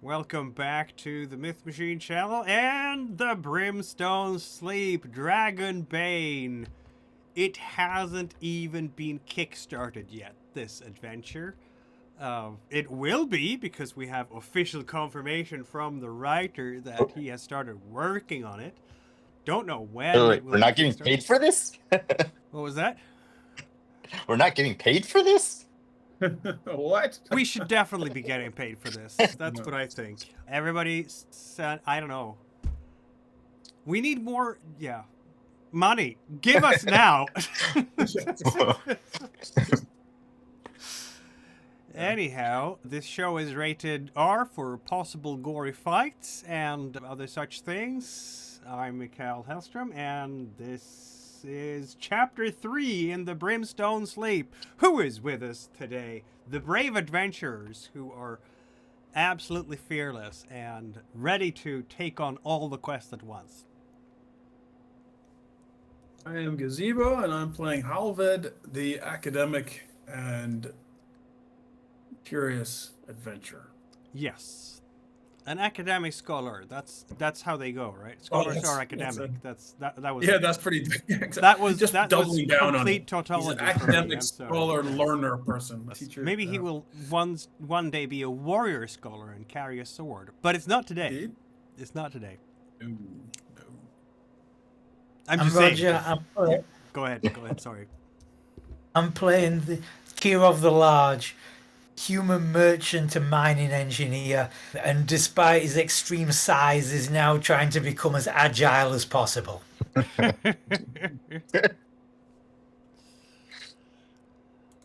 Welcome back to the Myth Machine channel and the Brimstone Sleep Dragon Bane. It hasn't even been kickstarted yet, this adventure. It will be because we have official confirmation from the writer that he has started working on it. Don't know when. Wait, we're not getting paid for this? What was that? We're not getting paid for this? What? We should definitely be getting paid for this. That's what I think. Everybody said, I don't know. We need more, money. Give us now. Anyhow, this show is rated R for possible gory fights and other such things. I'm Mikael Hellstrom, and this is Chapter 3 in the Brimstone Sleep. Who is with us today? The brave adventurers who are absolutely fearless and ready to take on all the quests at once. I am Gazebo, and I'm playing Halveld, the academic and curious adventurer. Yes. An academic scholar. That's how they go, right? Scholars are academic. That was that's pretty. That was just that doubling was down on complete it. tautology. He's an academic scholar, learner person. Teacher. Maybe he will one day be a warrior scholar and carry a sword, but it's not today. Indeed? It's not today. No. I'm just saying. Roger, Go ahead. Sorry. I'm playing the Kirov the Large, human merchant and mining engineer, and despite his extreme size, is now trying to become as agile as possible.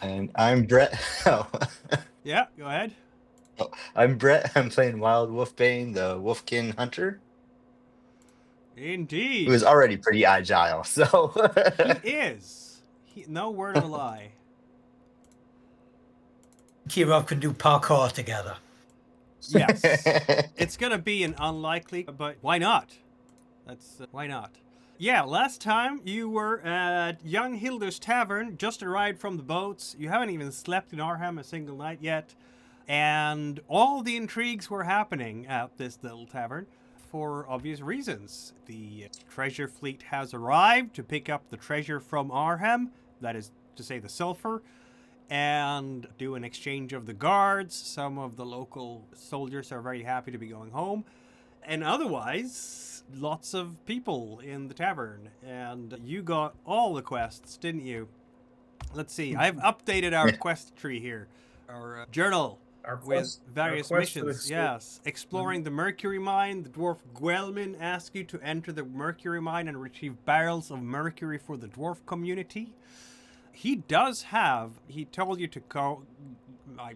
And I'm Brett. Yeah, go ahead. I'm Brett. I'm playing Wyld Wolf Bane, the Wolfkin Hunter, Indeed. who is already pretty agile. So He is. No word of a lie. Kirov can do parkour together. Yes. It's going to be an unlikely, but why not? Why not? Yeah, last time you were at young Hilda's Tavern, just arrived from the boats. You haven't even slept in Arhem a single night yet. And all the intrigues were happening at this little tavern for obvious reasons. The treasure fleet has arrived to pick up the treasure from Arhem, that is to say the sulfur, and do an exchange of the guards. Some of the local soldiers are very happy to be going home. And otherwise, lots of people in the tavern. And you got all the quests, didn't you? Let's see. I've updated our quest tree here. Our journal with various missions. Yes. Exploring the Mercury Mine. The dwarf Guelmin asks you to enter the Mercury Mine and retrieve barrels of mercury for the dwarf community. He told you to go. I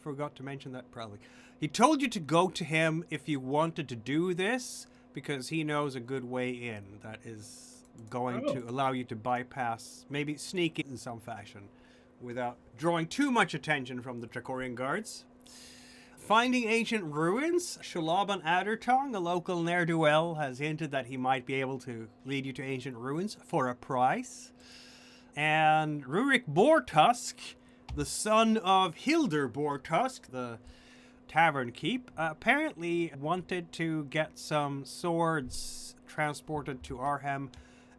forgot to mention that probably. He told you to go to him if you wanted to do this because he knows a good way in that is going to allow you to bypass, maybe sneak in some fashion without drawing too much attention from the Dracorian guards. Finding ancient ruins. Shalaban Addertongue, a local ne'er-do-well, has hinted that he might be able to lead you to ancient ruins for a price. And Rurik Bortusk, the son of Hildur Bortusk, the tavern keep, apparently wanted to get some swords transported to Arhem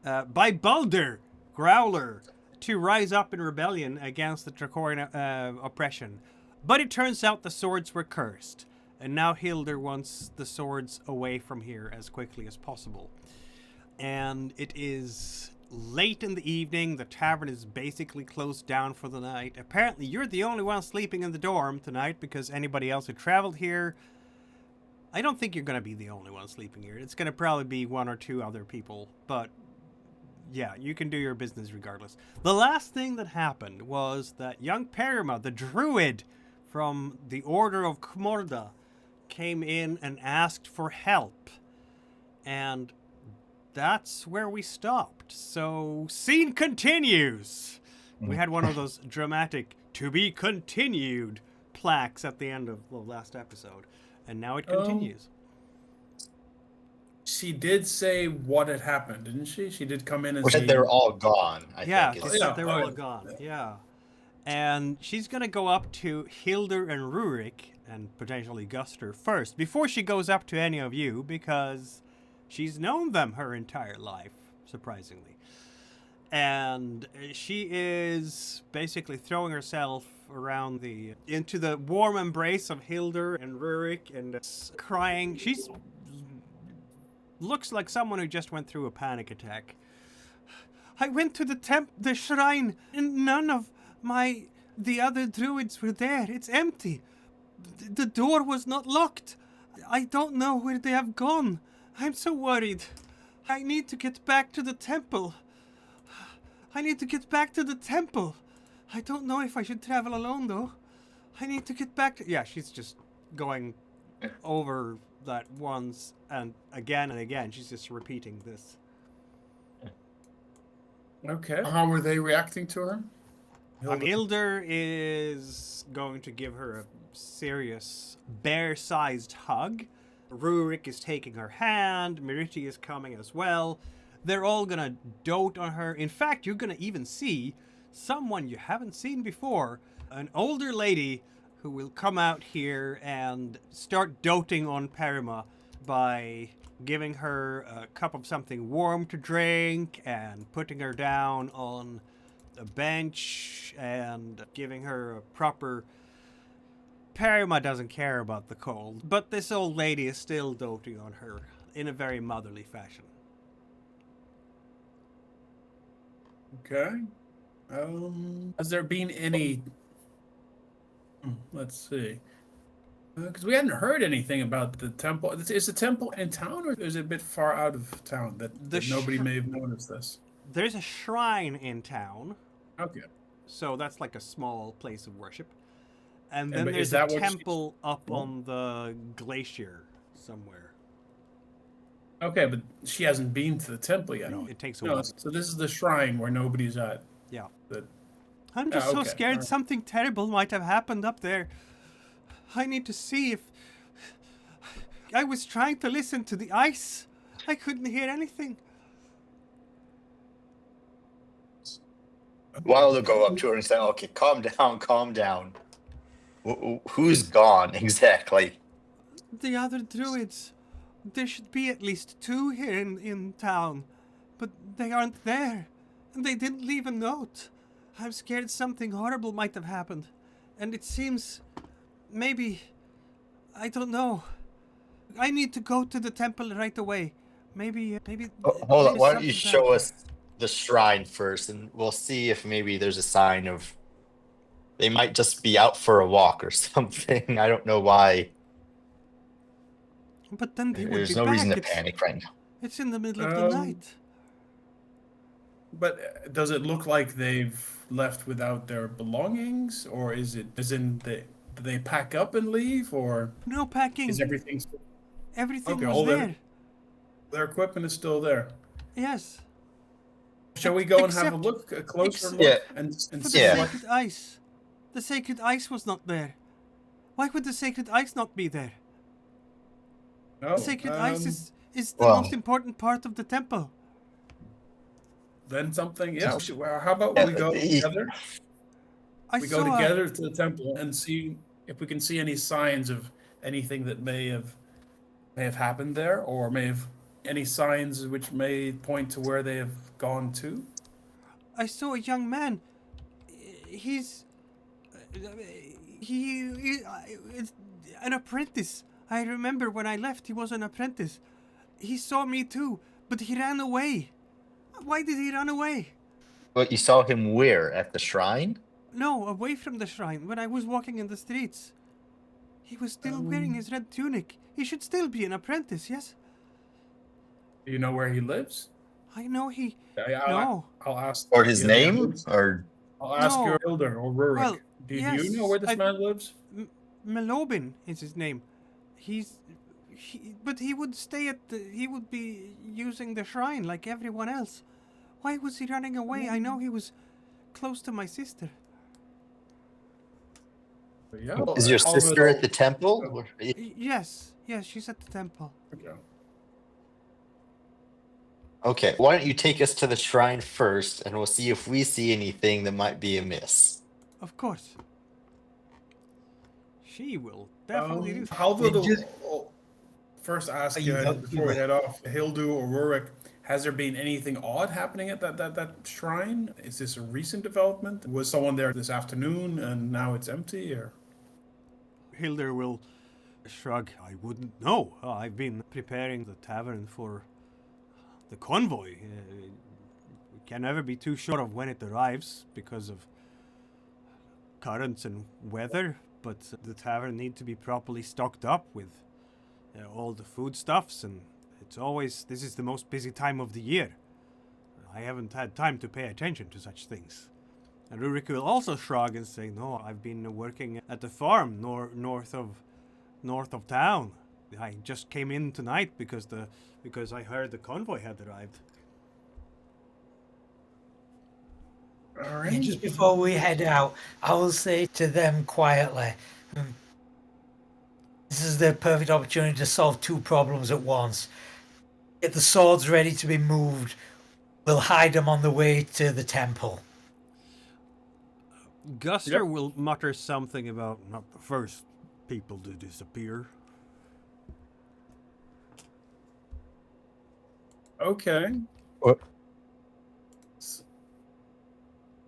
by Baldur, Growler, to rise up in rebellion against the Dracorian oppression. But it turns out the swords were cursed, and now Hildur wants the swords away from here as quickly as possible. And it is late in the evening. The tavern is basically closed down for the night. Apparently, you're the only one sleeping in the dorm tonight because anybody else who traveled here... I don't think you're going to be the only one sleeping here. It's going to probably be one or two other people, but yeah, you can do your business regardless. The last thing that happened was that young Perima, the Druid from the Order of Kmorda, came in and asked for help. And that's where we stopped. So, scene continues. We had one of those dramatic "to be continued" plaques at the end of the last episode. And now it continues. She did say what had happened, didn't she? She did come in and say they were all gone. I think. She said they were all gone. Yeah. And she's going to go up to Hildur and Rurik and potentially Guster first, before she goes up to any of you, because she's known them her entire life, surprisingly. And she is basically throwing herself around into the warm embrace of Hildur and Rurik and crying. She's looks like someone who just went through a panic attack. I went to the shrine, and none of the other druids were there. It's empty. The door was not locked. I don't know where they have gone. I'm so worried. I need to get back to the temple. I don't know if I should travel alone, though. I need to get back to... Yeah, she's just going over that once and again. She's just repeating this. Okay. How are they reacting to her? Hildur is going to give her a serious bear-sized hug. Rurik is taking her hand. Miriti is coming as well. They're all gonna dote on her. In fact, you're gonna even see someone you haven't seen before, an older lady who will come out here and start doting on Parima by giving her a cup of something warm to drink and putting her down on a bench and giving her a proper... Parima doesn't care about the cold, but this old lady is still doting on her in a very motherly fashion. Okay. Has there been any... Let's see. Because we hadn't heard anything about the temple. Is the temple in town, or is it a bit far out of town that nobody may have noticed this? There's a shrine in town. Okay. So that's like a small place of worship. And then there's a temple up on the glacier somewhere. Okay, but she hasn't been to the temple yet. No, it takes a while. So this is the shrine where nobody's at. Yeah. But, I'm just so scared something terrible might have happened up there. I need to see if... I was trying to listen to the ice. I couldn't hear anything. Wyld will go up to her and say, okay, calm down. Who's gone exactly? The other druids. There should be at least 2 here in town. But they aren't there. And they didn't leave a note. I'm scared something horrible might have happened. And it seems... maybe... I don't know. I need to go to the temple right away. Maybe... Hold on, why don't you show us the shrine first, and we'll see if maybe there's a sign of... They might just be out for a walk or something. I don't know why. But then they would There's be no back. reason to panic right now. It's in the middle of the night. But does it look like they've left without their belongings, or is it as in do they pack up and leave, or No packing. is everything? Everything all was there. Their equipment is still there. Yes. Shall we go and have a look, a closer look, and For see the what? sacred ice. The sacred ice was not there. Why would the sacred ice not be there? No, The sacred ice is the most important part of the temple. Then something. Yeah. Well, how about we go together? I We saw go together to the temple and see if we can see any signs of anything that may have happened there, or may have any signs which may point to where they have gone to. I saw a young man. He's an apprentice. I remember when I left, he was an apprentice. He saw me too, but he ran away. Why did he run away? But you saw him where? At the shrine? No, away from the shrine, when I was walking in the streets. He was still wearing his red tunic. He should still be an apprentice, yes? Do you know where he lives? I know he... No. I'll ask. Or his name? Or I'll ask No. your elder or Rurik. Well, do yes, you know where this man lives? Malobin is his name. But he would stay at he would be using the shrine like everyone else. Why was he running away? I know he was close to my sister. Yeah. is your sister at the temple? Yes, she's at the temple. Okay. Okay, why don't you take us to the shrine first, and we'll see if we see anything that might be amiss. Of course. She will definitely do. Halveld You just- will first ask You go- before we head off, Hildu or Rurik, has there been anything odd happening at that shrine? Is this a recent development? Was someone there this afternoon and now it's empty, or? Hildur will shrug. I wouldn't know. I've been preparing the tavern for the convoy. We can never be too sure of when it arrives because of currents and weather, but the tavern needs to be properly stocked up with all the foodstuffs, and this is the most busy time of the year. I haven't had time to pay attention to such things. And Rurik will also shrug and say, no, I've been working at the farm north of town. I just came in tonight because I heard the convoy had arrived. All And right. just before we head out, I will say to them quietly, this is the perfect opportunity to solve two problems at once. Get the swords ready to be moved. We'll hide them on the way to the temple. Guster will mutter something about not the first people to disappear. Okay. What?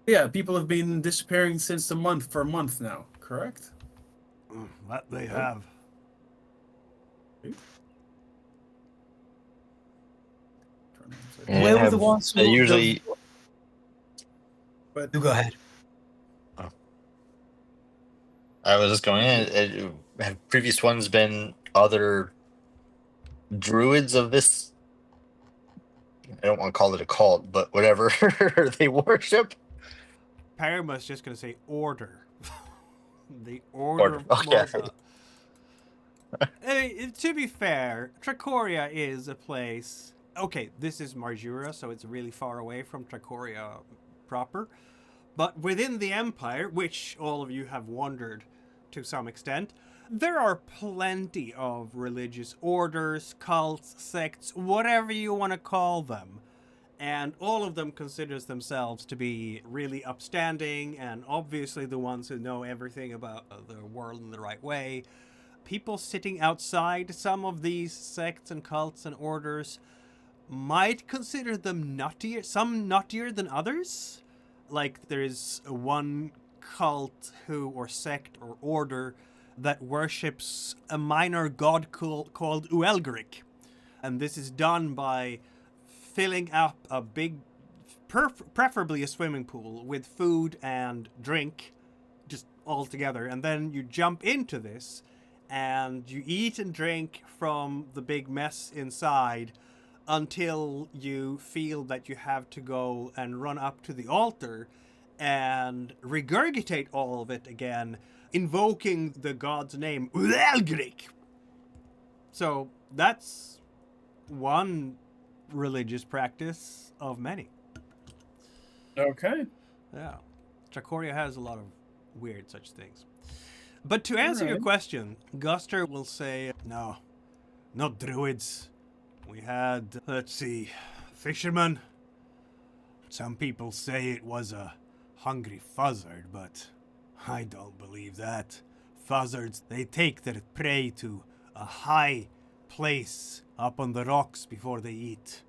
Yeah, people have been disappearing for a month now, correct? That they have. And Where were the ones they who usually But You go ahead. I was just going in. Have previous ones been other druids of this? I don't want to call it a cult, but whatever they worship. Parama's just going to say order. The order of Okay. Kmorda. To be fair, Tricoria is a place. Okay, this is Marjura, so it's really far away from Tricoria proper. But within the Empire, which all of you have wandered to some extent, there are plenty of religious orders, cults, sects, whatever you want to call them. And all of them considers themselves to be really upstanding and obviously the ones who know everything about the world in the right way. People sitting outside some of these sects and cults and orders might consider them nuttier, some nuttier than others. Like there is one cult or sect or order that worships a minor god called Uelgric. And this is done by filling up a big, preferably a swimming pool, with food and drink, just all together. And then you jump into this, and you eat and drink from the big mess inside until you feel that you have to go and run up to the altar and regurgitate all of it again, invoking the god's name, Uelgric. So that's one religious practice of many. okay. Yeah. Tricoria has a lot of weird such things. But to answer your Alright. question, Guster will say, no, not druids. We had, let's see, fishermen. Some people say it was a hungry fuzzard, but I don't believe that. Fuzzards, they take their prey to a high place up on the rocks before they eat.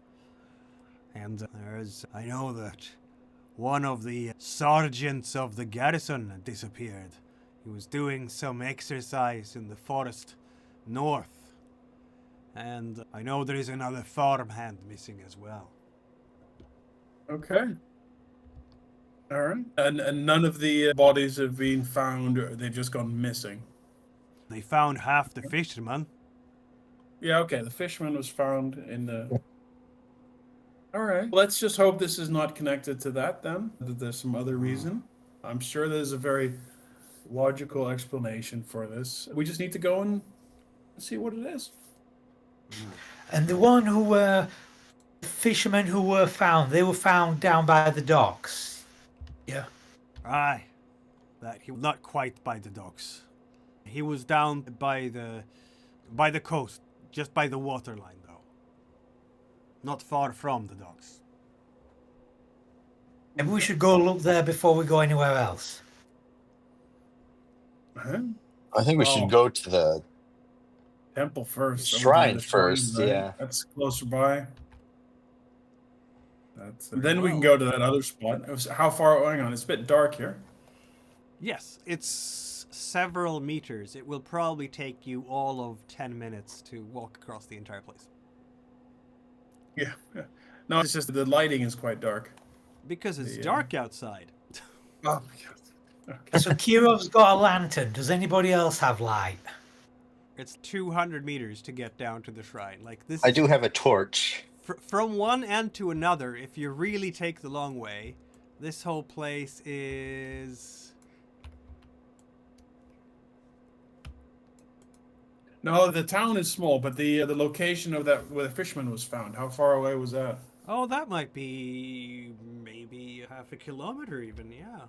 And I know that one of the sergeants of the garrison disappeared. He was doing some exercise in the forest north. And I know there is another farmhand missing as well. Okay. All right. And none of the bodies have been found, or they've just gone missing. They found half the fisherman. Yeah, okay. The fisherman was found in the. All right. Let's just hope this is not connected to that then, that there's some other reason. I'm sure there's a very logical explanation for this. We just need to go and see what it is. And the one who were fishermen who were found, they were found down by the docks. Yeah. Aye. That he was not quite by the docks. He was down by the coast, just by the waterline though. Not far from the docks. Maybe we should go look there before we go anywhere else. Uh-huh. I think we should go to the temple first. shrine The first, right? yeah. That's closer by. Then we can go to that other spot. How far? Hang on, it's a bit dark here. Yes, it's several meters. It will probably take you all of 10 minutes to walk across the entire place. Yeah. No, it's just the lighting is quite dark. Because it's dark outside. Oh, my God. So Kirov's got a lantern. Does anybody else have light? It's 200 meters to get down to the shrine. Like this. I do have a torch. From one end to another, if you really take the long way, this whole place is... No, the town is small, but the location of that where the fisherman was found, how far away was that? Oh, that might be maybe half a kilometer even, yeah.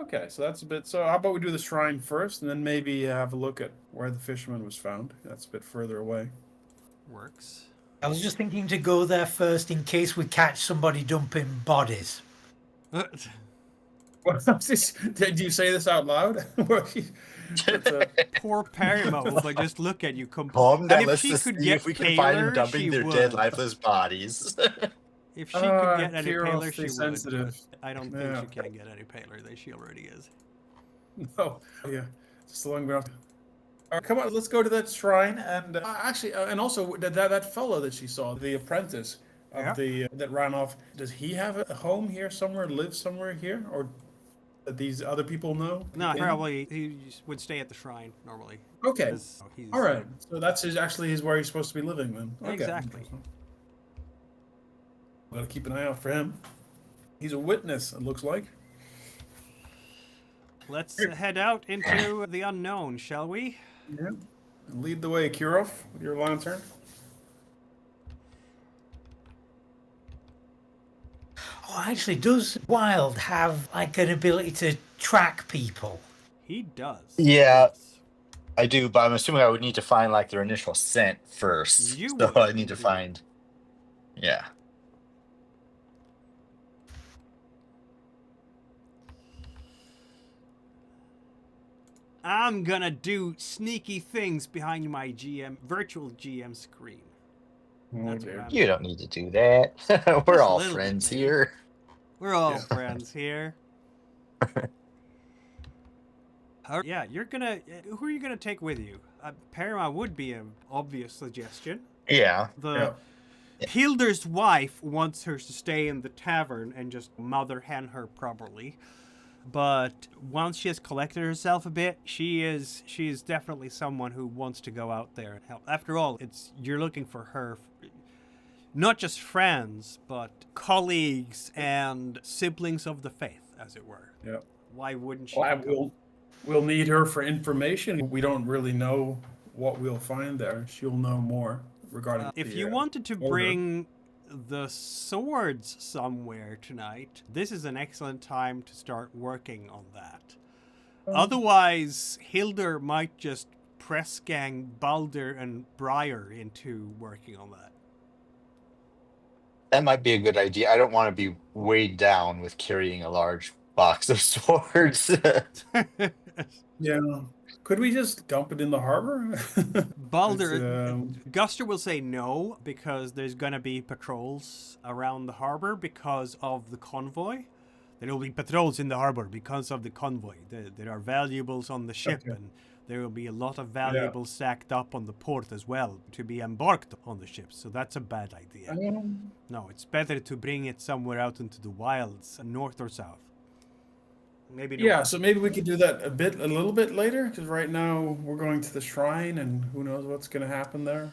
Okay, so that's a bit... So how about we do the shrine first, and then maybe have a look at where the fisherman was found. That's a bit further away. Works. I was just thinking to go there first in case we catch somebody dumping bodies. What else is... Did you say this out loud? Poor Perimo will just look at you Calm down, if let's she just could see get if we can find them paler, dumping she their would. dead, lifeless bodies. If she could get any Kirov's paler, too she sensitive. would. But I don't think she can get any paler than she already is. No, yeah, just the long ground. All right, come on, let's go to that shrine, and and also that fellow that she saw, the apprentice of that ran off. Does he have a home here somewhere? Live somewhere here, or that these other people know? No, probably he would stay at the shrine normally. Okay. He's, all right, so that's actually where he's supposed to be living then. Okay. Exactly. Gotta keep an eye out for him. He's a witness, it looks like. Let's head out into the unknown, shall we? Yeah. Lead the way, Kirov, with your lantern. Oh, actually, does Wyld have like an ability to track people? He does. Yeah, I do, but I'm assuming I would need to find like their initial scent first. You so would, I need to find. Yeah. I'm gonna do sneaky things behind my virtual GM screen. That's what I'm You don't need to do that. We're Just a all little friends bit, maybe. here. We're all friends here. Yeah, you're gonna... Who are you gonna take with you? Paramount would be an obvious suggestion. Yeah. Hilder's wife wants her to stay in the tavern and just mother hen her properly. But once she has collected herself a bit, she is definitely someone who wants to go out there and help. After all, you're looking for her, not just friends, but colleagues and siblings of the faith, as it were. Yeah. Why wouldn't she? Well, we'll need her for information. We don't really know what we'll find there. She'll know more regarding. If you wanted to bring the swords somewhere tonight, this is an excellent time to start working on that. Otherwise, Hilder might just press gang Balder and Briar into working on that. That might be a good idea. I don't want to be weighed down with carrying a large box of swords. Yeah. Could we just dump it in the harbor? Balder, Guster will say no, because there's going to be patrols around the harbor because of the convoy. There will be patrols in the harbor because of the convoy. There are valuables on the ship, and there will be a lot of valuables stacked up on the port as well to be embarked on the ship. So that's a bad idea. No, it's better to bring it somewhere out into the wilds, north or south. Maybe yeah, so maybe we could do that a little bit later, because right now we're going to the shrine, and who knows what's going to happen there.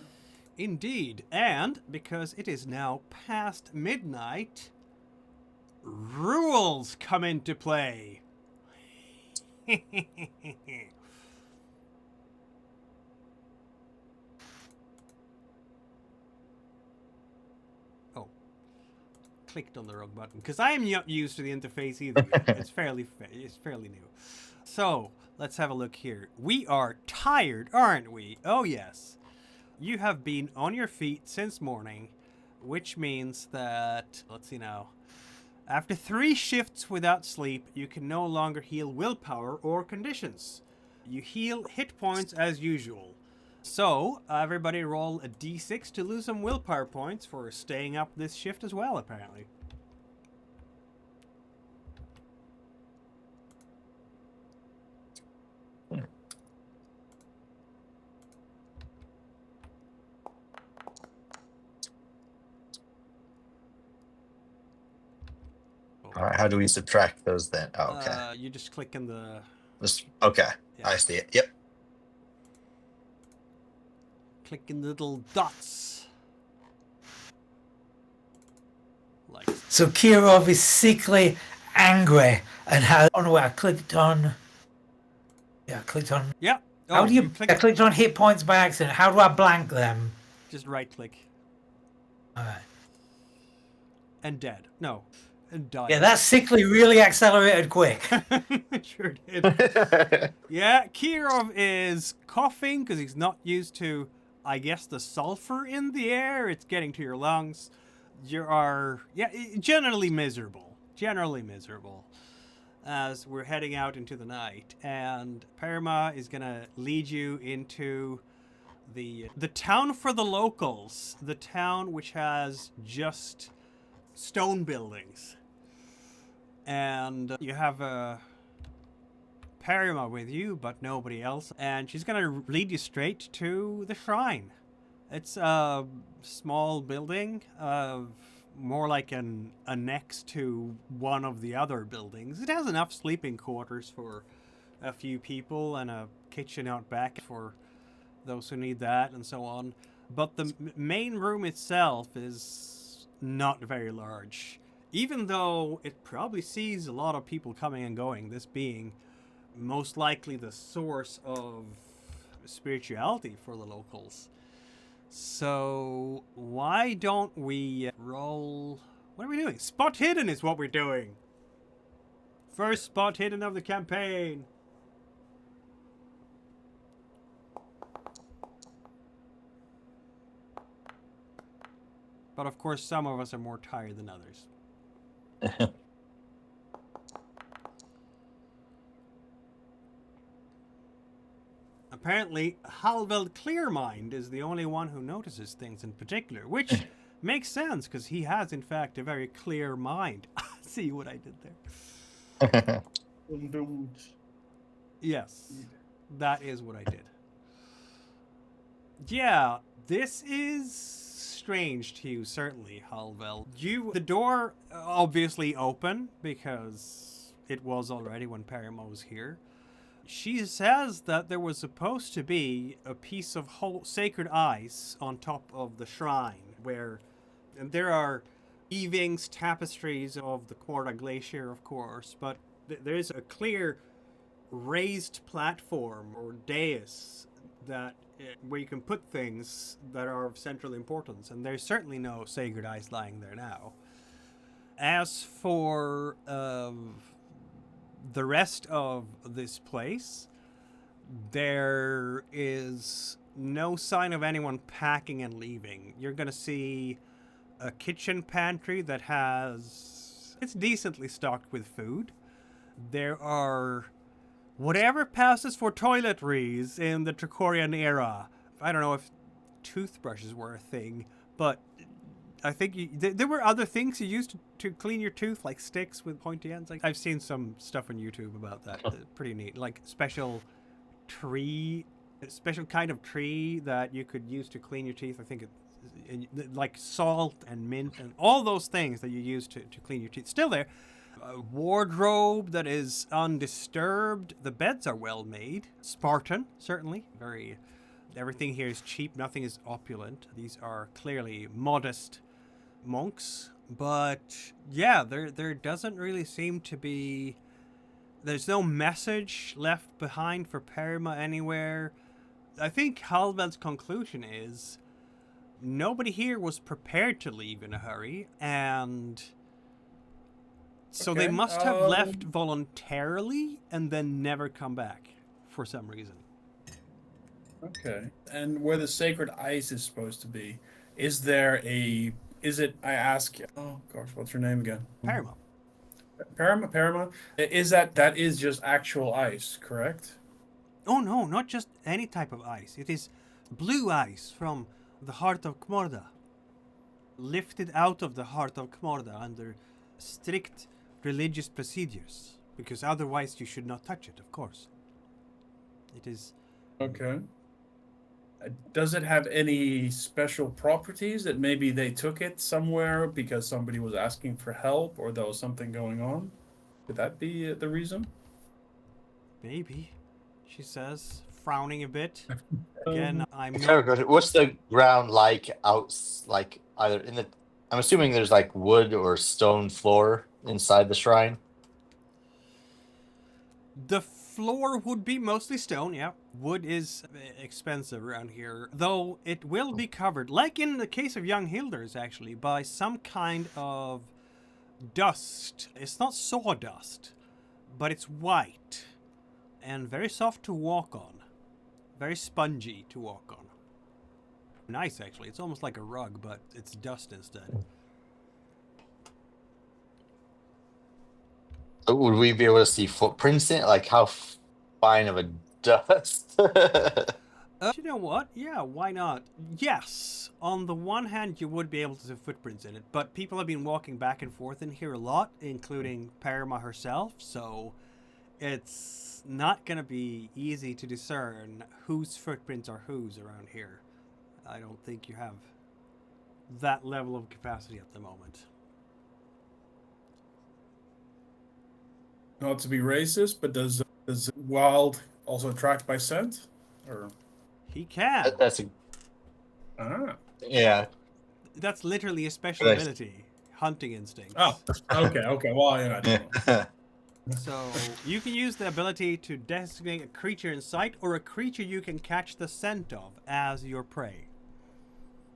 Indeed, and because it is now past midnight, rules come into play. Clicked on the wrong button because I am not used to the interface either. It's fairly new. So let's have a look here. We are tired, aren't we? Oh yes. You have been on your feet since morning, which means that, let's see now, after 3 shifts without sleep, you can no longer heal willpower or conditions. You heal hit points as usual. So, everybody roll a d6 to lose some willpower points for staying up this shift as well, apparently. All right, how do we subtract those then? Oh, okay. You just click in the... Okay, Yeah. I see it. Yep. Click in the little dots. Like... So Kirov is sickly angry and has... I don't know where I clicked on... Yeah, I clicked on... Yeah. How do you... click... I clicked on hit points by accident. How do I blank them? Just right-click. Alright. And dead. No. And die. Yeah, that sickly really accelerated quick. Sure did. Yeah, Kirov is coughing because he's not used to, I guess, the sulfur in the air. It's getting to your lungs. You are, generally miserable. Generally miserable. As we're heading out into the night. And Parma is going to lead you into the town for the locals. The town which has just stone buildings. And you have Parma with you, but nobody else. And she's going to lead you straight to the shrine. It's a small building, more like an annex to one of the other buildings. It has enough sleeping quarters for a few people and a kitchen out back for those who need that and so on. But the main room itself is not very large. Even though it probably sees a lot of people coming and going, this being most likely the source of spirituality for the locals. So why don't we roll... What are we doing? Spot hidden is what we're doing. First spot hidden of the campaign. But of course, some of us are more tired than others. Apparently, Halveld Clear Mind is the only one who notices things in particular, which makes sense because he has, in fact, a very clear mind. See what I did there? Yes, that is what I did. Yeah, this is strange to you, certainly, Halveld. The door obviously open because it was already when Paramo was here. She says that there was supposed to be a piece of sacred ice on top of the shrine and there are weavings, tapestries of the Kmorda Glacier, of course, but there is a clear raised platform or dais that where you can put things that are of central importance, and there's certainly no sacred ice lying there now. As for the rest of this place, there is no sign of anyone packing and leaving. You're going to see a kitchen pantry that it's decently stocked with food. There are whatever passes for toiletries in the Tricorian era. I don't know if toothbrushes were a thing, but I think there were other things you used to clean your tooth, like sticks with pointy ends. Like I've seen some stuff on YouTube about that. Pretty neat. Like special kind of tree that you could use to clean your teeth. I think like salt and mint and all those things that you use to clean your teeth. Still there. A wardrobe that is undisturbed. The beds are well made. Spartan, certainly. Everything here is cheap. Nothing is opulent. These are clearly modest monks. But yeah, there doesn't really seem to be... There's no message left behind for Parma anywhere. I think Halveld's conclusion is nobody here was prepared to leave in a hurry, and... So they must have left voluntarily and then never come back for some reason. Okay. And where the sacred ice is supposed to be, is it, I ask, oh gosh, what's her name again? Parma. Parma? Is that is just actual ice, correct? Oh no, not just any type of ice. It is blue ice from the heart of Kmorda. Lifted out of the heart of Kmorda under strict religious procedures. Because otherwise you should not touch it, of course. It is... Okay. Does it have any special properties that maybe they took it somewhere because somebody was asking for help or there was something going on? Could that be the reason? Maybe, she says, frowning a bit. Again, I'm Kind not... of question, what's the ground like out, like either in the? I'm assuming there's like wood or stone floor inside the shrine. The floor would be mostly stone, yeah. Wood is expensive around here, though it will be covered, like in the case of young Hilders, actually, by some kind of dust. It's not sawdust, but it's white and very soft to walk on. Very spongy to walk on. Nice, actually. It's almost like a rug, but it's dust instead. Would we be able to see footprints in it? Like how fine of a dust? You know what? Yeah, why not? Yes. On the one hand, you would be able to see footprints in it, but people have been walking back and forth in here a lot, including Parma herself, so it's not going to be easy to discern whose footprints are whose around here. I don't think you have that level of capacity at the moment. Not to be racist, but does Wyld also attract by scent? Or He can. That's a yeah. That's literally a special Nice. ability. Hunting instinct. oh, okay. Well, yeah, I don't know. So you can use the ability to designate a creature in sight or a creature you can catch the scent of as your prey.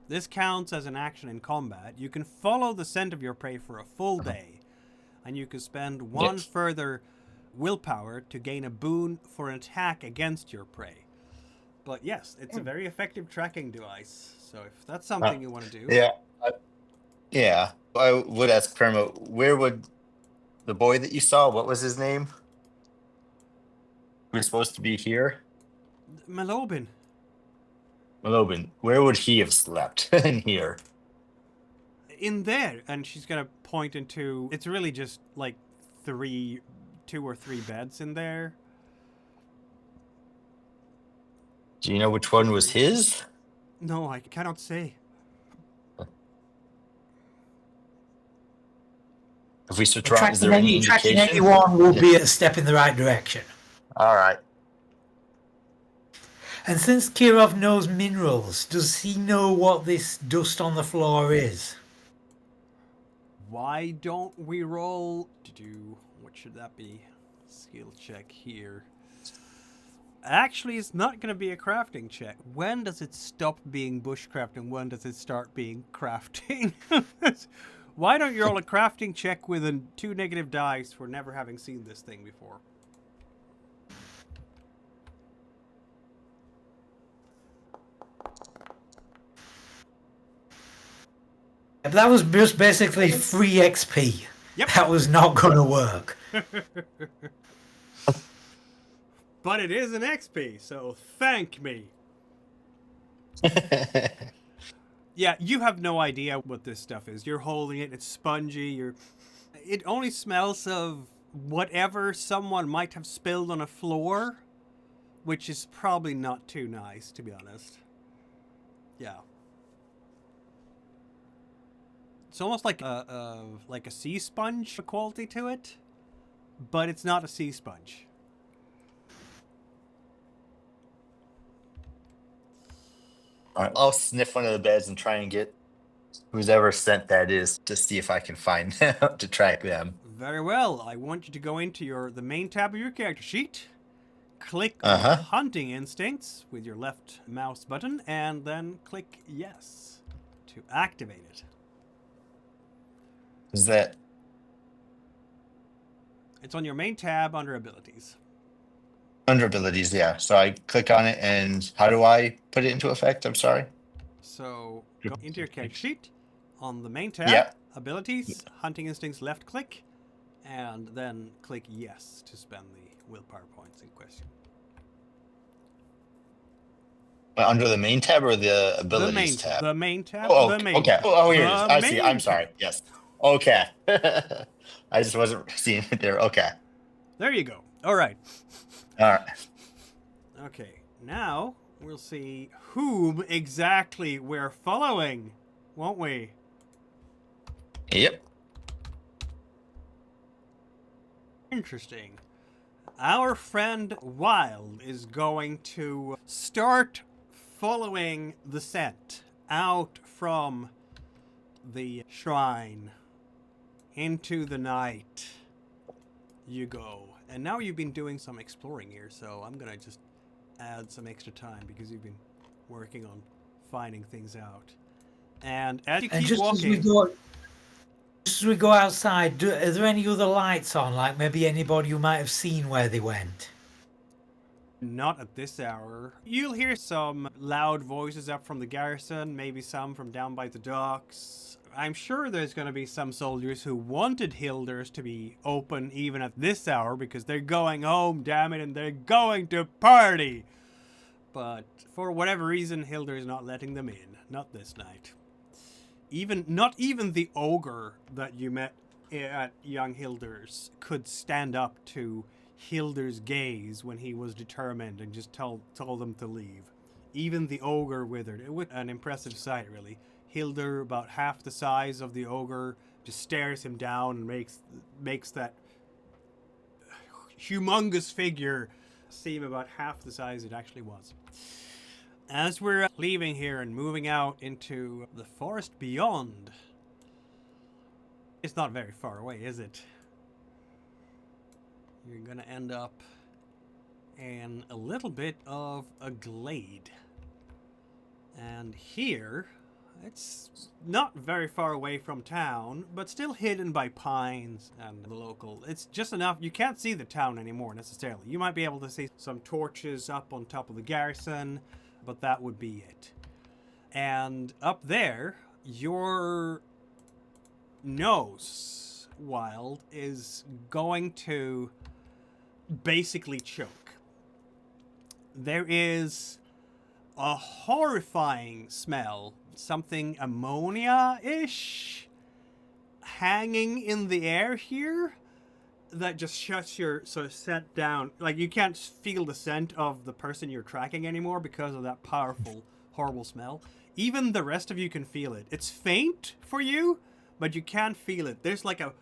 This counts as an action in combat. You can follow the scent of your prey for a full day, and you can spend one further willpower to gain a boon for an attack against your prey. But yes, it's a very effective tracking device. So if that's something you want to do. Yeah. Yeah. I would ask Perma, where would the boy that you saw, what was his name? We're supposed to be here? Malobin. Malobin. Where would he have slept in here? In there. And she's going to point into... It's really just like 2 or 3 beds in there. Do you know which one was his? No, I cannot say. If we switch around, is there any Tracking indication? anyone will be a step in the right direction. All right. And since Kirov knows minerals, does he know what this dust on the floor is? Why don't we roll... What should that be? Skill check here. Actually, it's not going to be a crafting check. When does it stop being bushcraft and when does it start being crafting? Why don't you roll a crafting check with 2 negative dice for never having seen this thing before? That was just basically free XP. Yep. That was not going to work. But it is an XP, so thank me. Yeah, you have no idea what this stuff is. You're holding it, it's spongy, it only smells of whatever someone might have spilled on a floor, which is probably not too nice, to be honest. Yeah. It's almost like a sea sponge quality to it, but it's not a sea sponge. All right, I'll sniff one of the beds and try and get whose ever scent that is to see if I can find them to track them. Very well. I want you to go into the main tab of your character sheet, click Uh-huh. on Hunting Instincts with your left mouse button, and then click Yes to activate it. Is that It's on your main tab under Abilities. under abilities? Yeah. So I click on it, and how do I put it into effect? I'm sorry. So go into your character sheet, on the main tab, Yeah. Abilities, Hunting Instincts, left click, and then click Yes to spend the willpower points in question. Under the main tab or the abilities tab? The main tab. Oh, the main okay. tab. Oh, here it is. The I see. I'm main sorry. tab. Yes. Okay. I just wasn't seeing it there. Okay. There you go. All right. All right. Okay. Now we'll see whom exactly we're following, won't we? Yep. Interesting. Our friend Wyld is going to start following the scent out from the shrine into the night. You go. And now you've been doing some exploring here, so I'm gonna just add some extra time because you've been working on finding things out. And as you keep walking... Just as we go outside, are there any other lights on? Like maybe anybody who might have seen where they went? Not at this hour. You'll hear some loud voices up from the garrison, maybe some from down by the docks. I'm sure there's going to be some soldiers who wanted Hilders to be open even at this hour because they're going home, damn it, and they're going to party. But for whatever reason, Hilder's not letting them in. Not this night. Not even the ogre that you met at young Hilder's could stand up to Hilder's gaze when he was determined and just told them to leave. Even the ogre withered. It was an impressive sight, really. Hilder, about half the size of the ogre, just stares him down and makes that humongous figure seem about half the size it actually was. As we're leaving here and moving out into the forest beyond, it's not very far away, is it? You're gonna end up in a little bit of a glade. And here, it's not very far away from town, but still hidden by pines and the local. It's just enough. You can't see the town anymore necessarily. You might be able to see some torches up on top of the garrison, but that would be it. And up there, your nose, Wyld, is going to basically choke. There is a horrifying smell, something ammonia-ish, hanging in the air here that just shuts your scent down. Like, you can't feel the scent of the person you're tracking anymore because of that powerful, horrible smell. Even the rest of you can feel it. It's faint for you, but you can feel it. There's like a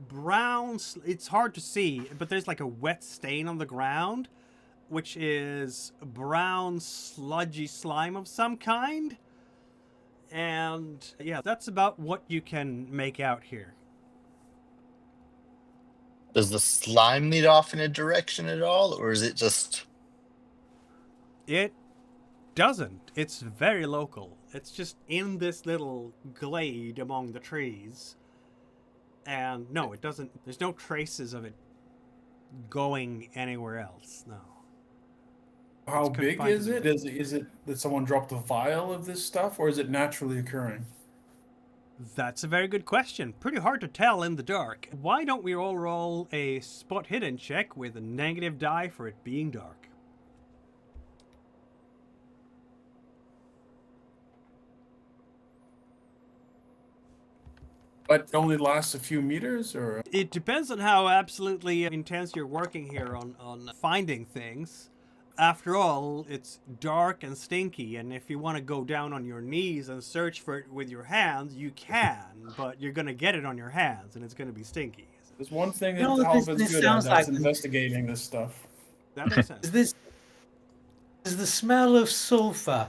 brown... It's hard to see, but there's like a wet stain on the ground, which is brown, sludgy slime of some kind. And yeah, that's about what you can make out here. Does the slime lead off in a direction at all, or is it just... It doesn't. It's very local. It's just in this little glade among the trees. And no, it doesn't... There's no traces of it going anywhere else, no. How big is it? Is it that someone dropped a vial of this stuff, or is it naturally occurring? That's a very good question. Pretty hard to tell in the dark. Why don't we all roll a spot hidden check with a negative die for it being dark? But it only lasts a few meters, or? It depends on how absolutely intense you're working here on finding things. After all, it's dark and stinky, and if you want to go down on your knees and search for it with your hands, you can, but you're going to get it on your hands, and it's going to be stinky. There's one thing that Halvend's good at, that's investigating this stuff. That makes sense. Is the smell of sulfur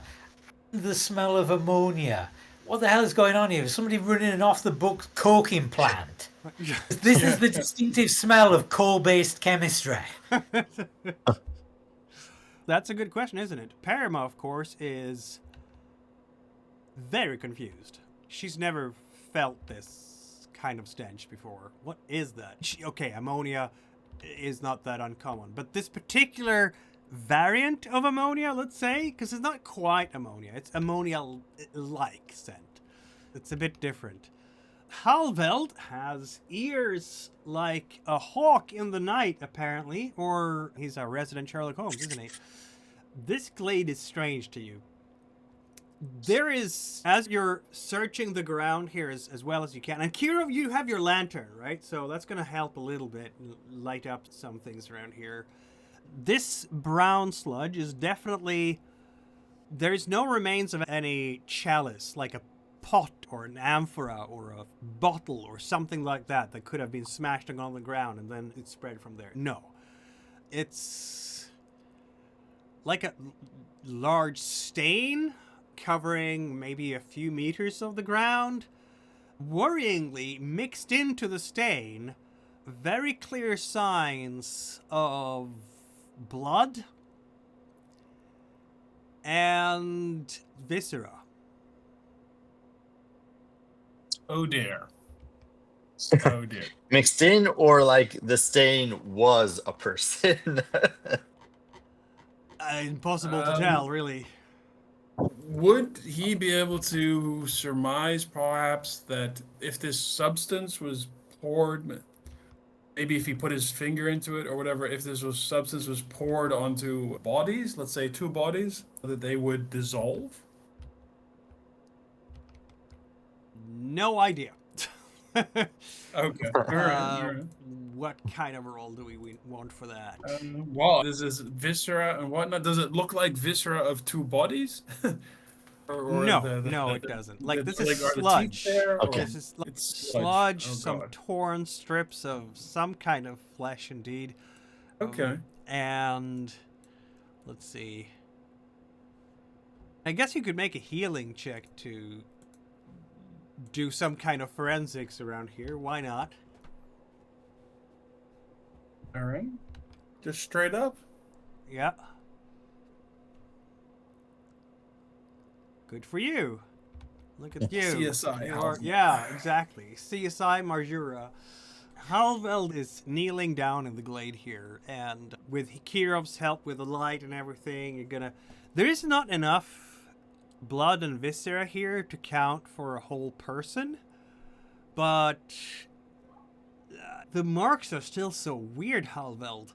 and the smell of ammonia? What the hell is going on here? Is somebody running an off-the-book coking plant? This is the distinctive smell of coal-based chemistry. That's a good question, isn't it? Parama, of course, is very confused. She's never felt this kind of stench before. What is that? Okay, ammonia is not that uncommon, but this particular variant of ammonia, let's say, because it's not quite ammonia, it's ammonia-like scent. It's a bit different. Halveld has ears like a hawk in the night, apparently, or he's a resident Sherlock Holmes, isn't he? This glade is strange to you. There is, as you're searching the ground here as well as you can, and Kirov, you have your lantern, right? So that's going to help a little bit light up some things around here. This brown sludge is definitely, there's no remains of any chalice, like a pot or an amphora or a bottle or something like that that could have been smashed on the ground and then it spread from there. No. It's like a large stain covering maybe a few meters of the ground. Worryingly, mixed into the stain, very clear signs of blood and viscera. Oh dear. Oh dear. Mixed in, or like the stain was a person? Impossible to tell, really. Would he be able to surmise, perhaps, that if this substance was poured, maybe if he put his finger into it or whatever, if this substance was poured onto bodies, let's say 2 bodies, that they would dissolve? No idea. Okay. All right. What kind of a roll do we want for that? Well, this is viscera and whatnot. Does it look like viscera of 2 bodies? Or no, it doesn't. Like, this is are the teeth sludge. there, Okay. or- This is like It's sludge, Oh, some God. torn strips of some kind of flesh, indeed. Okay. And let's see. I guess you could make a healing check to do some kind of forensics around here. Why not? All right. Just straight up. Yeah. Good for you. Look at you. CSI, You are- Halveld. yeah, exactly. CSI Marjura. Halveld is kneeling down in the glade here, and with Kirov's help with the light and everything, you're gonna... There is not enough blood and viscera here to count for a whole person, but the marks are still so weird, Halveld.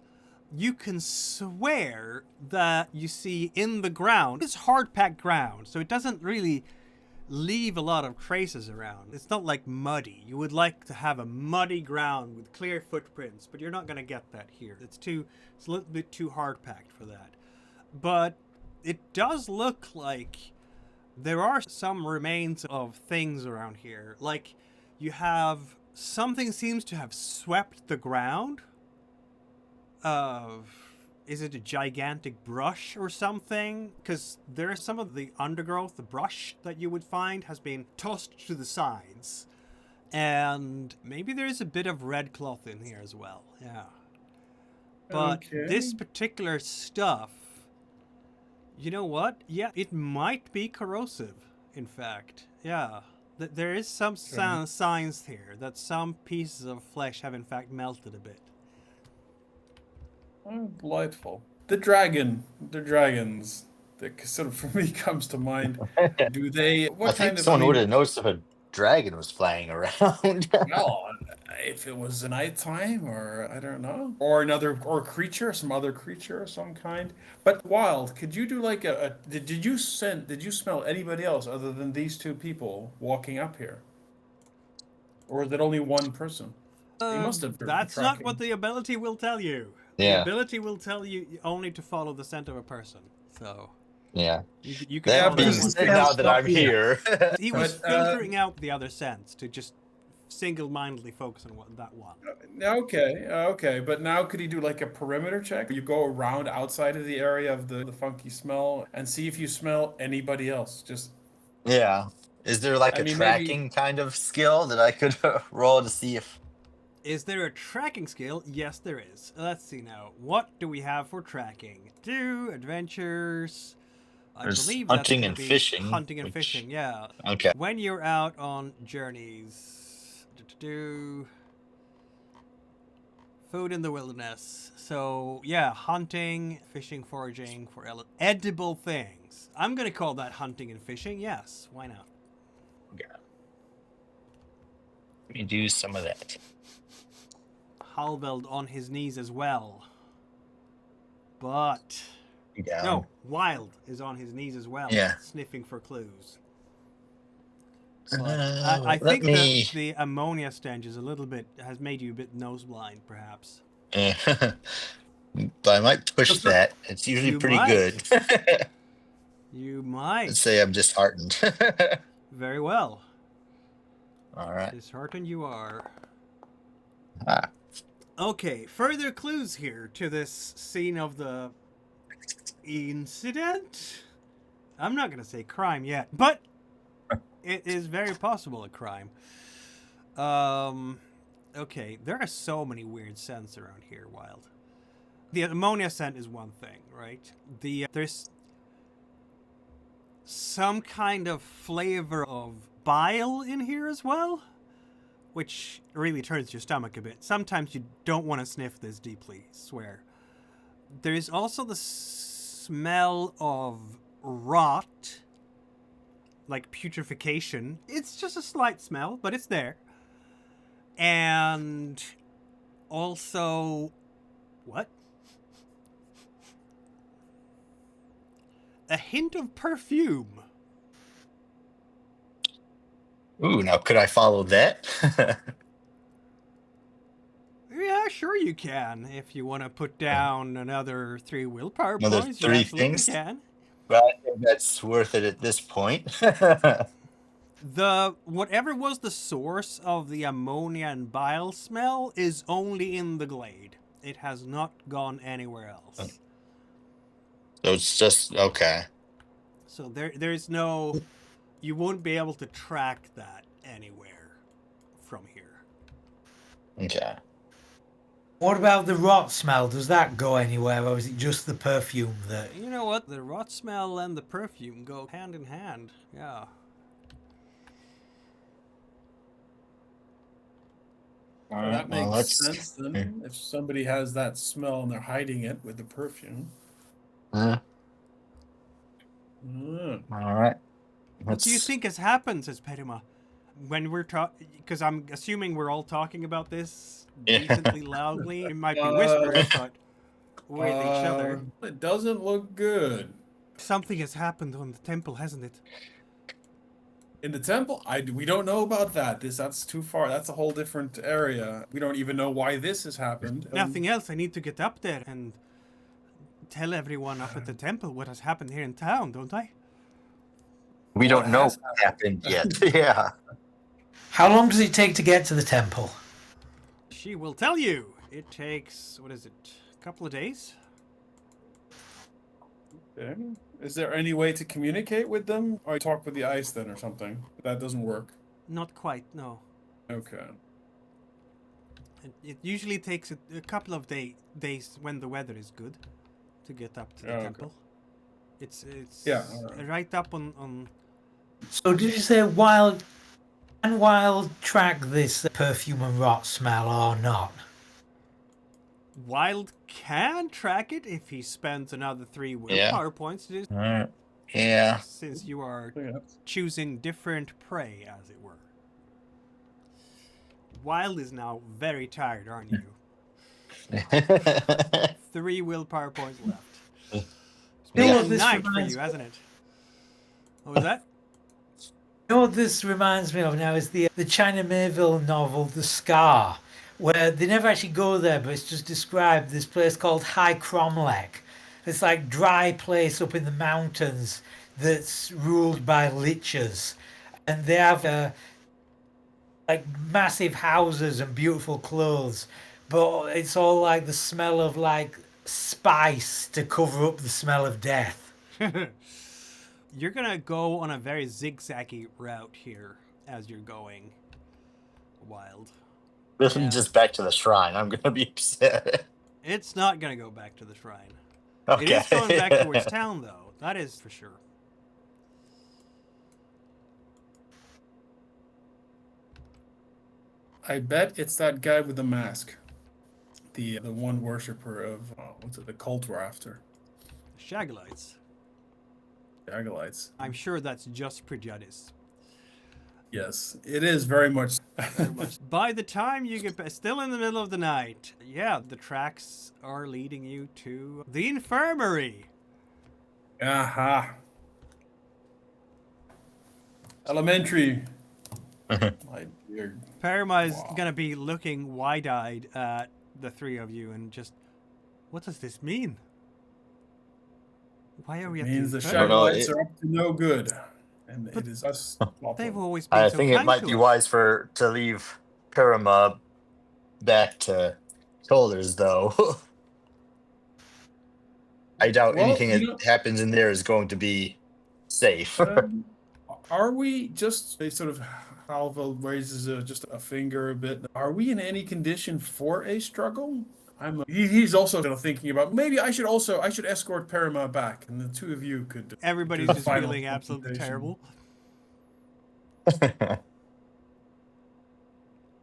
You can swear that you see in the ground, it's hard-packed ground, so it doesn't really leave a lot of traces around. It's not like muddy. You would like to have a muddy ground with clear footprints, but you're not going to get that here. It's a little bit too hard-packed for that. But it does look like there are some remains of things around here. Like, you have... Something seems to have swept the ground. Is it a gigantic brush or something? Because there is some of the undergrowth, the brush that you would find has been tossed to the sides. And maybe there is a bit of red cloth in here as well. Yeah. But Okay. this particular stuff, you know what? Yeah, it might be corrosive, in fact. Yeah. There is some signs here that some pieces of flesh have in fact melted a bit. Oh, delightful. The dragons, that sort of for me comes to mind. Do they? I What think kind of? someone would have noticed if a dragon was flying around. Well, if it was nighttime, or I don't know, or creature, some other creature of some kind. But Wyld, could you do like did you smell anybody else other than these 2 people walking up here, or is it only one person? You must have been That's not tracking. what the ability will tell you. The Yeah. ability will tell you only to follow the scent of a person. So Yeah. you can That follow being that. said, now that I'm here, He was But, filtering out the other scents to just single-mindedly focus on that one. Okay. But now could he do like a perimeter check? You go around outside of the area of the funky smell and see if you smell anybody else. Just yeah. Is there like I a mean, maybe- tracking kind of skill that I could roll to see if? Is there a tracking skill? Yes, there is. Let's see now. What do we have for tracking? Do adventures. I There's believe that's hunting gonna and be fishing, Hunting and which- fishing, yeah. Okay. When you're out on journeys, food in the wilderness. So yeah, hunting, fishing, foraging for edible things. I'm gonna call that hunting and fishing. Yes, why not? Yeah. Let me do some of that. Halveld on his knees as well. But down. No, Wyld is on his knees as well, Yeah. sniffing for clues. But I let think me. the ammonia stench is has made you a bit noseblind, perhaps. But I might push that. It's usually You pretty might. good. You might. Let's say I'm disheartened. Very well. All right. Disheartened you are. Ah. Okay, further clues here to this scene of the incident. I'm not going to say crime yet, but it is very possible a crime. Okay, there are so many weird scents around here, Wyld. The ammonia scent is one thing, right? There's some kind of flavor of bile in here as well, which really turns your stomach a bit. Sometimes you don't want to sniff this deeply, swear. There's also the smell of rot, like putrefaction. It's just a slight smell, but it's there. And also, what? A hint of perfume. Ooh, now could I follow that? Yeah, sure you can. If you want to put down another 3 willpower Another points, you 3 absolutely things? can. But I think that's worth it at this point. Whatever was the source of the ammonia and bile smell is only in the glade. It has not gone anywhere else. So it's just okay. So there's no, you won't be able to track that anywhere from here. Okay. What about the rot smell? Does that go anywhere, or is it just the perfume that... You know what? The rot smell and the perfume go hand in hand. Yeah. All Well, right. that makes let's. sense then. If somebody has that smell and they're hiding it with the perfume. All right. What do you think has happened, says Perima? When we're talking, because I'm assuming we're all talking about this decently loudly. It might be whispers, but with each other. It doesn't look good. Something has happened on the temple, hasn't it? In the temple, we don't know about that. That's too far. That's a whole different area. We don't even know why this has happened. Nothing else. I need to get up there and tell everyone up at the temple what has happened here in town, don't I? We don't know what happened yet. Yeah. How long does it take to get to the temple? She will tell you. It takes, what is it, a couple of days? Okay. Is there any way to communicate with them? Or talk with the ice then or something? That doesn't work. Not quite, no. Okay. It usually takes a couple of days when the weather is good to get up to the temple. It's right up on... So did you say Wyld track this perfume and rot smell or not? Wyld can track it if he spends another 3 willpower points to do. All right. Yeah. Since you are choosing different prey, as it were. Wyld is now very tired, aren't you? 3 willpower points left. It's been a night for you, hasn't it? What was that? You know what this reminds me of now is the China Mayville novel, The Scar, where they never actually go there, but it's just described this place called High Cromlech. It's like dry place up in the mountains that's ruled by lichens, and they have like massive houses and beautiful clothes, but it's all like the smell of like spice to cover up the smell of death. You're gonna go on a very zigzaggy route here as you're going, Wyld. Just back to the shrine. I'm gonna be upset. It's not gonna go back to the shrine. Okay. It is going back towards town, though. That is for sure. I bet it's that guy with the mask. The one worshipper of, the cult we're after. Shagalites. Agalites. I'm sure that's just prejudice. Yes, it is very much. By the time you get back, still in the middle of the night, yeah, the tracks are leading you to the Infirmary. Aha. Elementary. My dear. Parma is Wow. gonna be looking wide-eyed at the three of you and just, what does this mean? Why are we at Means the the don't know, Shagalites are up to no good. And But it is us. They've always been I so think it kind might to be us. wise to leave Parama back to shoulders, though. I doubt Well, anything you that happens in there is going to be safe. Are we just they sort of Halveld raises just a finger a bit? Are we in any condition for a struggle? He's also thinking about maybe I should escort Parama back, and the two of you could. Everybody's do the just final feeling absolutely confrontation. terrible.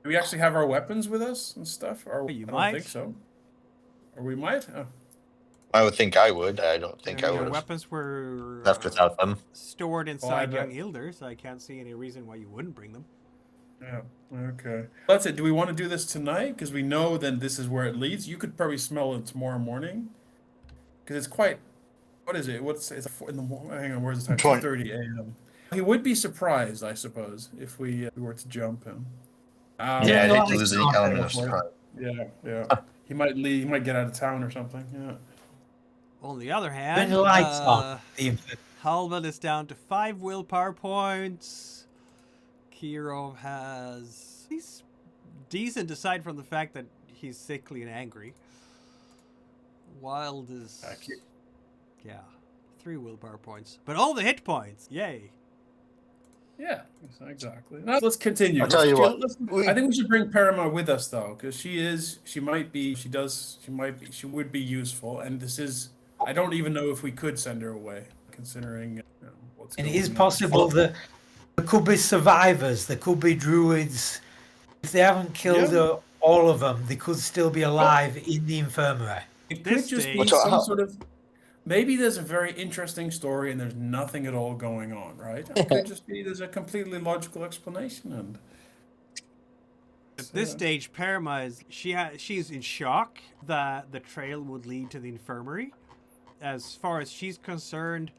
Do we actually have our weapons with us and stuff? Or You I don't might. think so. Or we might. Oh. I would think I would. I don't think I Your would have weapons were left without them. stored inside bet. young Ilders. I can't see any reason why you wouldn't bring them. Yeah. Okay. That's it. Do we want to do this tonight? Because we know then this is where it leads. You could probably smell it tomorrow morning. Because it's quite. What is it? It's in the morning. Hang on. Where's the time? 2:30 a.m. He would be surprised, I suppose, if we were to jump him. Yeah, I hate to lose any Nice. element of surprise. Yeah. He might leave. He might get out of town or something. Yeah. On the other When hand, the lights on, the Halveld is down to 5 willpower points. Kirov he's decent aside from the fact that he's sickly and angry. Wyld is yeah, 3 willpower points, but all the hit points. Yay! Yeah, exactly. Now let's continue. I'll tell you what, I think we should bring Parama with us though, because she would be useful, and this is. I don't even know if we could send her away, considering what's And going it is on. possible that there could be survivors, there could be druids. If they haven't killed all of them, they could still be alive in the infirmary. It could This just be stage- some sort of. Maybe there's a very interesting story and there's nothing at all going on, right? It could just be there's a completely logical explanation, and At this stage, Parma is she's in shock that the trail would lead to the infirmary. As far as she's concerned,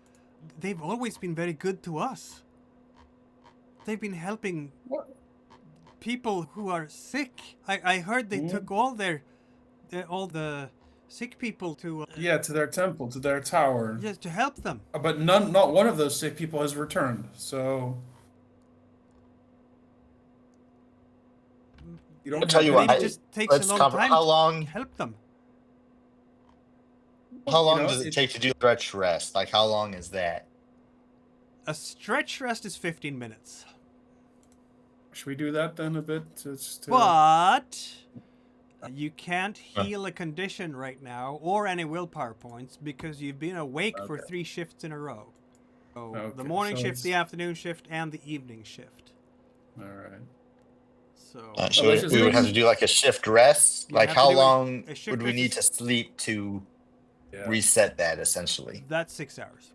they've always been very good to us. They've been helping What? people who are sick. I heard they took all the sick people to to their temple, to their tower. yes, to help them. But not one of those sick people has returned. So you don't. I'll tell you what, Maybe it just takes let's a long cover time how to long. help them. How long know, does it take to do stretch rest? Like, how long is that? A stretch rest is 15 minutes. Should we do that then a bit? But you can't heal a condition right now or any willpower points because you've been awake for 3 shifts in a row. So the morning so shift, it's- the afternoon shift, and the evening shift. All right. So So let's just we would leave have it- to do like a shift rest. You Like, have to how do long a shift would we rest need is- to sleep to Yeah. reset that? Essentially, that's 6 hours.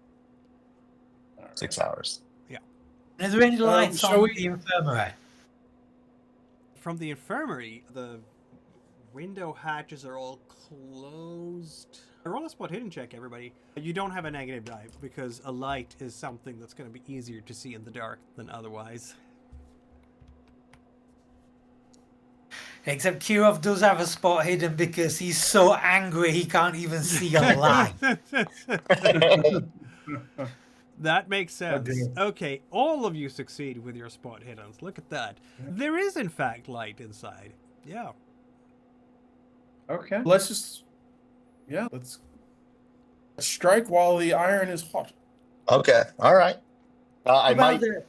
All right. 6 hours. And are there any lights shall on we- the infirmary? From the infirmary, the window hatches are all closed. Roll a spot hidden check, everybody. You don't have a negative die because a light is something that's going to be easier to see in the dark than otherwise. Except Kirov does have a spot hidden because he's so angry he can't even see a light. That makes sense. Okay. Okay, all of you succeed with your spot hiddens. Look at that. There is, in fact, light inside. Yeah. Okay. Let's strike while the iron is hot. Okay, all right. I What about might the-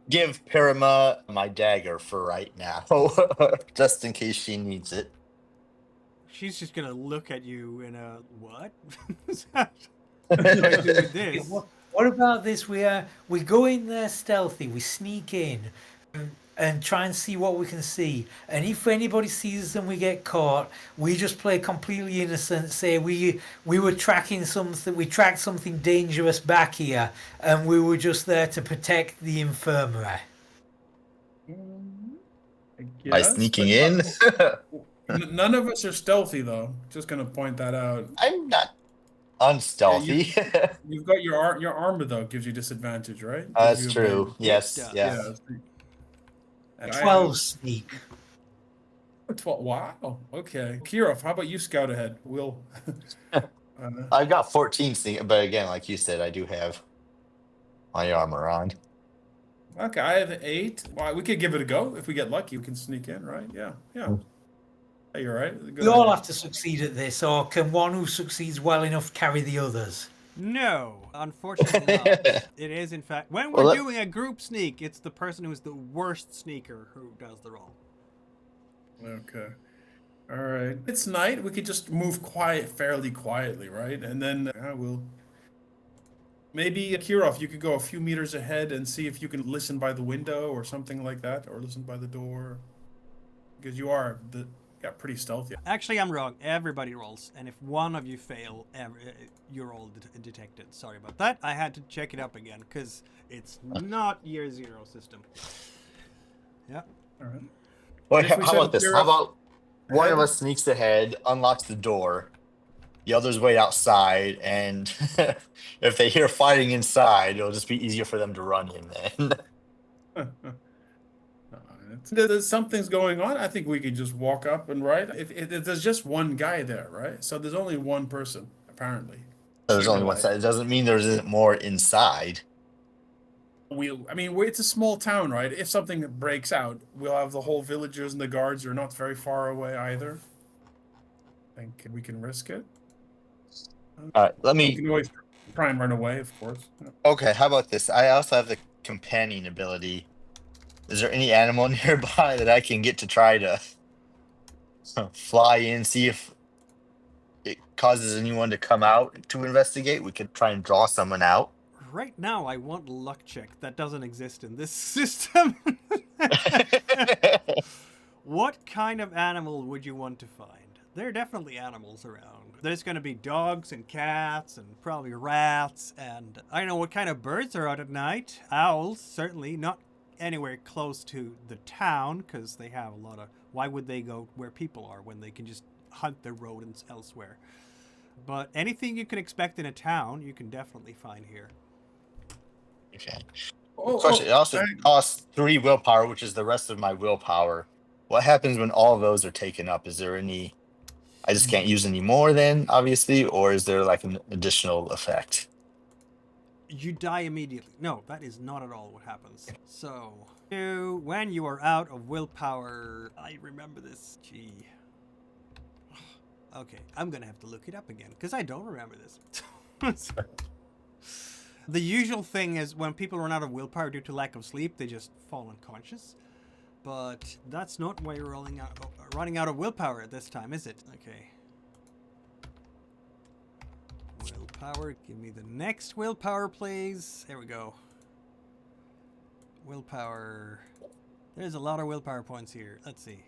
give Parama my dagger for right now, just in case she needs it. She's just going to look at you in a, what? What do I do with this? What about this? We go in there stealthy, we sneak in and try and see what we can see. And if anybody sees them, we get caught. We just play completely innocent. Say we were tracking something, we tracked something dangerous back here, and we were just there to protect the infirmary. By sneaking in. None of us are stealthy, though. Just gonna point that out. I'm not unstealthy. You've got your armor though gives you disadvantage, right? That's Gives you true. advantage. Yes. does. Yeah. Yeah. And 12 sneak. 12. Wow. Okay. Kirov, how about you scout ahead? We'll. I've got 14 sneak, but again, like you said, I do have my armor on. Okay, I have 8. Well, we could give it a go. If we get lucky, we can sneak in, right? Yeah. Hey, you're right. Good We all idea. have to succeed at this, or can one who succeeds well enough carry the others? No, unfortunately not. It is, in fact, when we're doing a group sneak, it's the person who's the worst sneaker who does the roll. Okay. All right. It's night. We could just move fairly quietly, right? And then we'll. Maybe Kirov, you could go a few meters ahead and see if you can listen by the window or something like that, or listen by the door, because you are pretty stealthy. Actually, I'm wrong. Everybody rolls, and if one of you fail, you're all detected. Sorry about that. I had to check it up again because it's not year 0 system. Yeah. All right. Well, If we how send about this? Kirov How about one of ahead? us sneaks ahead, unlocks the door, the others wait outside, and if they hear fighting inside, it'll just be easier for them to run in then. There's something's going on. I think we could just walk up and if there's just one guy there, right? So there's only one person apparently. There's only one side. It doesn't mean there isn't more inside. It's a small town, right? If something breaks out, we'll have the whole villagers and the guards are not very far away either. I think we can risk it. All right, let We me. can always try and run away, of course. Okay, how about this? I also have the companion ability. Is there any animal nearby that I can get to try to fly in, see if it causes anyone to come out to investigate? We could try and draw someone out. Right now, I want luck check. That doesn't exist in this system. What kind of animal would you want to find? There are definitely animals around. There's going to be dogs and cats and probably rats and I don't know what kind of birds are out at night. Owls, certainly not anywhere close to the town because they have a lot of... Why would they go where people are when they can just hunt their rodents elsewhere? But anything you can expect in a town, you can definitely find here. Okay. Question. It also I- costs 3 willpower, which is the rest of my willpower. What happens when all of those are taken up? Is there any... I just can't use any more then, obviously, or is there like an additional effect? You die immediately. No, that is not at all what happens. So, when you are out of willpower... I remember this. Gee. Okay, I'm gonna have to look it up again, because I don't remember this. The usual thing is when people run out of willpower due to lack of sleep, they just fall unconscious. But that's not why you're running out of willpower at this time, is it? Okay. Willpower. Give me the next willpower, please. There we go. Willpower. There's a lot of willpower points here. Let's see.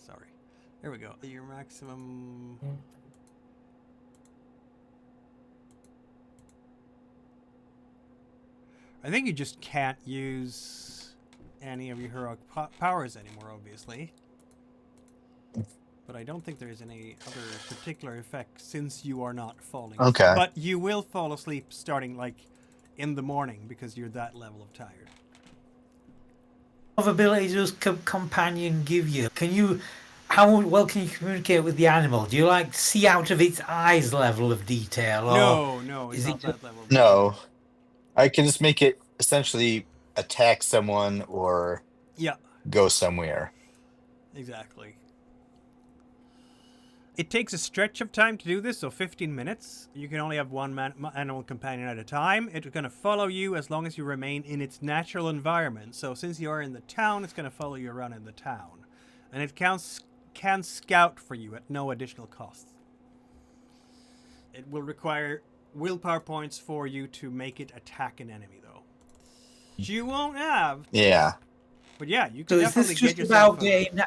Sorry. There we go. Your maximum... I think you just can't use any of your heroic powers anymore, obviously. But I don't think there's any other particular effect since you are not falling asleep. Okay. But you will fall asleep starting, like, in the morning because you're that level of tired. What ability does companion give you? How well can you communicate with the animal? Do you like see out of its eyes level of detail? Or No, it's is not it that level. No. I can just make it essentially attack someone or Yeah, go somewhere. exactly. It takes a stretch of time to do this, so 15 minutes. You can only have one animal companion at a time. It's going to follow you as long as you remain in its natural environment. So since you are in the town, it's going to follow you around in the town. And it can scout for you at no additional cost. It will require willpower points for you to make it attack an enemy, though. Which you won't have. Yeah. But yeah, you So can is definitely this get just yourself about getting?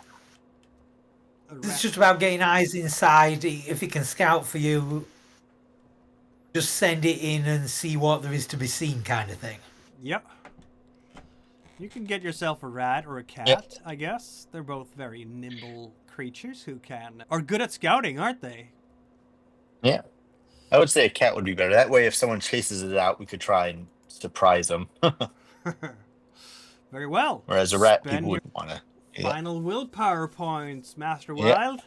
It's just about getting eyes inside. If it can scout for you, just send it in and see what there is to be seen, kind of thing. Yep. You can get yourself a rat or a cat, Yep. I guess. They're both very nimble creatures who are good at scouting, aren't they? Yeah. I would say a cat would be better. That way, if someone chases it out, we could try and surprise them. Very well. Whereas a rat, Spend people your wouldn't want to. Yeah. final willpower points, Master Yeah. Wyld.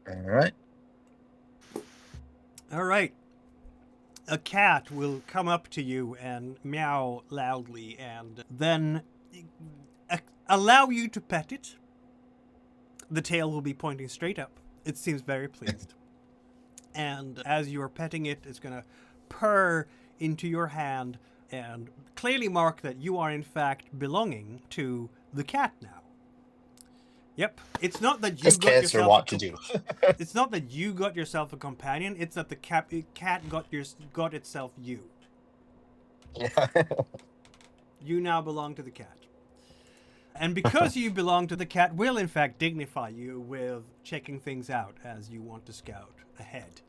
All right. All right. A cat will come up to you and meow loudly and then allow you to pet it. The tail will be pointing straight up. It seems very pleased. And as you are petting it, it's going to purr into your hand and clearly mark that you are in fact belonging to the cat now. Yep. It's not that you As got cats are yourself wont to do. It's not that you got yourself a companion, it's that the cat got itself you. Yeah. You now belong to the cat. And because you belong to the cat will in fact dignify you with checking things out as you want to scout ahead.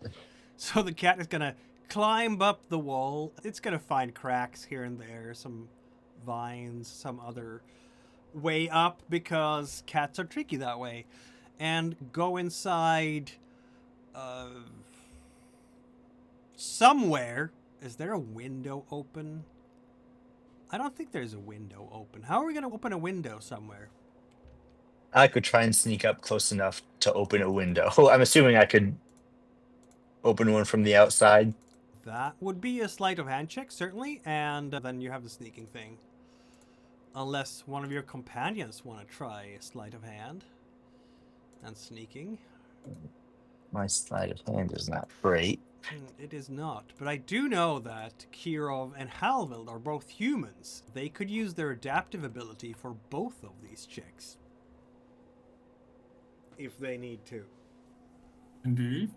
So the cat is going to climb up the wall. It's going to find cracks here and there, some vines, some other way up because cats are tricky that way, and go inside somewhere. Is there a window open? I don't think there's a window open. How are we going to open a window somewhere? I could try and sneak up close enough to open a window. I'm assuming I could open one from the outside. That would be a sleight of hand check, certainly, and then you have the sneaking thing. Unless one of your companions want to try a sleight of hand and sneaking. My sleight of hand is not great. It is not, but I do know that Kirov and Halveld are both humans. They could use their adaptive ability for both of these checks. If they need to. Indeed.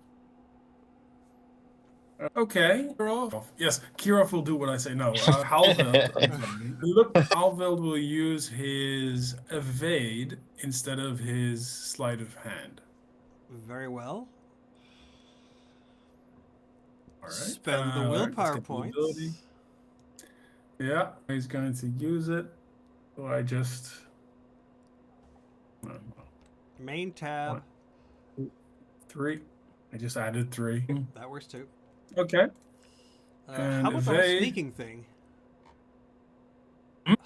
Okay, Kirov. Yes, Kirov will do what I say. No, Halveld will use his evade instead of his sleight of hand. Very well. All right. Spend the willpower points. Yeah, he's going to use it. So I just... Main tab. 3. I just added 3. That works too. Okay. How about the whole evade. sneaking thing?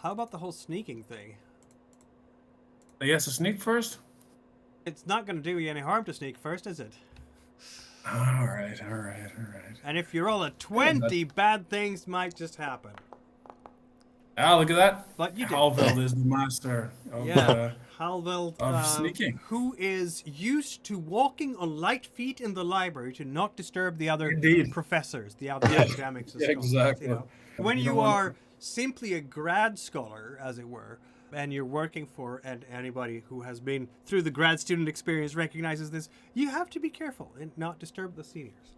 How about the whole sneaking thing? He has to sneak first? It's not going to do you any harm to sneak first, is it? All right. And if you roll a 20, bad things might just happen. Ah, look at that. But you did. Halveld is the master of, Halveld, of sneaking. who is used to walking on light feet in the library to not disturb the other professors, the other academics. Yeah, exactly. You know. When you are simply a grad scholar, as it were, and you're working for, and anybody who has been through the grad student experience recognizes this, you have to be careful and not disturb the seniors.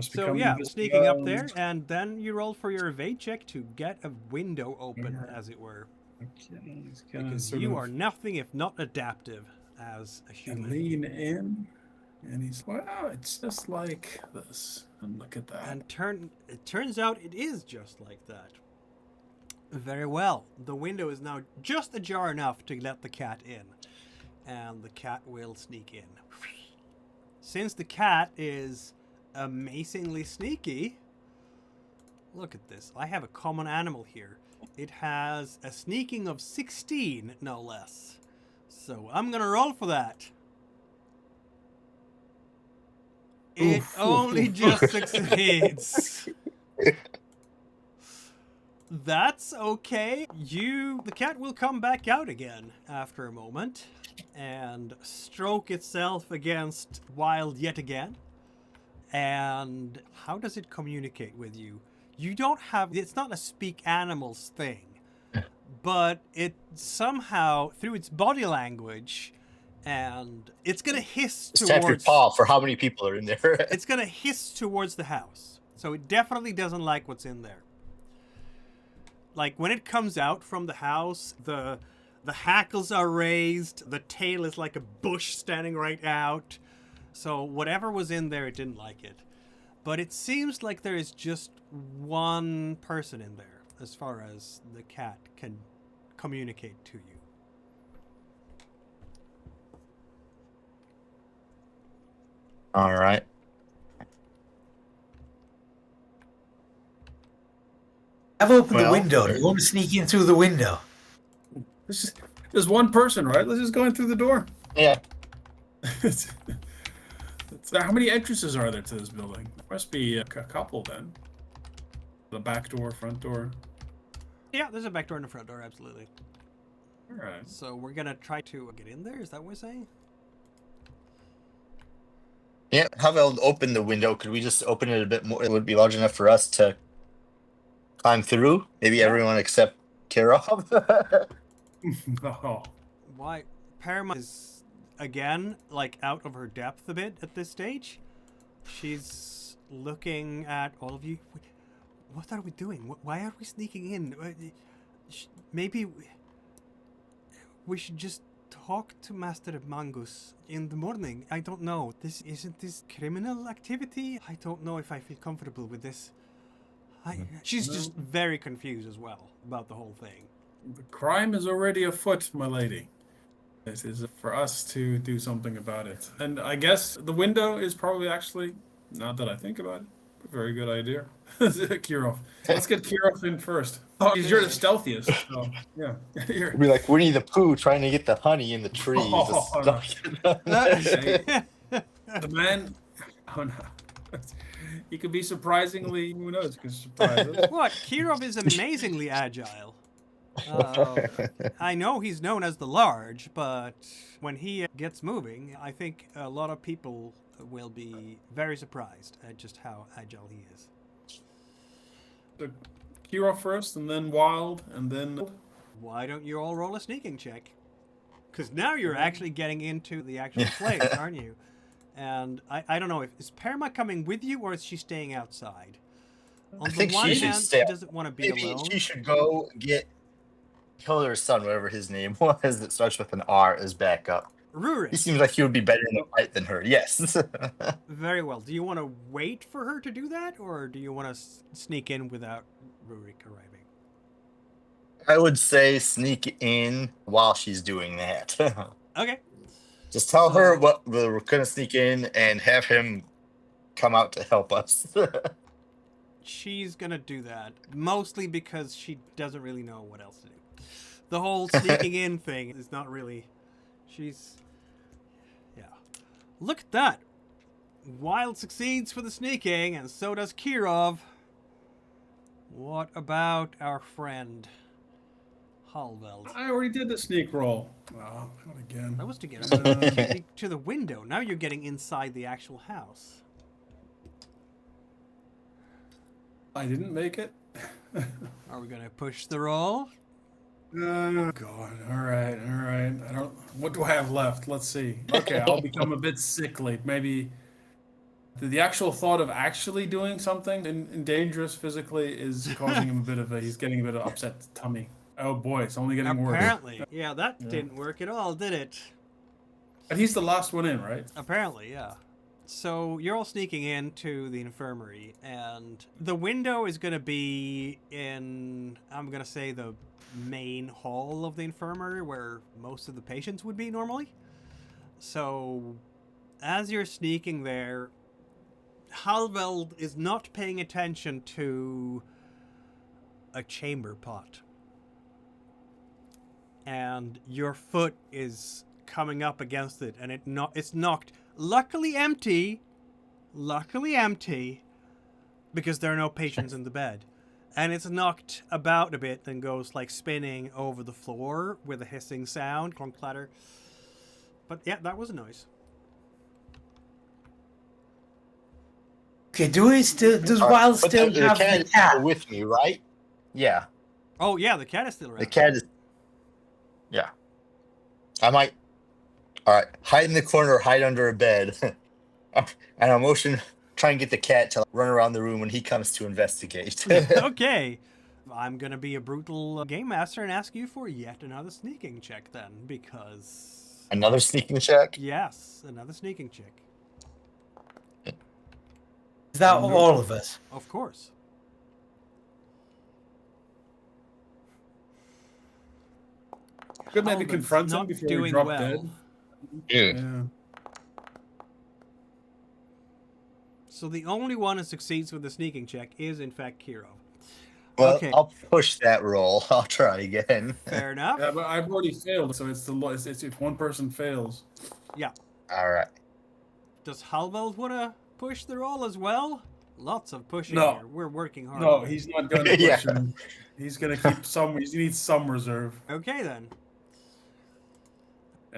So yeah, sneaking up there, and then you roll for your evade check to get a window open, as it were. Okay, he's Because you are nothing if not adaptive as a human. lean in, and he's wow, it's just like this. And look at that. And it turns out it is just like that. Very well. The window is now just ajar enough to let the cat in, and the cat will sneak in. Since the cat is amazingly sneaky, look at this. I have a common animal here. It has a sneaking of 16, no less. So I'm gonna roll for that. It only just succeeds. That's okay. The cat will come back out again after a moment and stroke itself against Wyld yet again. And how does it communicate with you? You don't have, it's not a speak animals thing, but it somehow, through its body language, and it's going to hiss Just tap your towards, paw for how many people are in there. it's going to hiss towards the house. So it definitely doesn't like what's in there. Like when it comes out from the house, the hackles are raised, the tail is like a bush standing right out. So whatever was in there, it didn't like it. But it seems like there is just one person in there. as far as the cat can communicate to you. All right. I've opened the Well, window. Do you want to sneak in through the window? There's one person, right? Let's just go in through the door. Yeah. How many entrances are there to this building? Must be a couple then. The back door, front door. Yeah, there's a back door and a front door, absolutely. All right. So we're gonna try to get in there. Is that what we're saying? Yeah. Halveld opened the window. Could we just open it a bit more? It would be large enough for us to climb through. Maybe everyone except Kirov. Oh. Why? Paramount is again like out of her depth a bit at this stage. She's looking at all of you. What are we doing? Why are we sneaking in? Maybe we should just talk to Master Mangus in the morning. I don't know. Isn't this criminal activity? I don't know if I feel comfortable with this. She's just very confused as well about the whole thing. The crime is already afoot, my lady. It is for us to do something about it. And I guess the window is probably actually, now that I think about it, a very good idea. Kirov. Let's get Kirov in first. Oh, you're the stealthiest. So, yeah. It'd be like Winnie the Pooh trying to get the honey in the trees. The man. Oh, no. He could be surprisingly, who knows, could surprise us. What? Kirov is amazingly agile. I know he's known as the Large, but when he gets moving, I think a lot of people will be very surprised at just how agile he is. So, Kirov first, and then Wyld, and then... Why don't you all roll a sneaking check? Because now you're actually getting into the actual place, aren't you? And I don't know, is Parma coming with you, or is she staying outside? On I the think one she should hand, stay. she doesn't want to be Maybe alone. she should go get Killer's son, whatever his name was, that starts with an R, as backup. He Rurik. seems like he would be better in a fight than her. Yes. Very well. Do you want to wait for her to do that, or do you want to sneak in without Rurik arriving? I would say sneak in while she's doing that. Okay. Just tell her what we're gonna sneak in and have him come out to help us. She's gonna do that, mostly because she doesn't really know what else to do. The whole sneaking in thing is not really... Yeah. Look at that! Wyld succeeds for the sneaking, and so does Kirov. What about our friend Halveld? I already did the sneak roll. Oh, not again. That was to get to the window. Now you're getting inside the actual house. I didn't make it. Are we gonna push the roll? Oh, God. All right. I don't... What do I have left? Let's see. Okay, I'll become a bit sickly. Maybe the actual thought of actually doing something in dangerous physically is causing him a bit of a... He's getting a bit of upset tummy. Oh, boy. It's only getting worse. Apparently. Yeah, that didn't work at all, did it? And he's the last one in, right? Apparently, yeah. So you're all sneaking into the infirmary, and the window is going to be in, I'm going to say, the main hall of the infirmary where most of the patients would be normally. So as you're sneaking there, Halveld is not paying attention to a chamber pot. And your foot is coming up against it, and it's knocked, luckily empty, because there are no patients in the bed. And it's knocked about a bit and goes like spinning over the floor with a hissing sound, clunk clatter. But yeah, that was a noise. Okay, does Wyld still have the cat? With me, right? Yeah. Oh yeah, the cat is still around. The cat is... Yeah. I might... Alright, hide in the corner or hide under a bed. And I'll motion... Try and get the cat to run around the room when he comes to investigate. Okay. I'm going to be a brutal game master and ask you for yet another sneaking check then, because... Another sneaking check? Yes, another sneaking check. Is that all of us? Of course. Could maybe Halveld's confront him not before we doing drop well. dead. Good. Yeah. So the only one who succeeds with the sneaking check is, in fact, Kirov. Well, Okay. I'll push that roll. I'll try again. Fair enough. Yeah, but I've already failed, so it's if one person fails. Yeah. All right. Does Halveld want to push the roll as well? Lots of pushing No. here. We're working hard. No, he's not going to push Yeah. him. He's going to keep some. He needs some reserve. Okay, then.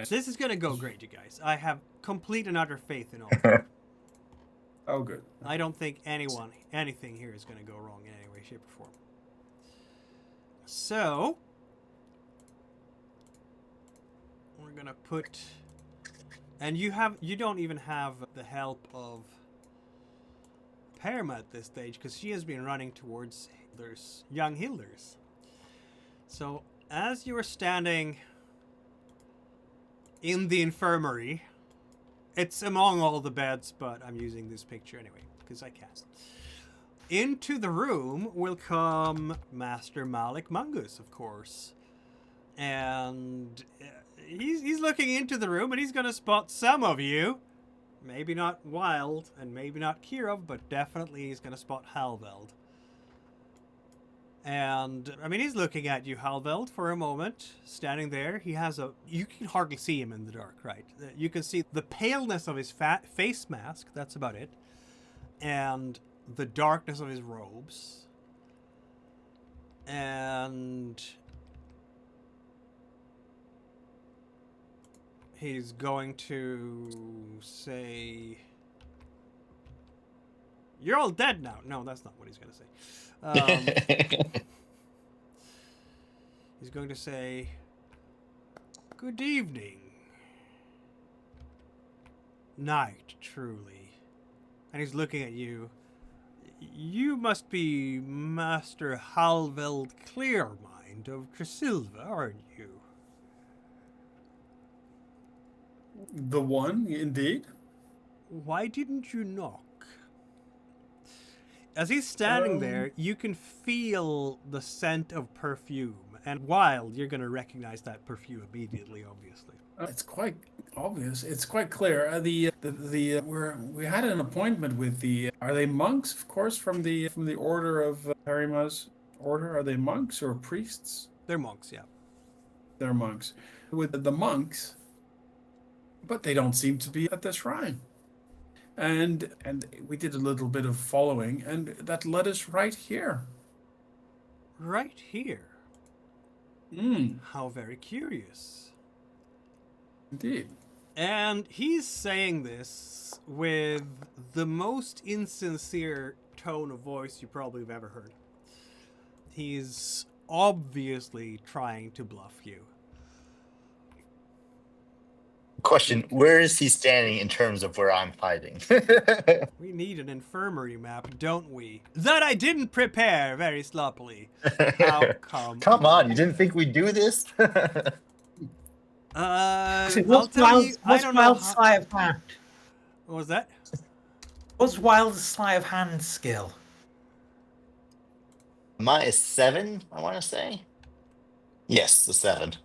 This is going to go great, you guys. I have complete and utter faith in all of you. Oh, good. I don't think anything here is going to go wrong in any way, shape, or form. So, we're going to put... And you don't even have the help of Perma at this stage, because she has been running towards young Hilders. So, as you are standing in the infirmary, it's among all the beds, but I'm using this picture anyway, because I can. Into the room will come Master Malik Mungus, of course. And he's looking into the room, and he's going to spot some of you. Maybe not Wyld, and maybe not Kirov, but definitely he's going to spot Halveld. And, I mean, he's looking at you, Halveld, for a moment, standing there. He has you can hardly see him in the dark, right? You can see the paleness of his face mask, that's about it. And the darkness of his robes. And he's going to say, "You're all dead now." No, that's not what he's going to say. He's going to say, "Good evening. Night, truly." And he's looking at you. "You must be Master Halveld Clear Mind of Tresilva, aren't you?" The one, indeed. "Why didn't you knock?" As he's standing there, you can feel the scent of perfume. And Wyld, you're going to recognize that perfume immediately, obviously. It's quite obvious. It's quite clear. We had an appointment with the. Are they monks? Of course, from the order of Perima's order. Are they monks or priests? They're monks, yeah. They're monks. With the monks, but they don't seem to be at the shrine. And we did a little bit of following, and that led us right here. Right here. Mm, How very curious. indeed. And he's saying this with the most insincere tone of voice you probably have ever heard. He's obviously trying to bluff you. Question: where is he standing in terms of where I'm hiding? We need an infirmary map, don't we? That I didn't prepare very sloppily. How come? Come on, you didn't think we'd do this? I'll What's tell you, I Wild's don't know Wild's sleight of hand? What was that? What's Wild's sleight of hand skill? Mine is 7, I want to say. Yes, the 7.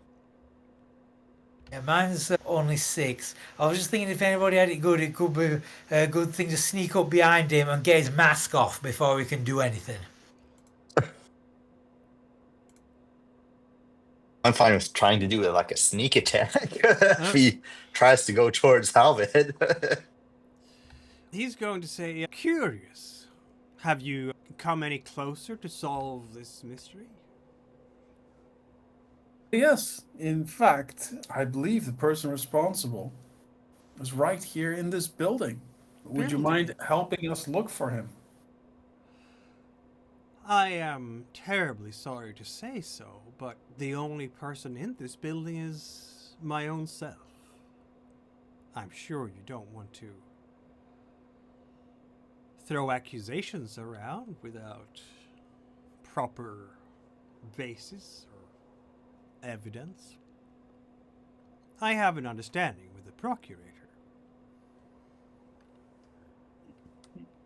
Yeah, mine's only 6. I was just thinking if anybody had it good, it could be a good thing to sneak up behind him and get his mask off before we can do anything. I'm fine with trying to do it like a sneak attack if he tries to go towards Halved. He's going to say, "Curious. Have you come any closer to solve this mystery?" Yes, in fact, I believe the person responsible is right here in this building. Would you mind helping us look for him? I am terribly sorry to say so, but the only person in this building is my own self. I'm sure you don't want to throw accusations around without proper basis or evidence. I have an understanding with the procurator.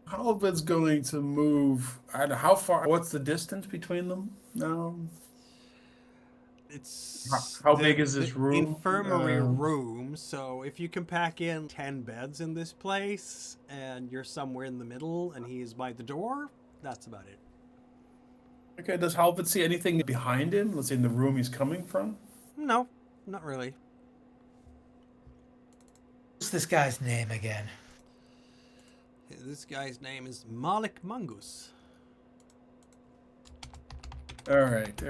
Halved's going to move. And how far? What's the distance between them now? It's How big is this the room? Infirmary room. So if you can pack in 10 beds in this place, and you're somewhere in the middle, and he is by the door, that's about it. Okay, does Halveld see anything behind him? Let's say in the room he's coming from? No, not really. What's this guy's name again? This guy's name is Malik Mungus. Alright.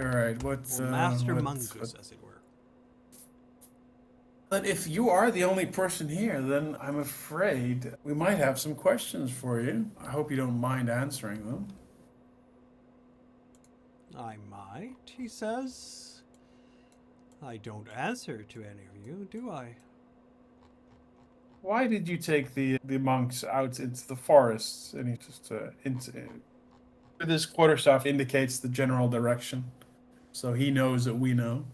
What's Or Master Mungus, as it were. But if you are the only person here, then I'm afraid we might have some questions for you. I hope you don't mind answering them. I might, he says. I don't answer to any of you, do I? Why did you take the monks out into the forests? And he just this quarterstaff indicates the general direction, so he knows that we know.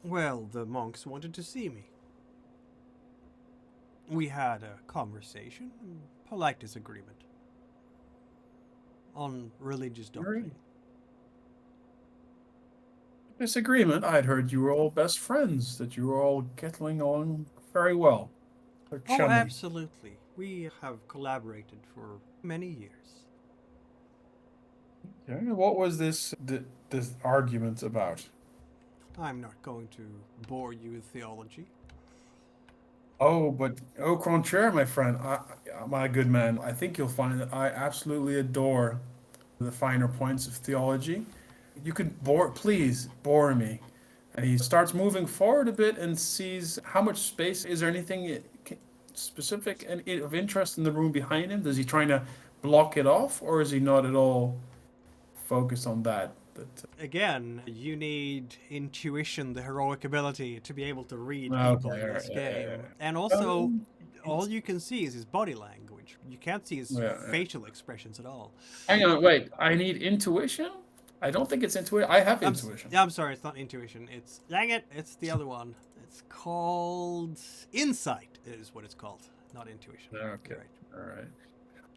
Well, the monks wanted to see me. We had a conversation, a polite disagreement on religious doctrine. Disagreement? I'd heard you were all best friends, that you were all getting along very well. They're Oh, chummy. absolutely. We have collaborated for many years. Okay, what was this argument about? I'm not going to bore you with theology. Oh, but au contraire, my friend, my good man, I think you'll find that I absolutely adore the finer points of theology. You can please bore me. And he starts moving forward a bit and sees how much space. Is there anything specific and of interest in the room behind him? Is he trying to block it off, or is he not at all focused on that? Again, you need intuition, the heroic ability to be able to read Okay, people in this yeah, game. yeah. And also, all you can see is his body language. You can't see his Yeah. facial expressions at all. Hang on, wait. I need intuition? I don't think it's intuition. I have intuition. I'm sorry, it's not intuition. It's, dang it, it's the other one. It's called insight is what it's called, not intuition. Okay. Right. All right.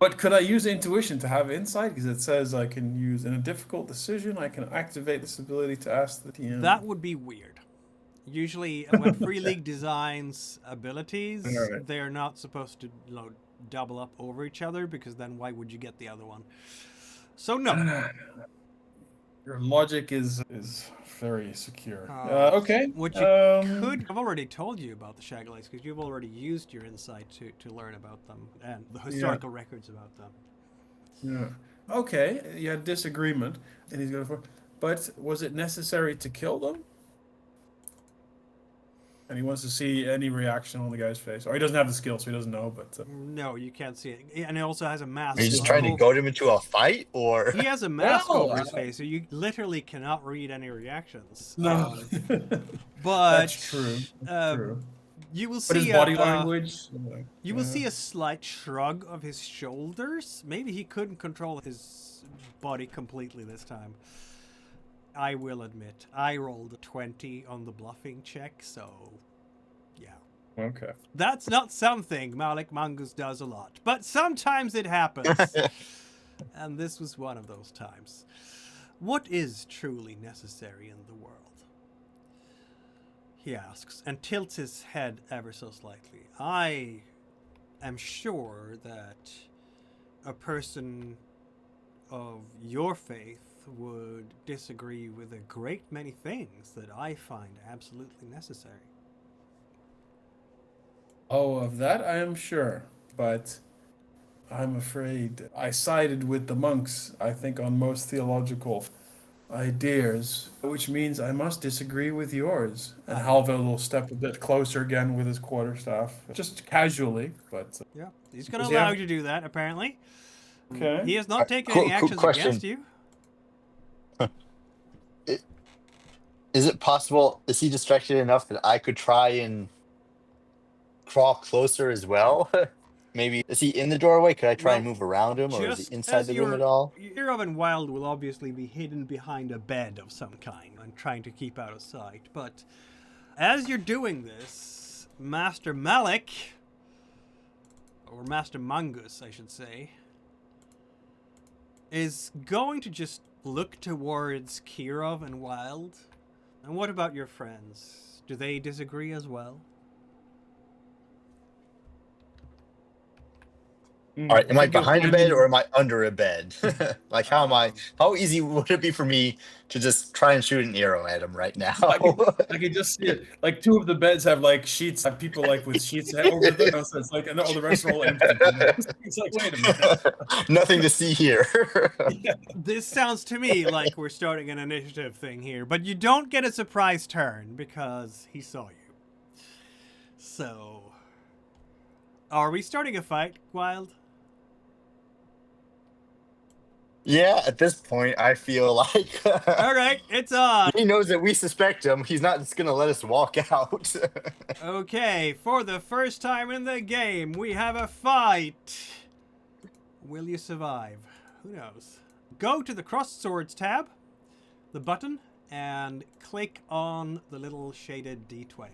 But could I use intuition to have insight? Because it says I can use in a difficult decision, I can activate this ability to ask the TM. That would be weird. Usually, when Free League designs abilities, Alright. they're not supposed to double up over each other, because then why would you get the other one? So no. Your logic is very secure. Okay. What you could... I've already told you about the Shagalites, because you've already used your insight to learn about them, and the historical records about them. Yeah. Okay. You had disagreement, and he's going for. But was it necessary to kill them? And he wants to see any reaction on the guy's face. Or he doesn't have the skill, so he doesn't know. But No, you can't see it. And he also has a mask. Are you just trying to goad him into a fight, or? He has a mask No, over his face, so you literally cannot read any reactions. no. But That's true. That's true. you will But see his body language. you will see a slight shrug of his shoulders. Maybe he couldn't control his body completely this time. I will admit, I rolled a 20 on the bluffing check, so yeah. Okay. That's not something Malik Mungus does a lot, but sometimes it happens. And this was one of those times. What is truly necessary in the world? He asks, and tilts his head ever so slightly. I am sure that a person of your faith would disagree with a great many things that I find absolutely necessary. Oh, of that I am sure, but I'm afraid I sided with the monks, I think, on most theological ideas, which means I must disagree with yours. And Halveld will step a bit closer again with his quarterstaff, just casually, but... Yeah, he's going to Does he allow have- you to do that, apparently. Okay. He has not taken Cool- any cool actions question. against you. Is it possible? Is he distracted enough that I could try and crawl closer as well? Maybe is he in the doorway? Could I try and Well, move around him, or is just he inside as the room you're- at all? Kirov and Wyld will obviously be hidden behind a bed of some kind and trying to keep out of sight, but as you're doing this, Master Malik, or Master Mongoose, I should say, is going to just look towards Kirov and Wyld. And what about your friends? Do they disagree as well? All right, am I behind a bed or am I under a bed? Like, how easy would it be for me to just try and shoot an arrow at him right now? I can just see it. Like, 2 of the beds have like sheets, have people like with sheets over them. So it's like, and all the rest are all empty. It's like, wait a minute. Nothing to see here. Yeah. This sounds to me like we're starting an initiative thing here, but you don't get a surprise turn because he saw you. So, are we starting a fight, Wyld? Yeah, at this point, I feel like All right, it's on. he knows that we suspect him. He's not just gonna let us walk out. Okay, for the first time in the game, we have a fight. Will you survive? Who knows? Go to the Crossed Swords tab, the button, and click on the little shaded D20.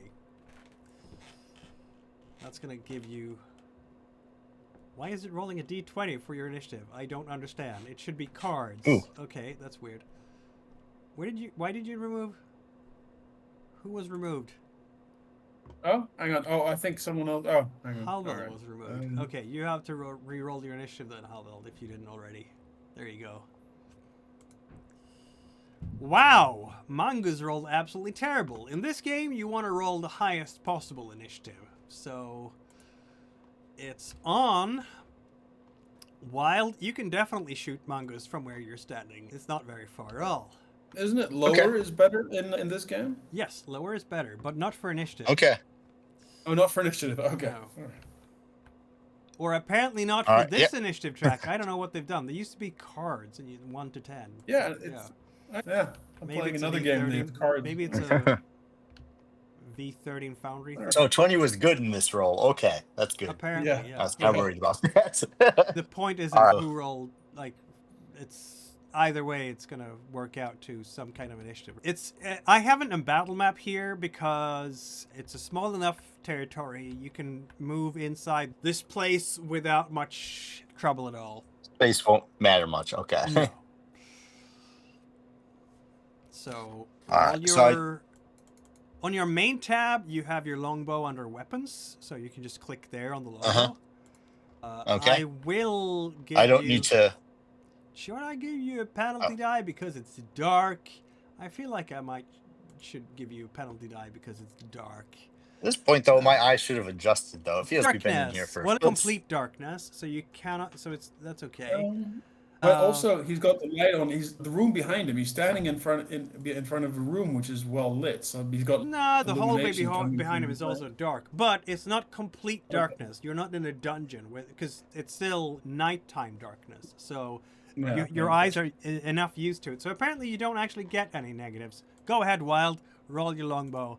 That's going to give you... Why is it rolling a D20 for your initiative? I don't understand. It should be cards. Ooh. Okay, that's weird. Why did you remove? Who was removed? Oh, hang on. Oh, I think someone else. Oh, hang on. Halveld All right. was removed. Okay, you have to re-roll your initiative then, Halveld, if you didn't already. There you go. Wow! Manga's rolled absolutely terrible. In this game, you want to roll the highest possible initiative. So, it's on. Wyld, you can definitely shoot Mangas from where you're standing. It's not very far at all. Isn't it lower is better in this game? Yes, lower is better, but not for initiative. Okay. Oh, not for initiative. Okay. No. All right. Or apparently not for this initiative track. I don't know what they've done. There used to be cards, and 1 to 10. Yeah, yeah. I'm Maybe playing it's a another game. They V13 have cards. Maybe it's a V13 Foundry. So 20 was good in this roll. Okay, that's good. Apparently, Yeah. yeah. I was kind of worried about that. The point isn't Alright. who rolled. Like, it's either way, it's gonna work out to some kind of initiative. It's I haven't a battle map here because it's a small enough territory. You can move inside this place without much trouble at all. Space won't matter much. Okay. No. So, Alright, on your main tab, you have your longbow under weapons, so you can just click there on the logo. Okay. I will give I don't you... need to. Should I give you a penalty die because it's dark? I feel like should give you a penalty die because it's dark. At this point, though, my eyes should have adjusted. Though it feels we've been in Darkness. here for. Well, complete darkness, so you cannot. So that's okay. But also, he's got the light on. He's the room behind him. He's standing in front of a room which is well lit. So he's got. No, the hallway illumination coming behind him through is the also dark, but it's not complete darkness. You're not in a dungeon because it's still nighttime darkness. So your eyes are enough used to it. So apparently you don't actually get any negatives. Go ahead, Wyld. Roll your longbow.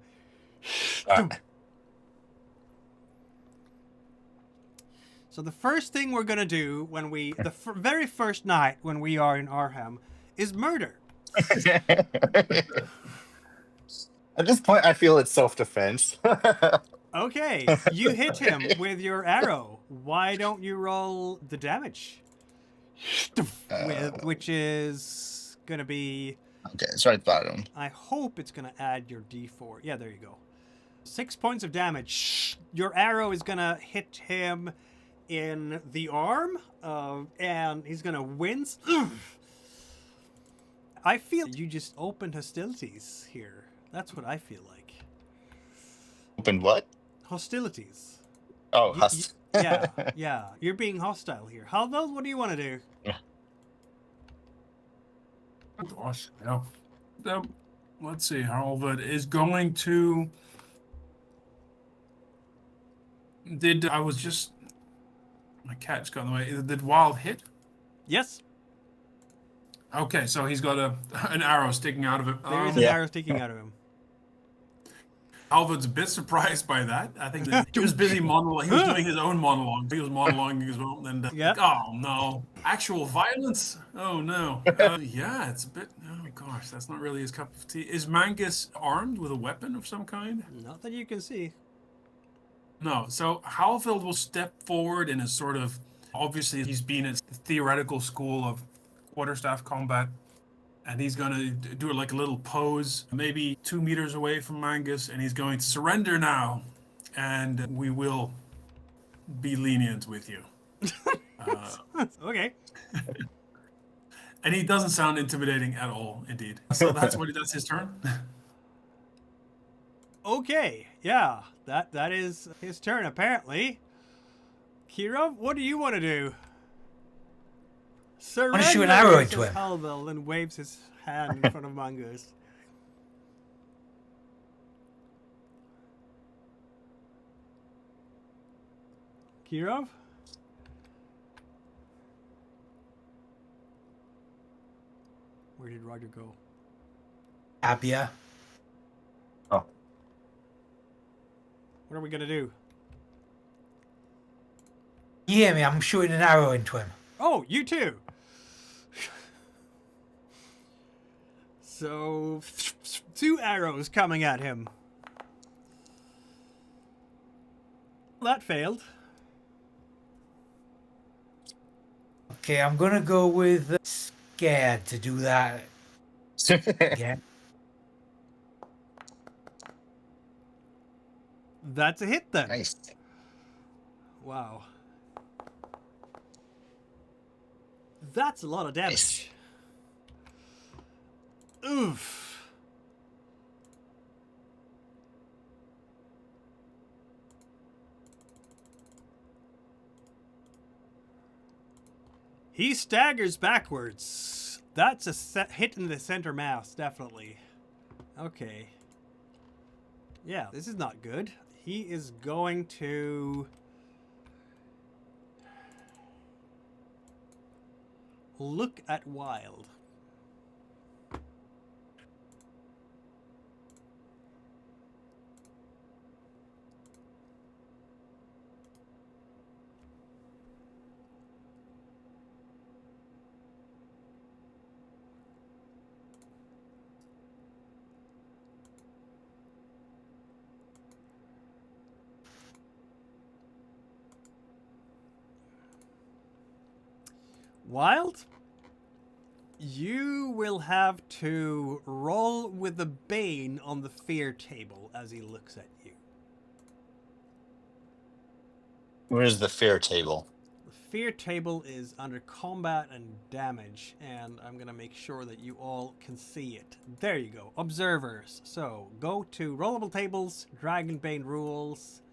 So the first thing we're gonna do when the very first night when we are in Arhem is murder. At this point, I feel it's self-defense. Okay, you hit him with your arrow. Why don't you roll the damage? Which is gonna be... Okay, it's right at the bottom. I hope it's gonna add your D4. Yeah, there you go. 6 points of damage. Your arrow is gonna hit him in the arm, and he's gonna wince. I feel you just opened hostilities here. That's what I feel like. Opened what? Hostilities. Oh, Yeah. You're being hostile here. Halveld, what do you want to do? Gosh, let's see. Halveld is going to. My cat's got in the way. Did Wyld hit? Yes. Okay, so he's got an arrow sticking out of it. There is an arrow sticking out of him. Halveld's a bit surprised by that. I think that he was busy monologue. He was doing his own monologue. He was monologuing as well. And oh no, actual violence. Oh no. Yeah, it's a bit. Oh gosh, that's not really his cup of tea. Is Mangus armed with a weapon of some kind? Not that you can see. No. So Halveld will step forward in a sort of. Obviously, he's been at the theoretical school of quarterstaff combat. And he's going to do like a little pose, maybe 2 meters away from Mangus, and he's going to surrender now, and we will be lenient with you. Okay. And he doesn't sound intimidating at all, indeed. So that's his turn. Okay. Yeah. That is his turn apparently. Kirov, what do you want to do? I want to shoot an arrow into him. Halveld and waves his hand in front of Mangus. Kirov? Where did Roger go? Abia. Oh. What are we gonna do? You hear me? I'm shooting an arrow into him. Oh, you too. So, 2 arrows coming at him. That failed. Okay, I'm gonna go with scared to do that. Yeah. That's a hit then. Nice. Wow. That's a lot of damage. Nice. Oof. He staggers backwards. That's a hit in the center mass, definitely. Okay. Yeah, this is not good. He is going to look at Wyld. Wyld, you will have to roll with the Bane on the fear table as he looks at you. Where's the fear table? The fear table is under combat and damage, and I'm going to make sure that you all can see it. There you go. Observers. So, go to Rollable Tables, Dragon Bane Rules,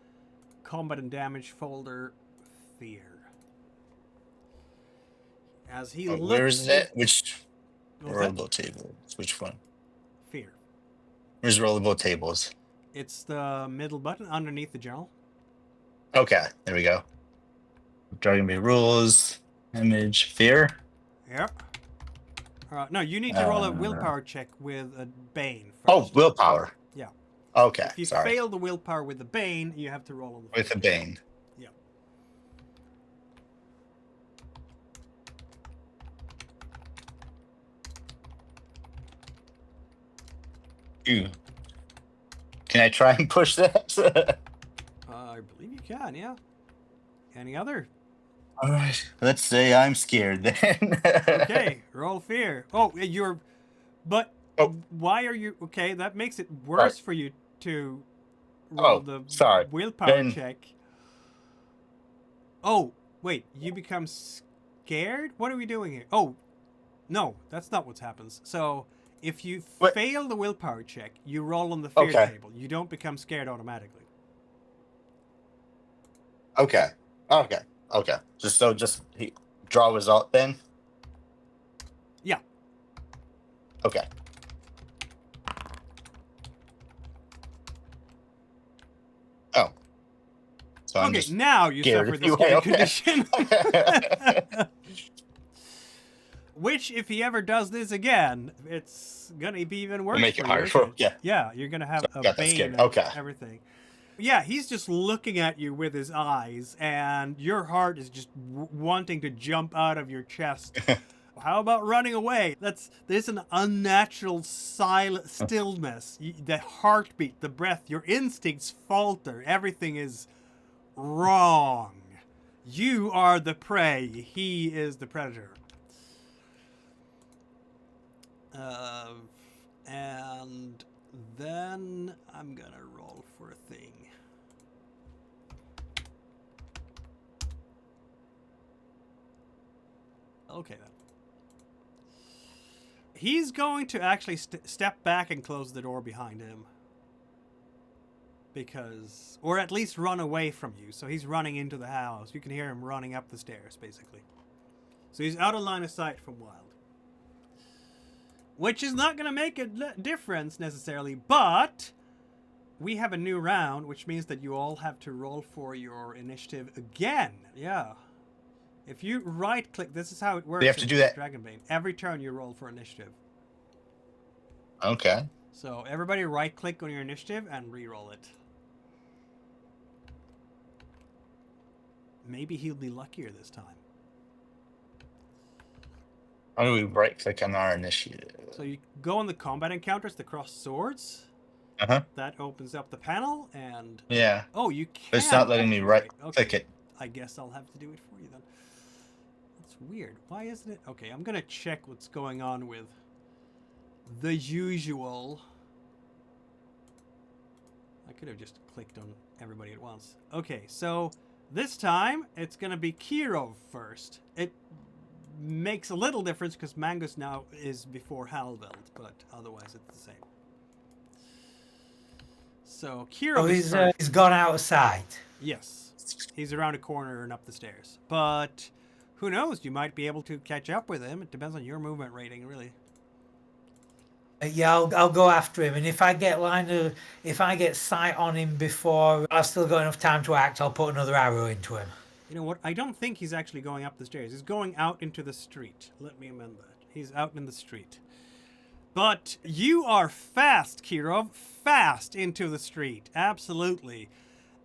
Combat and Damage folder, Fear. As he looks... Where is it? Which What's that? rollable table? Which one? Fear. Where's rollable tables? It's the middle button underneath the journal. Okay, there we go. Dragon Bane rules, image, fear. Yep. No, you need to roll a willpower check with a Bane first. Oh, willpower. Yeah. Okay, If you sorry. fail the willpower with the Bane, you have to roll on the With a Bane. Yeah. Ooh. Can I try and push that? I believe you can, yeah. Any other? All right. Let's say I'm scared then. Okay, roll fear. Oh, you're... But Oh. why are you... Okay, that makes it worse for you to roll Oh, the sorry. willpower Then- check. Oh, wait, you become scared? What are we doing here? Oh, no, that's not what happens. So, if you What? fail the willpower check, you roll on the fear Okay. table. You don't become scared automatically. Okay. Okay. Just draw result then? Yeah. Okay. Oh. So I'm Okay, just now you scared suffer the anyway, scary okay. condition. Which, if he ever does this again, it's gonna be even worse. Make it for harder you, for- isn't it? yeah. Yeah, you're gonna have So a got that bane scared. and Okay. everything. Yeah, he's just looking at you with his eyes, and your heart is just wanting to jump out of your chest. How about running away? There's an unnatural silent stillness. The heartbeat, the breath, your instincts falter. Everything is wrong. You are the prey. He is the predator. And then I'm gonna roll for a thing. Okay then. He's going to actually step back and close the door behind him. Because, or at least run away from you. So he's running into the house. You can hear him running up the stairs, basically. So he's out of line of sight from Wyld. Which is not going to make a difference necessarily, but we have a new round, which means that you all have to roll for your initiative again. Yeah. If you right-click, this is how it works. You have to do that. Dragonbane. Every turn you roll for initiative. Okay. So everybody right-click on your initiative and re-roll it. Maybe he'll be luckier this time. How do we right-click on our initiative? So you go on the combat encounters, the crossed swords. Uh-huh. That opens up the panel, and Yeah. oh, you can. But it's not letting me right-click it. I guess I'll have to do it for you then. That's weird. Why isn't it? Okay, I'm gonna check what's going on with the usual. I could have just clicked on everybody at once. Okay, so this time it's gonna be Kirov first. It makes a little difference because Mangus now is before Halveld, but otherwise it's the same. So Kirov is first. He's gone out of sight. Yes, he's around a corner and up the stairs. But who knows? You might be able to catch up with him. It depends on your movement rating, really. Yeah, I'll go after him, and if I get sight on him before I've still got enough time to act, I'll put another arrow into him. You know what? I don't think he's actually going up the stairs. He's going out into the street. Let me amend that. He's out in the street. But you are fast, Kirov. Fast into the street. Absolutely.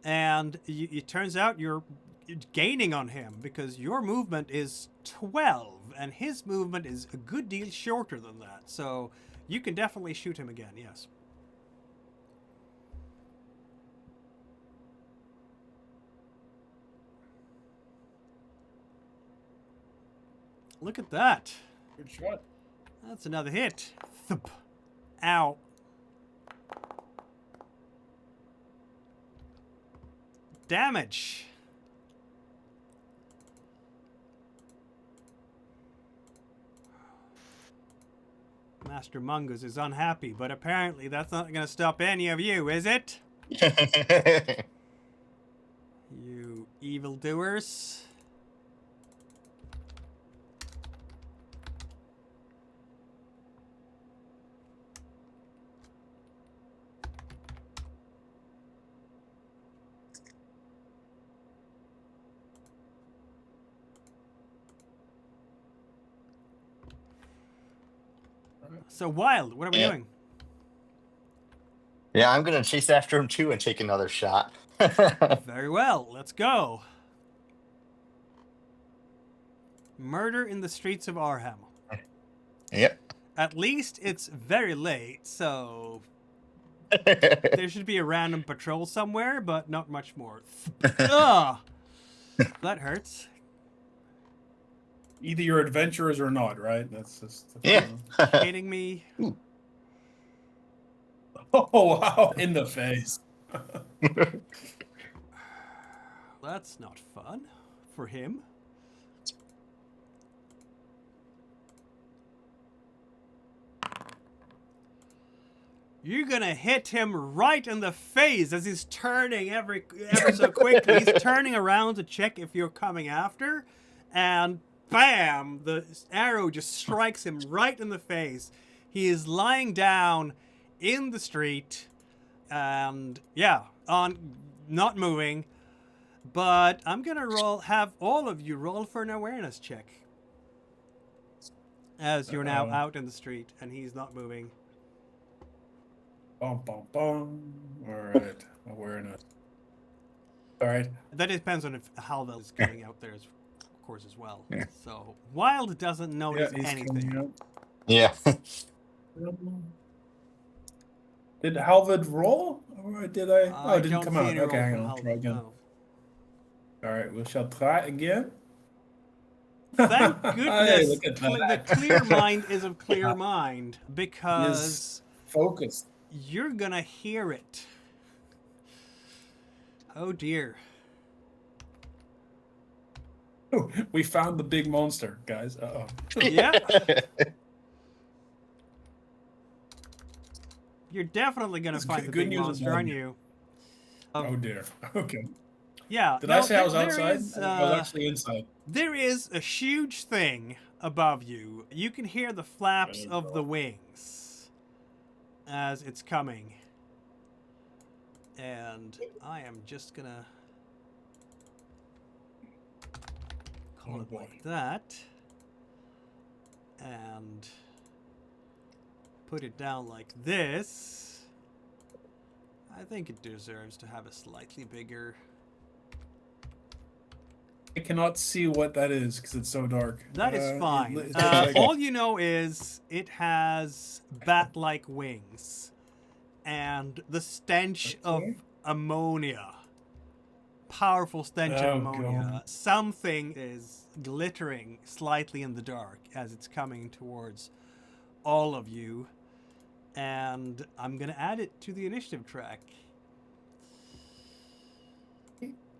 And it turns out you're gaining on him because your movement is 12 and his movement is a good deal shorter than that. So you can definitely shoot him again, yes. Look at that. Good shot. That's another hit. Thump. Ow. Damage. Master Mungus is unhappy, but apparently that's not going to stop any of you, is it? You evildoers. So Wyld, what are we doing? Yeah, I'm gonna chase after him too and take another shot. Very well, let's go. Murder in the streets of Arhem. Yep. At least it's very late, so there should be a random patrol somewhere, but not much more. Ugh! That hurts. Either you're adventurers or not, right? That's just. Yeah. Kidding me? Oh wow! In the face. That's not fun for him. You're gonna hit him right in the face as he's turning ever so quickly. He's turning around to check if you're coming after, and bam! The arrow just strikes him right in the face. He is lying down in the street, and yeah, not moving. But I'm gonna have all of you roll for an awareness check. as you're now out in the street and he's not moving. Bum, bum, bum. All right. Awareness. All right. That depends on if Halveld is coming out there, of course, as well. Yeah. So Wyld doesn't notice He's anything. coming Yeah. out. Did Halveld roll? Or did I? Oh, it didn't don't come see out. any roll Okay, hang from on. Halveld, Try again. no. All right, we shall try again. Thank Hey, goodness look at the that. clear mind is of clear mind, He because is focused. you're gonna hear it. Oh dear. We found the big monster, guys. Uh-oh. Yeah. You're definitely gonna It's find the good big news and monster, bad aren't news. you? Oh dear. Okay. Yeah. Did I say I was there outside? is, I was actually inside. there is a huge thing above you. You can hear the flaps Oh, of the God. wings as it's coming. And I am just gonna call Oh, it boy. like that. And put it down like this. I think it deserves to have a slightly bigger. I cannot see what that is because it's so dark. That is fine. It looks like- All you know is it has bat-like wings and the stench of Okay. ammonia. Powerful stench Oh, of ammonia. God. Something is glittering slightly in the dark as it's coming towards all of you. And I'm going to add it to the initiative track.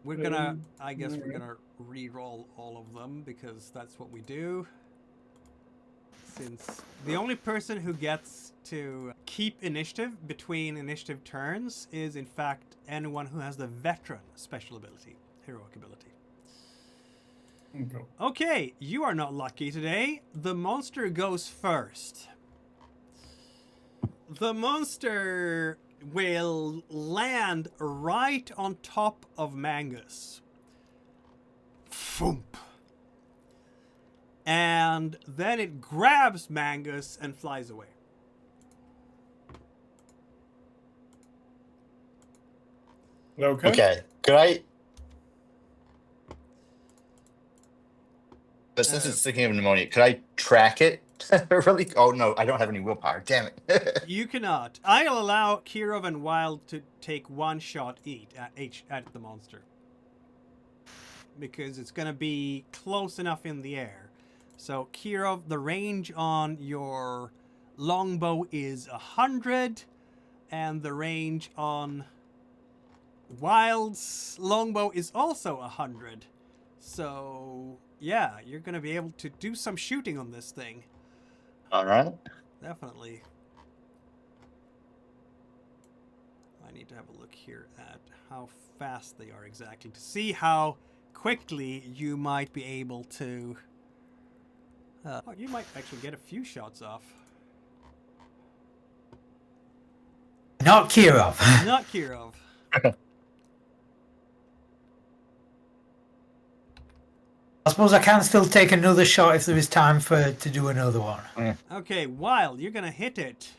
We're gonna, I guess we're gonna re-roll all of them because that's what we do. Since the only person who gets to keep initiative between initiative turns is in fact anyone who has the veteran special ability, heroic ability. Okay. Okay, you are not lucky today. The monster goes first. The monster will land right on top of Mangus. Foomp. And then it grabs Mangus and flies away. Okay. Okay. Could I? But since it's thinking of pneumonia, could I track it? Really? Oh no, I don't have any willpower. Damn it. You cannot. I'll allow Kirov and Wyld to take one shot each at the monster. Because it's going to be close enough in the air. So, Kirov, the range on your longbow is 100. And the range on Wyld's longbow is also 100. So, yeah, you're going to be able to do some shooting on this thing. All right. Definitely. I need to have a look here at how fast they are exactly to see how quickly you might be able to... you might actually get a few shots off. Not Kirov. Not Kirov. I suppose I can still take another shot if there is time to do another one. Okay, Wyld, you're gonna hit it.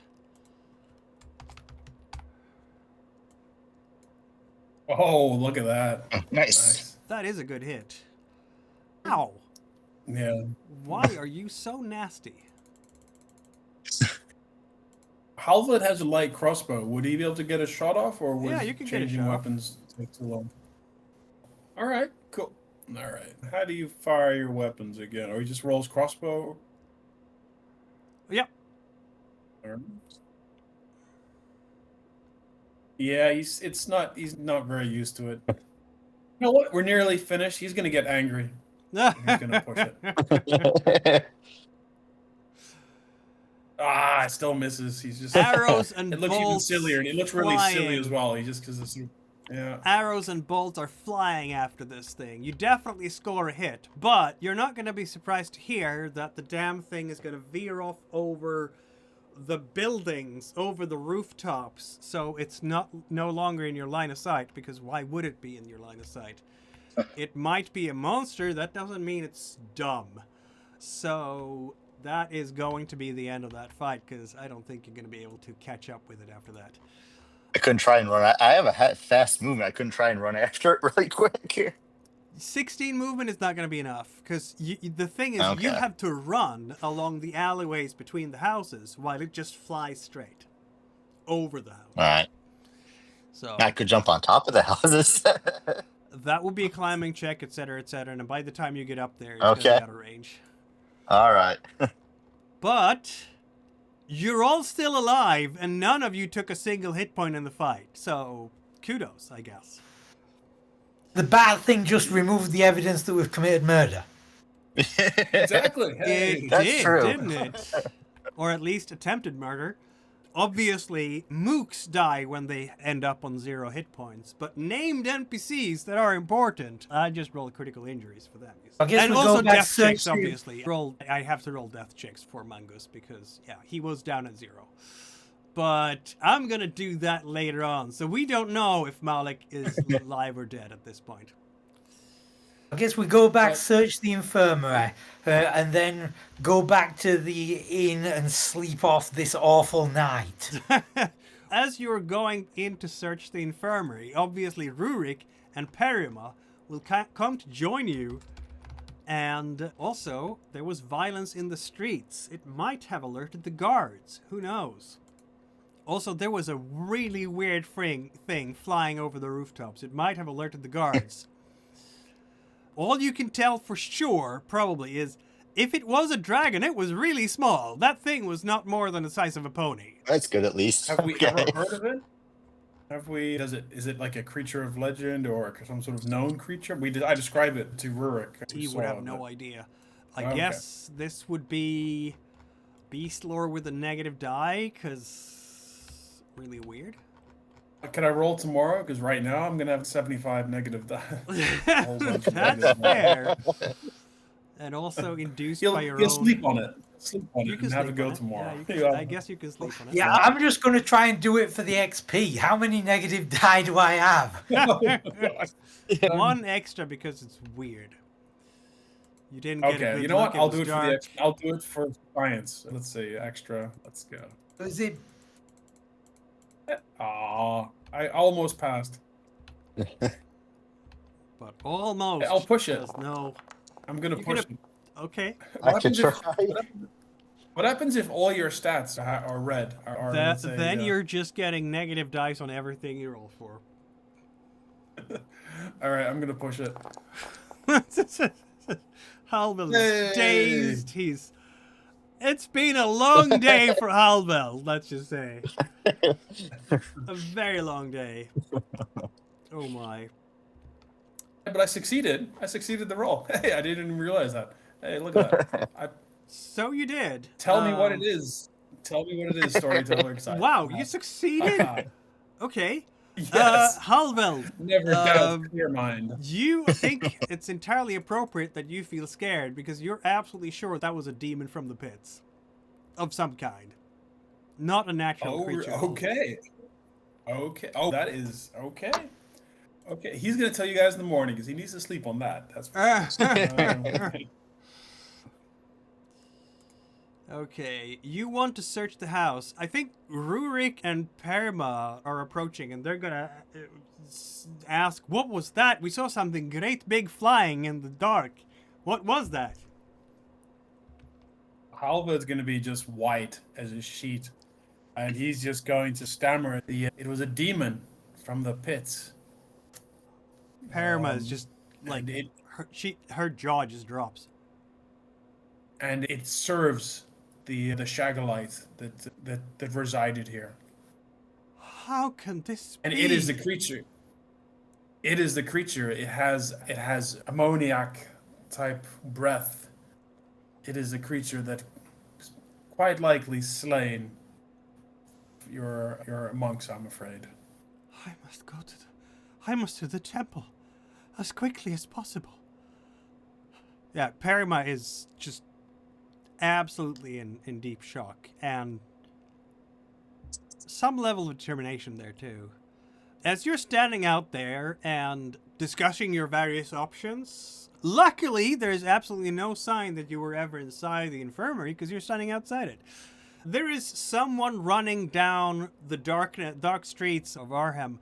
Oh, look at that. Nice. Nice. That is a good hit. Ow! Yeah. Why are you so nasty? Halveld has a light crossbow. Would he be able to get a shot off, or would Yeah, you can get a changing shot off. weapons take too long? All right, cool. All right. How do you fire your weapons again? Or he just rolls crossbow? Yep. All right. Yeah, he's not very used to it. You know what? We're nearly finished. He's gonna get angry. He's gonna push it. Ah, it still misses. He's just Arrows and it looks even bolts sillier, and it looks really silly flying. as well. He just because it's yeah. Arrows and bolts are flying after this thing. You definitely score a hit, but you're not going to be surprised to hear that the damn thing is going to veer off over the buildings, over the rooftops, so it's no longer in your line of sight, because why would it be in your line of sight? It might be a monster, that doesn't mean it's dumb. So that is going to be the end of that fight, because I don't think you're going to be able to catch up with it after that. I couldn't try and run. I have a fast movement. I couldn't try and run after it really quick. 16 movement is not going to be enough, because the thing is, Okay. you have to run along the alleyways between the houses while it just flies straight over the house. All right. So I could jump on top of the houses. that will be a climbing check, etc., etc., and by the time you get up there, it's Okay. going to be out of range. All right. But you're all still alive, and none of you took a single hit point in the fight. So kudos, I guess. The bad thing just removed the evidence that we've committed murder. Exactly. Hey. It That's did, true. didn't it? Or at least attempted murder. Obviously, mooks die when they end up on 0 hit points, but named NPCs that are important, I just roll critical injuries for them. I guess And we also go back death checks, search- obviously. I have to roll death checks for Mangus because, yeah, he was down at 0. But I'm going to do that later on, so we don't know if Malik is alive or dead at this point. I guess we go back, Well- search the infirmary, and then go back to the inn and sleep off this awful night. As you're going in to search the infirmary, obviously Rurik and Perima will come to join you. And also, there was violence in the streets. It might have alerted the guards. Who knows? Also, there was a really weird thing flying over the rooftops. It might have alerted the guards. All you can tell for sure, probably, is if it was a dragon, it was really small. That thing was not more than the size of a pony. That's good at least. Have we Okay. ever heard of it? Have we? Is it like a creature of legend or some sort of known creature? I describe it to Rurik. He would have no idea. I Okay. guess this would be beast lore with a negative die, because really weird. Can I roll tomorrow? Because right now I'm gonna have 75 negative die. A whole bunch of That's negative die. fair. And also induced by your You'll own. sleep on it. Sleep on You it can and have sleep it go on it. tomorrow. Yeah, you can, I guess you can sleep on it. Yeah, I'm just going to try and do it for the XP. How many negative die do I have? One extra because it's weird. You didn't get a Okay, good you know what? look, I'll was do it for dark. I'll do it for science. Let's see, extra. Let's go. Is it? Aw, I almost passed. But almost. I'll push it. There's no. I'm gonna You're push gonna- it. Okay. I can try. What happens if all your stats are red? Let's say, Then you're just getting negative dice on everything you roll for. All right, I'm gonna push it. Halveld Yay. is dazed. It's been a long day for Halveld, let's just say. A very long day. Oh my. But I succeeded. I succeeded the roll. Hey, I didn't even realize that. Hey, look at that. So you did. Tell me what it is. Tell me what it is, storyteller. Excited. Wow, you succeeded. Okay. Yes. Halveld, Never doubt clear mind. you think it's entirely appropriate that you feel scared because you're absolutely sure that was a demon from the pits. Of some kind. Not a natural Oh, creature. okay. Okay. Oh, that is okay. Okay, he's gonna tell you guys in the morning because he needs to sleep on that. That's for sure. Okay, you want to search the house. I think Rurik and Perma are approaching and they're gonna ask, what was that? We saw something great big flying in the dark. What was that? Halveld's gonna be just white as a sheet, and he's just going to stammer. It was a demon from the pits. Perma is just and like, it her jaw just drops. and it serves the Shagalites that resided here. How can this And be? it is the creature. It is the creature. It has ammoniac type breath. It is a creature that quite likely slain your monks, I'm afraid. I must to the temple as quickly as possible. Yeah, Perima is just absolutely in deep shock and some level of determination there too. As you're standing out there and discussing your various options, Luckily, there's absolutely no sign that you were ever inside the infirmary because you're standing outside it. There is someone running down the dark streets of Arhem.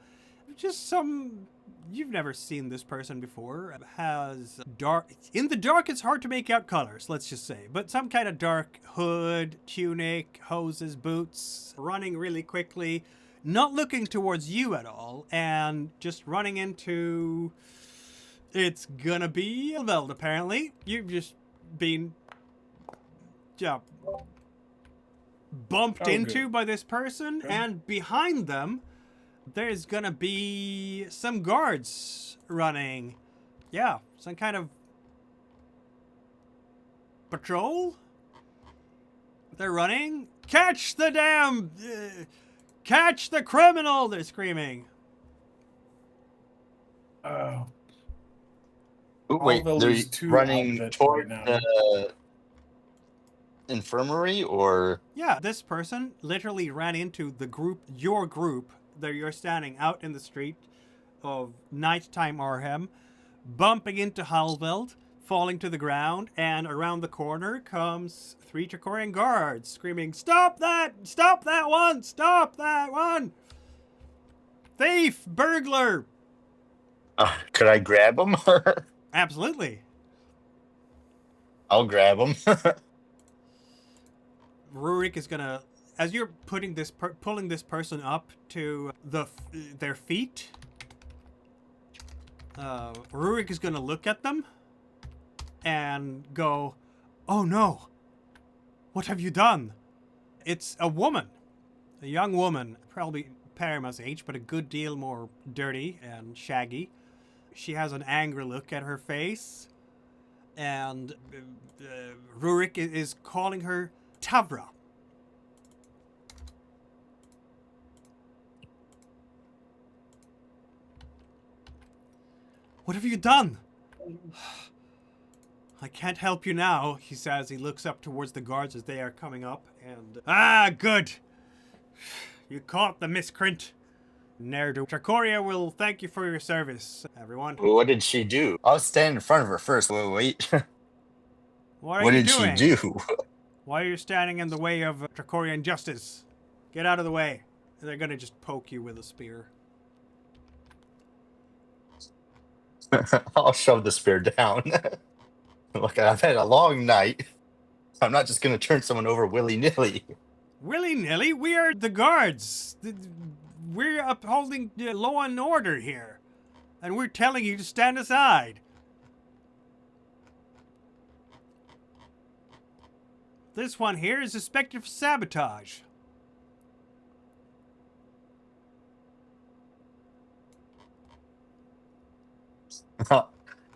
Just some... You've never seen this person before. Has dark... In the dark, it's hard to make out colors, let's just say. But some kind of dark hood, tunic, hoses, boots, running really quickly, not looking towards you at all, and just running into... It's gonna be Halveld, apparently. You've just been... bumped into by this person, and behind them there's gonna be some guards running. Yeah, some kind of patrol. They're running. Catch the catch the criminal, they're screaming. Oh. Wait, Halveld they're is too running outfit toward right now. the infirmary, or? Yeah, this person literally ran into the group, your group, that you're standing out in the street of nighttime Arhem, bumping into Halveld, falling to the ground, and around the corner comes 3 Tricorian guards screaming, "Stop that! Stop that one! Stop that one! Thief! Burglar!" Could I grab him? Absolutely. I'll grab him. Rurik is gonna, as you're putting this pulling this person up to their feet, Rurik is gonna look at them and go, "Oh no, what have you done?" It's a woman, a young woman, probably Parama's age, but a good deal more dirty and shaggy. She has an angry look at her face, and Rurik is calling her Tavra. "What have you done?" "I can't help you now," he says. He looks up towards the guards as they are coming up, and... "Ah, good! You caught the miscreant. Ne'er-do. Tricoria will thank you for your service, everyone." What did she do? I'll stand in front of her first. Wait. What are What you did doing? she do? Why are you standing in the way of Tricorian justice? Get out of the way. They're gonna just poke you with a spear. I'll shove the spear down. Look, I've had a long night. I'm not just gonna turn someone over willy-nilly. Willy-nilly? We are the guards. We're upholding law and order here. And we're telling you to stand aside. This one here is suspected for sabotage.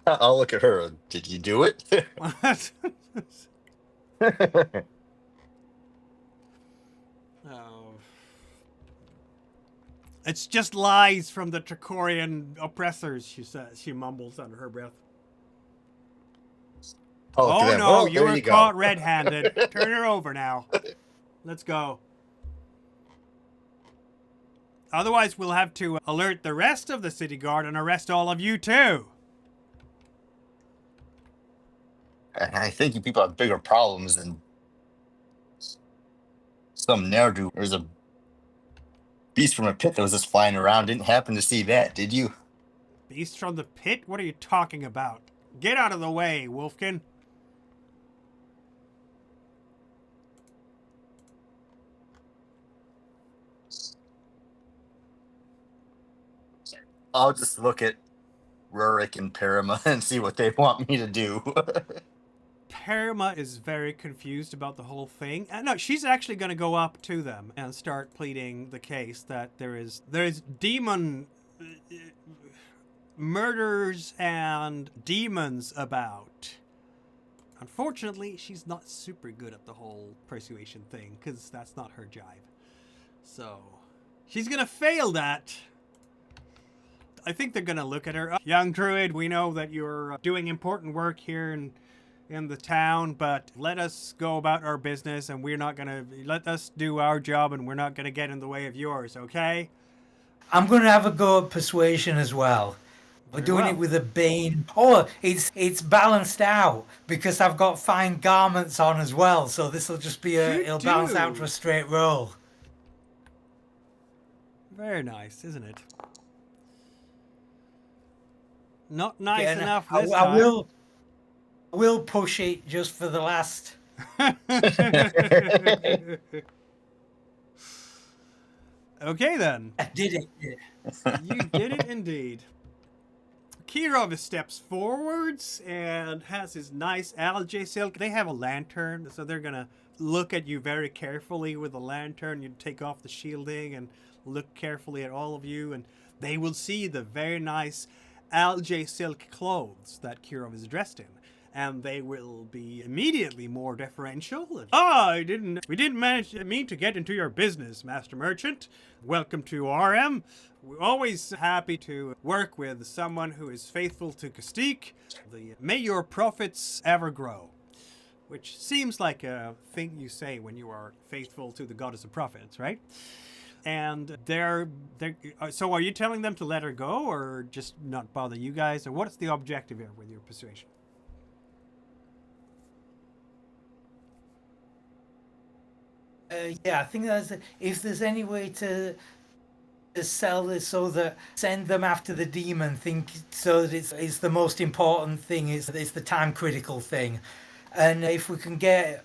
I'll look at her. Did you do it? Oh. It's just lies from the Tricorian oppressors, she says. She mumbles under her breath. Oh no, well, you there were go. caught red-handed. Turn her over now. Let's go. Otherwise, we'll have to alert the rest of the city guard and arrest all of you too. I think you people have bigger problems than some ne'er-do. There's a beast from a pit that was just flying around. Didn't happen to see that, did you? Beast from the pit? What are you talking about? Get out of the way, Wolfkin. I'll just look at Rurik and Parama and see what they want me to do. Parama is very confused about the whole thing. No, she's actually going to go up to them and start pleading the case that there is demon murders and demons about. Unfortunately, she's not super good at the whole persuasion thing because that's not her jive. So she's going to fail that. I think they're going to look at her. "Young Druid, we know that you're doing important work here in the town, but let us go about our business, and we're not going to... Let us do our job, and we're not going to get in the way of yours, okay?" I'm going to have a go at persuasion as well. We're Very doing well. it with a Bane. Oh, it's balanced out because I've got fine garments on as well. So this will just be You it'll balance out to do. a straight roll. Very nice, isn't it? Not nice Okay, and enough I, this I time. will push it just for the last. Okay then. I did it. You did it indeed. Kirov steps forwards and has his nice algae silk. They have a lantern, so they're gonna look at you very carefully with the lantern. You take off the shielding and look carefully at all of you, and they will see the very nice algae silk clothes that Kirov is dressed in. And they will be immediately more deferential. We didn't mean to get into your business, Master Merchant. Welcome to RM. We're always happy to work with someone who is faithful to Castique. May your profits ever grow. Which seems like a thing you say when you are faithful to the goddess of profits, right? And so are you telling them to let her go or just not bother you guys? Or what's the objective here with your persuasion? Yeah, I think if there's any way to sell this so that send them after the demon think so that it's the most important thing, it's the time critical thing. And if we can get,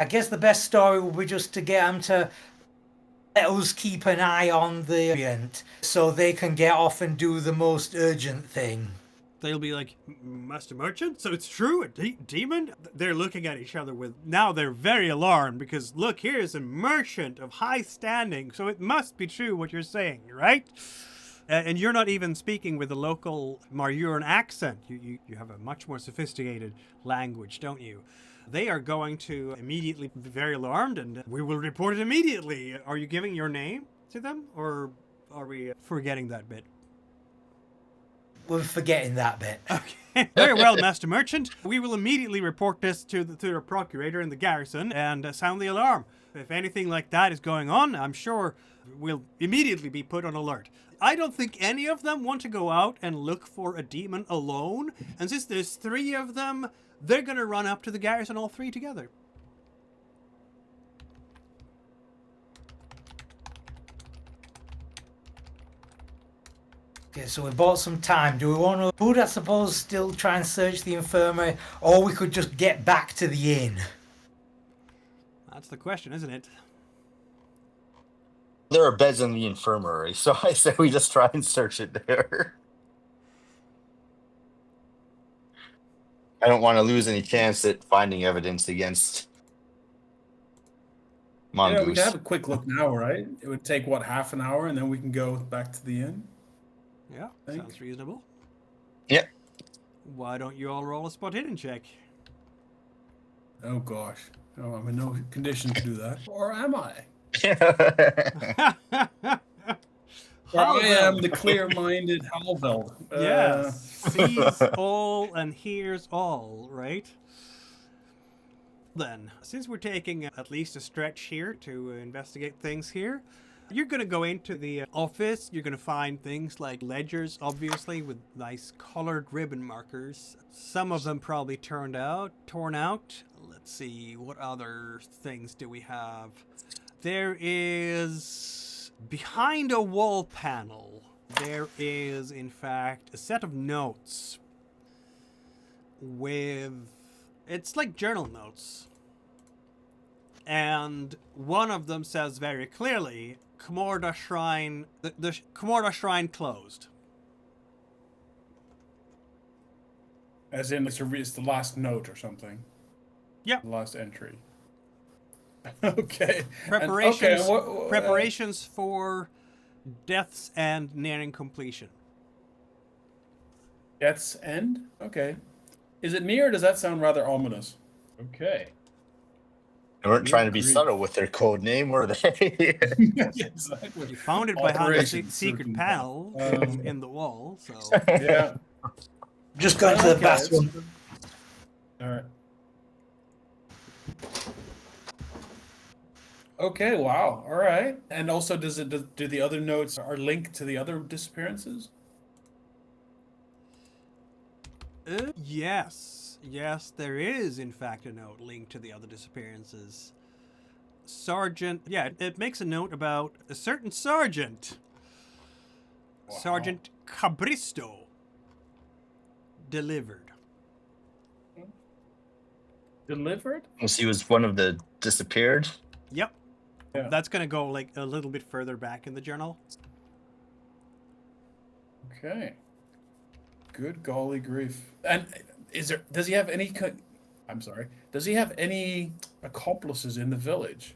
I guess the best story will be just to get them to let us keep an eye on the variant so they can get off and do the most urgent thing. They'll be like, Master Merchant, so it's true, a demon? They're looking at each other now they're very alarmed because look, here's a merchant of high standing, so it must be true what you're saying, right? And you're not even speaking with the local Maryuran accent. You have a much more sophisticated language, don't you? They are going to immediately be very alarmed and we will report it immediately. Are you giving your name to them or are we forgetting that bit? We're forgetting that bit. Okay, very well, Master Merchant. We will immediately report this to the procurator in the garrison and sound the alarm. If anything like that is going on, I'm sure we'll immediately be put on alert. I don't think any of them want to go out and look for a demon alone. And since there's 3 of them, they're going to run up to the garrison all 3 together. Okay, so we bought some time. Do we want to, would I suppose, still try and search the infirmary, or we could just get back to the inn? That's the question, isn't it? There are beds in the infirmary, so I say we just try and search it there. I don't want to lose any chance at finding evidence against Yeah, we Mongoose. can have a quick look now, right? It would take, what, half an hour, and then we can go back to the inn? Yeah, sounds reasonable. Yep. Why don't you all roll a spot hidden check? Oh, gosh. Oh, I'm in no condition to do that. Or am I? Or I am the clear-minded Halveld. Yes, sees all and hears all, right? Then, since we're taking at least a stretch here to investigate things here, you're going to go into the office. You're going to find things like ledgers, obviously, with nice colored ribbon markers. Some of them probably torn out. Let's see, what other things do we have? There is, behind a wall panel, there is, in fact, a set of notes with, it's like journal notes. And one of them says very clearly, Kmorda Shrine, the Kmorda Shrine closed. As in, it's the last note or something. Yep. The last entry. Okay. Preparations, And, preparations for death's end nearing completion. Death's End? Okay. Is it near, or does that sound rather ominous? Okay. They weren't trying to be Agreed. subtle with their code name, were they? Yeah, exactly. Founded by hundreds of Operations secret Certain panels Path. in the wall, so... Yeah. Just going to the Okay, bathroom. All right. Okay, wow. All right. And also, do the other notes are linked to the other disappearances? Yes. Yes, there is, in fact, a note linked to the other disappearances. Sergeant... Yeah, it makes a note about a certain sergeant. Wow. Sergeant Cabristo. Delivered. Delivered? He was one of the disappeared. Yep. Yeah. That's going to go, like, a little bit further back in the journal. Okay. Good golly grief. And does he have any does he have any accomplices in the village?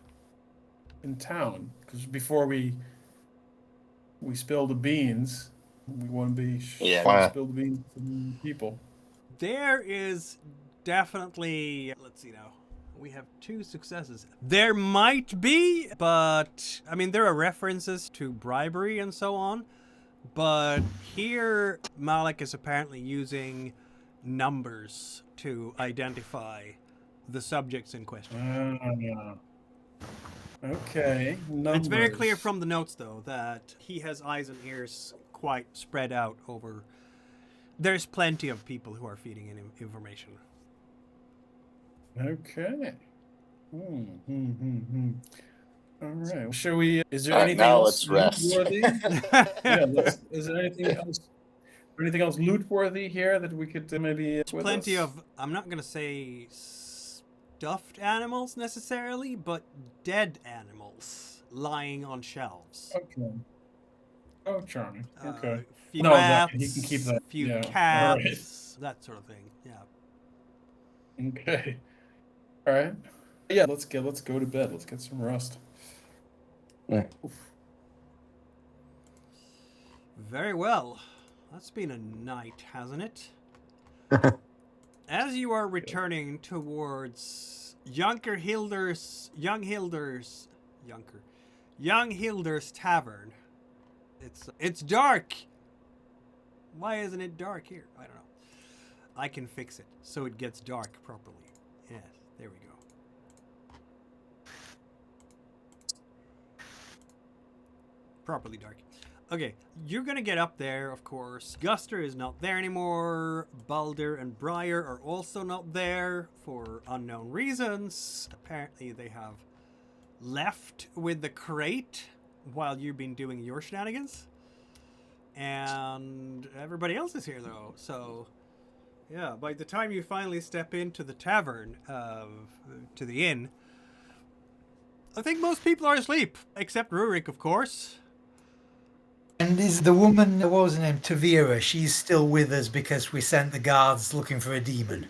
In town? Because before we spill the beans, we want to be Yeah. spill the beans to the people. There is definitely... Let's see now. We have 2 successes. There might be, but... I mean, there are references to bribery and so on. But here, Malik is apparently using numbers to identify the subjects in question. Okay. Numbers. It's very clear from the notes, though, that he has eyes and ears quite spread out over... There's plenty of people who are feeding in information. Okay. All right. Shall we? Is there All right, anything now else let's rest. loot-worthy? Is there anything else? Anything else loot-worthy here that we could maybe? There's plenty of... I'm not gonna say stuffed animals necessarily, but dead animals lying on shelves. Okay. Oh, charming. Okay. Few No, rats, he can keep that. few Yeah. cats, that sort of thing. Yeah. Okay. All right. Yeah. Let's go to bed. Let's get some rest. Yeah. Very well. That's been a night, hasn't it? As you are returning towards young Hilder's Tavern, it's dark. Why isn't it dark here? I don't know. I can fix it so it gets dark properly. Yes, there we go. Properly dark. Okay, you're gonna get up there, of course. Guster is not there anymore. Balder and Briar are also not there for unknown reasons. Apparently they have left with the crate while you've been doing your shenanigans. And everybody else is here, though, so... Yeah, by the time you finally step into the tavern, to the inn, I think most people are asleep, except Rurik, of course. And is the woman, what was her name, Tavira, she's still with us because we sent the guards looking for a demon?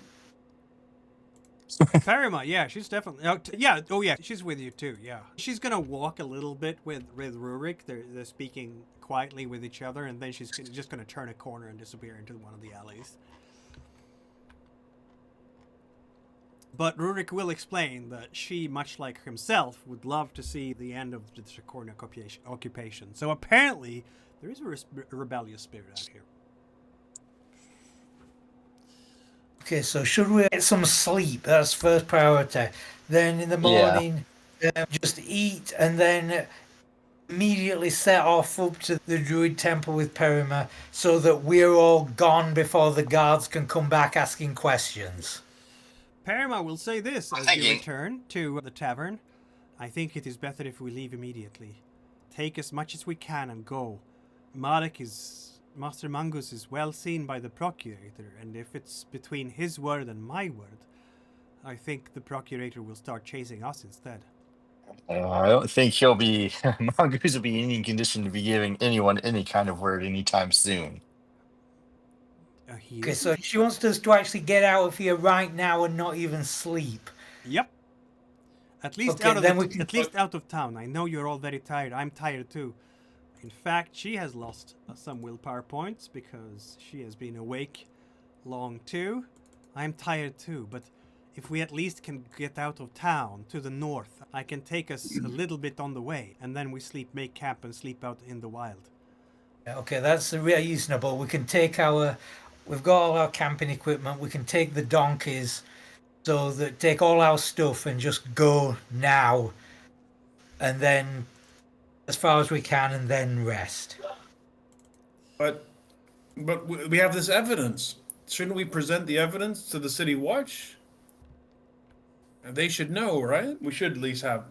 Parima, yeah, she's definitely... yeah, she's with you too, yeah. She's gonna walk a little bit with Rurik. They're speaking quietly with each other, and then she's just gonna turn a corner and disappear into one of the alleys. But Rurik will explain that she, much like himself, would love to see the end of the Shakorna occupation. So apparently, there is a rebellious spirit out here. Okay, so should we get some sleep? That's first priority. Then in the morning, just eat and then immediately set off up to the Druid Temple with Perima so that we're all gone before the guards can come back asking questions. Parima will say this as you return to the tavern. I think it is better if we leave immediately. Take as much as we can and go. Master Mangus is well seen by the Procurator, and if it's between his word and my word, I think the Procurator will start chasing us instead. I don't think Mongoose will be in any condition to be giving anyone any kind of word anytime soon. Okay, so she wants us to actually get out of here right now and not even sleep. Yep. At least out of town. I know you're all very tired. I'm tired too. In fact, she has lost some willpower points because she has been awake long too. I'm tired too, but if we at least can get out of town to the north, I can take us a little bit on the way, and then we make camp and sleep out in the wild. Okay, that's reasonable. We can take we've got all our camping equipment. We can take the donkeys, so that take all our stuff and just go now, and then as far as we can, and then rest. But we have this evidence shouldn't we present the evidence to the City Watch? And they should know, right? We should at least have.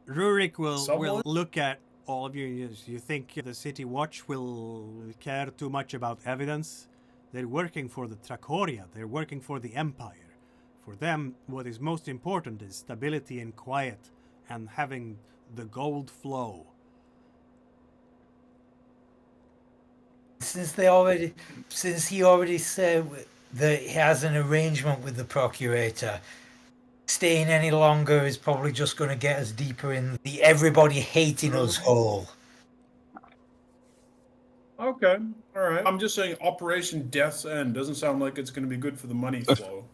Rurik will Someone? look at all of you. You think the City Watch will care too much about evidence? They're working for the Tracoria. They're working for the Empire. For them, what is most important is stability and quiet, and having the gold flow. Since he already said that he has an arrangement with the Procurator, staying any longer is probably just going to get us deeper in the everybody hating us hole. Okay, all right. I'm just saying Operation Death's End doesn't sound like it's going to be good for the money flow.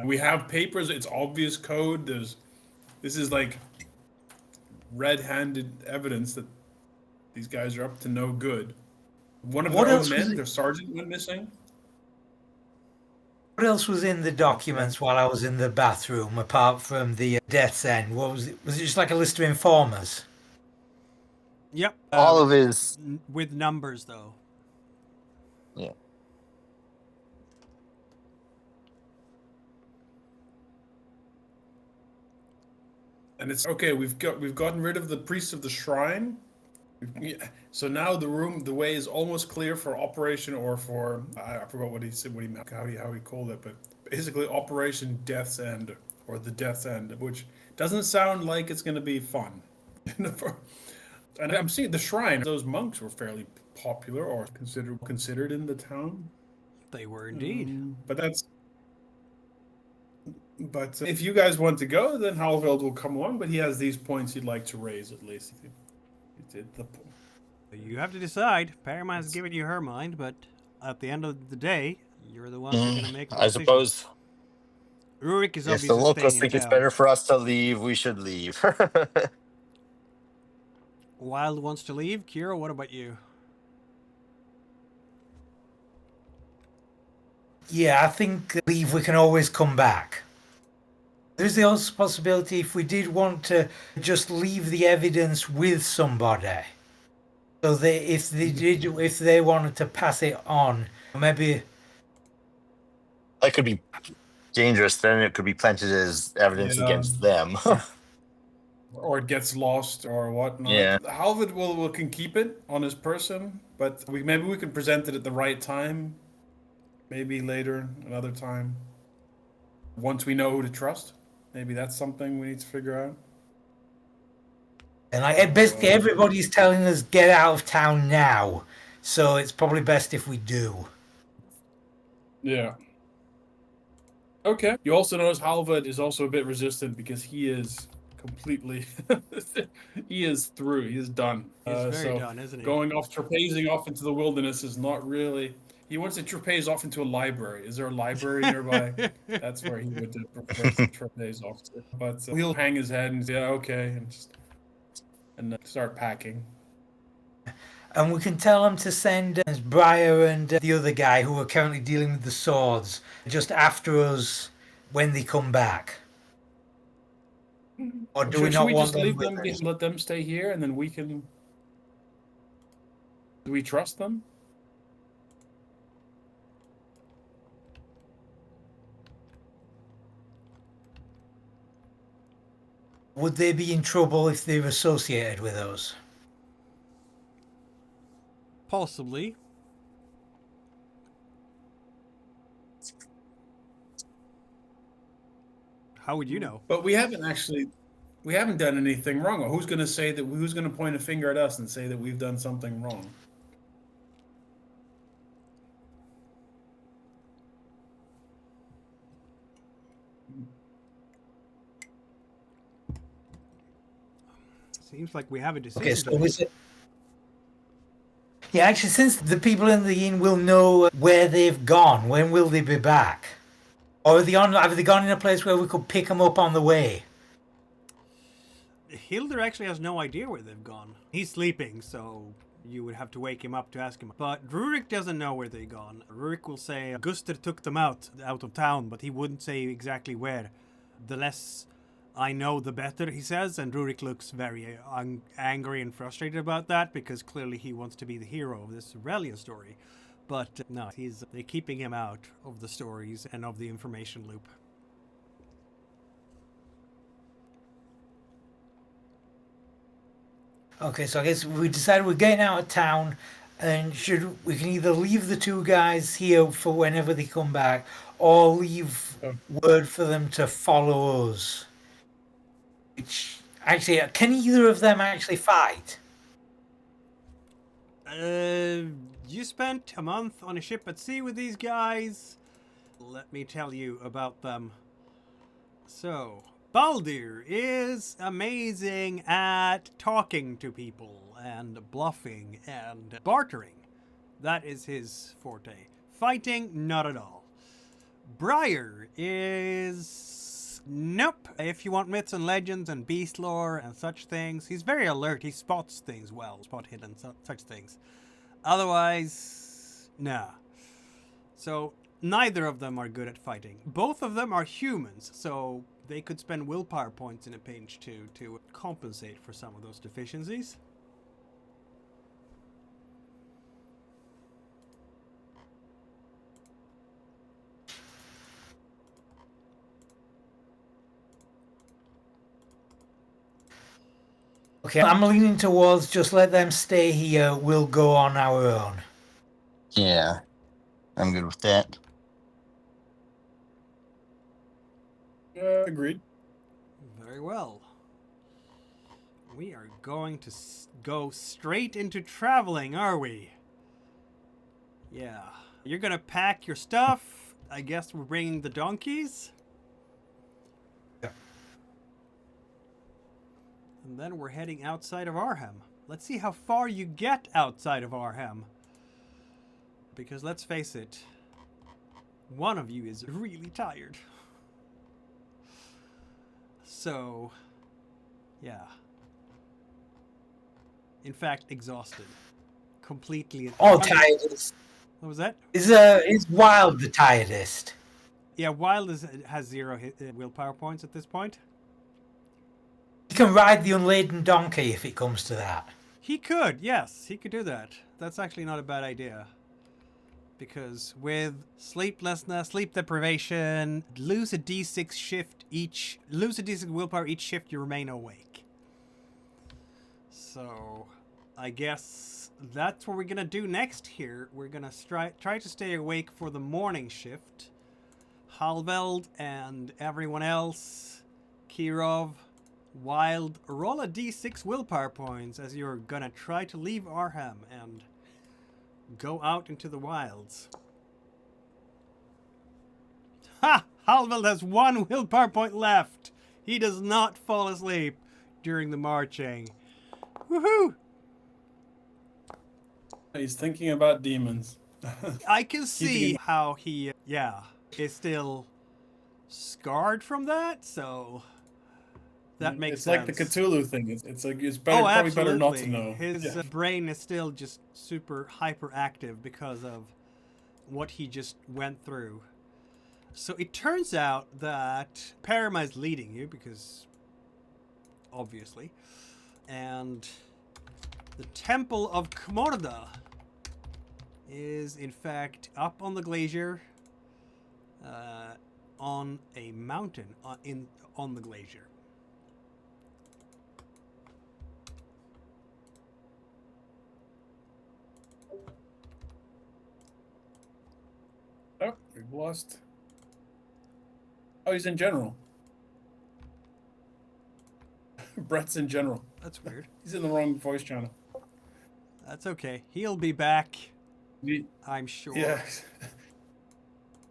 We have papers. It's obvious code. This is like red-handed evidence that these guys are up to no good. One of their own men, their sergeant, went missing. What else was in the documents while I was in the bathroom, apart from the Death's End? What was it? Was it just like a list of informers? Yep. All of his. With numbers, though. Yeah. And it's okay. We've gotten rid of the priest of the shrine. Yeah. So now the way is almost clear for operation, or for I forgot what he said, how he called it, but basically Operation Death's End, or the Death's End, which doesn't sound like it's going to be fun. And I'm seeing the shrine. Those monks were fairly popular, or considered in the town. They were indeed. But if you guys want to go, then Halveld will come along. But he has these points he'd like to raise, at least. You have to decide. Paramount's giving you her mind, but at the end of the day, you're the one who's going to make the decision. I suppose. Rurik is If obviously the locals staying think in it's town. better for us to leave, we should leave. Wyld wants to leave. Kira, what about you? Yeah, I think leave. We can always come back. There's the also possibility if we did want to just leave the evidence with somebody. So if they wanted to pass it on, maybe that could be dangerous. Then it could be planted as evidence against them. Or it gets lost or whatnot. Yeah. Halveld can keep it on his person, but maybe we can present it at the right time. Maybe later, another time. Once we know who to trust. Maybe that's something we need to figure out. And basically everybody's telling us get out of town now. So it's probably best if we do. Yeah. Okay. You also notice Halveld is also a bit resistant because he is completely he is through. He is done. He's very done, isn't he? Trapezing off into the wilderness is not really. He wants to trapeze off into a library. Is there a library nearby? That's where he would prefer to trapeze off to. But he'll hang his head and say, yeah, okay, and start packing. And we can tell them to send Briar and the other guy who are currently dealing with the swords just after us when they come back. Or do we not want just them leave with them? us? Let them stay here, and then we can. Do we trust them? Would they be in trouble if they're associated with us? Possibly. How would you know? But we haven't done anything wrong. Who's going to point a finger at us and say that we've done something wrong? Seems like we have a decision. Okay, so is it? Yeah, actually, since the people in the inn will know where they've gone, when will they be back? Or have they gone in a place where we could pick them up on the way? Hildur actually has no idea where they've gone. He's sleeping, so you would have to wake him up to ask him. But Rurik doesn't know where they've gone. Rurik will say Guster took them out of town, but he wouldn't say exactly where. The less I know, the better, he says, and Rurik looks very angry and frustrated about that, because clearly he wants to be the hero of this rebellion story. But no, they're keeping him out of the stories and of the information loop. Okay, so I guess we decided we're getting out of town, and we can either leave the two guys here for whenever they come back, or leave word for them to follow us. Which actually, can either of them actually fight? You spent a month on a ship at sea with these guys. Let me tell you about them. So, Baldur is amazing at talking to people and bluffing and bartering. That is his forte. Fighting, not at all. Briar is... nope. If you want myths and legends and beast lore and such things, he's very alert. He spots things well, spot hidden, such things. Otherwise, nah. So, neither of them are good at fighting. Both of them are humans, so they could spend willpower points in a pinch to compensate for some of those deficiencies. Okay, I'm leaning towards just let them stay here, we'll go on our own. Yeah, I'm good with that. Agreed. Very well. We are going to go straight into traveling, are we? Yeah. You're gonna pack your stuff. I guess we're bringing the donkeys. Yeah. And then we're heading outside of Arhem. Let's see how far you get outside of Arhem. Because let's face it, one of you is really tired. So, yeah. In fact, exhausted. Completely. All tiredest. What was that? Is Wyld the tiredest? Yeah, Wyld has 0 willpower points at this point. He can ride the unladen donkey if it comes to that. He could, yes, he could do that. That's actually not a bad idea. Because with sleeplessness, sleep deprivation, lose a d6 willpower each shift you remain awake. So, I guess that's what we're gonna do next here. We're gonna try to stay awake for the morning shift. Halveld and everyone else, Kirov, Wyld, roll a d6 willpower points as you're gonna try to leave Arhem and go out into the wilds. Ha! Halveld has 1 willpower point left. He does not fall asleep during the marching. Woohoo! He's thinking about demons. I can see how he, is still scarred from that, so that makes sense. It's like the Cthulhu thing. It's better, probably better not to know. His brain is still just super hyperactive because of what he just went through. So it turns out that Parama is leading you, because obviously, and the Temple of Kmorda is in fact up on the glacier, on a mountain on the glacier. Oh, we've lost. Oh, he's in general. Brett's in general. That's weird. He's in the wrong voice channel. That's okay. He'll be back, You- I'm sure. Yeah.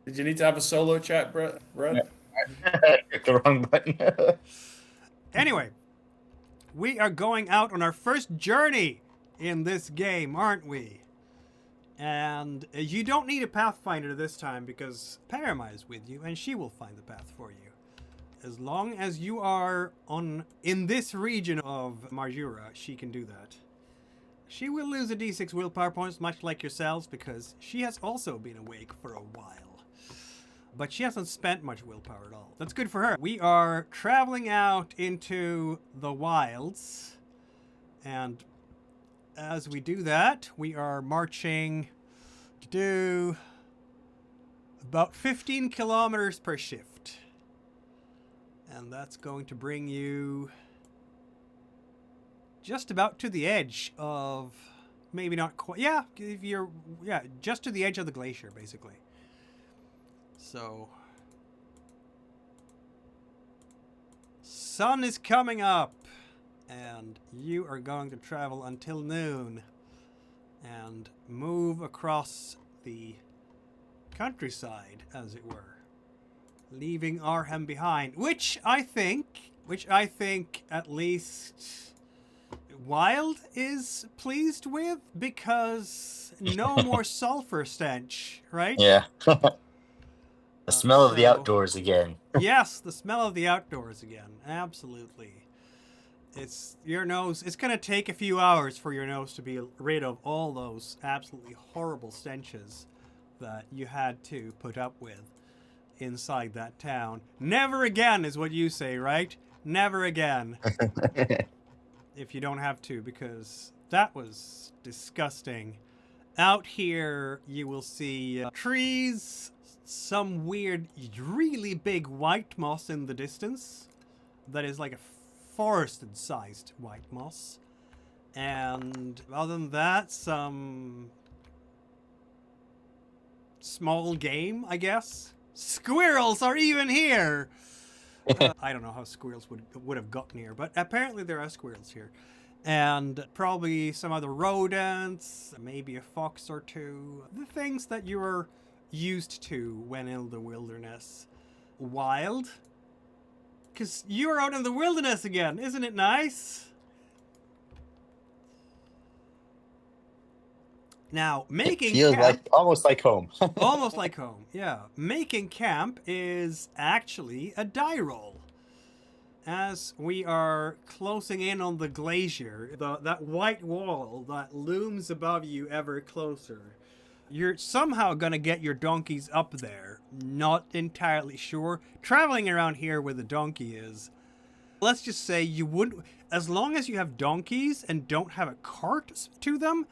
Did you need to have a solo chat, Brett? Clicked the wrong button. Anyway, we are going out on our first journey in this game, aren't we? And you don't need a pathfinder this time because Parama is with you and she will find the path for you. As long as you are in this region of Marjura, she can do that. She will lose a d6 willpower points, much like yourselves, because she has also been awake for a while. But she hasn't spent much willpower at all. That's good for her. We are traveling out into the wilds. And as we do that, we are marching do about 15 kilometers per shift. And that's going to bring you just about to the edge of, maybe not quite, yeah, if you're, yeah, just to the edge of the glacier, basically. So, sun is coming up, and you are going to travel until noon and move across the countryside, as it were, leaving Arhem behind, which I think at least Wyld is pleased with, because no more sulfur stench, right? Yeah. The smell of the so- outdoors again. Yes, the smell of the outdoors again. Absolutely. It's your nose. It's going to take a few hours for your nose to be rid of all those absolutely horrible stenches that you had to put up with inside that town. Never again is what you say, right? Never again. If you don't have to, because that was disgusting. Out here, you will see trees, some weird, really big white moss in the distance. That is like a forested-sized white moss. And other than that, some small game, I guess. Squirrels are even here! I don't know how squirrels would have gotten here, but apparently there are squirrels here. And probably some other rodents, maybe a fox or two. The things that you were used to when in the wilderness. Wyld? Because you're out in the wilderness again, isn't it nice? Now, making Feels camp... like almost like home. Almost like home, yeah. Making camp is actually a die roll. As we are closing in on the glacier, that white wall that looms above you ever closer, you're somehow going to get your donkeys up there. Not entirely sure. Traveling around here where the donkey is, let's just say you wouldn't, as long as you have donkeys and don't have a cart to them,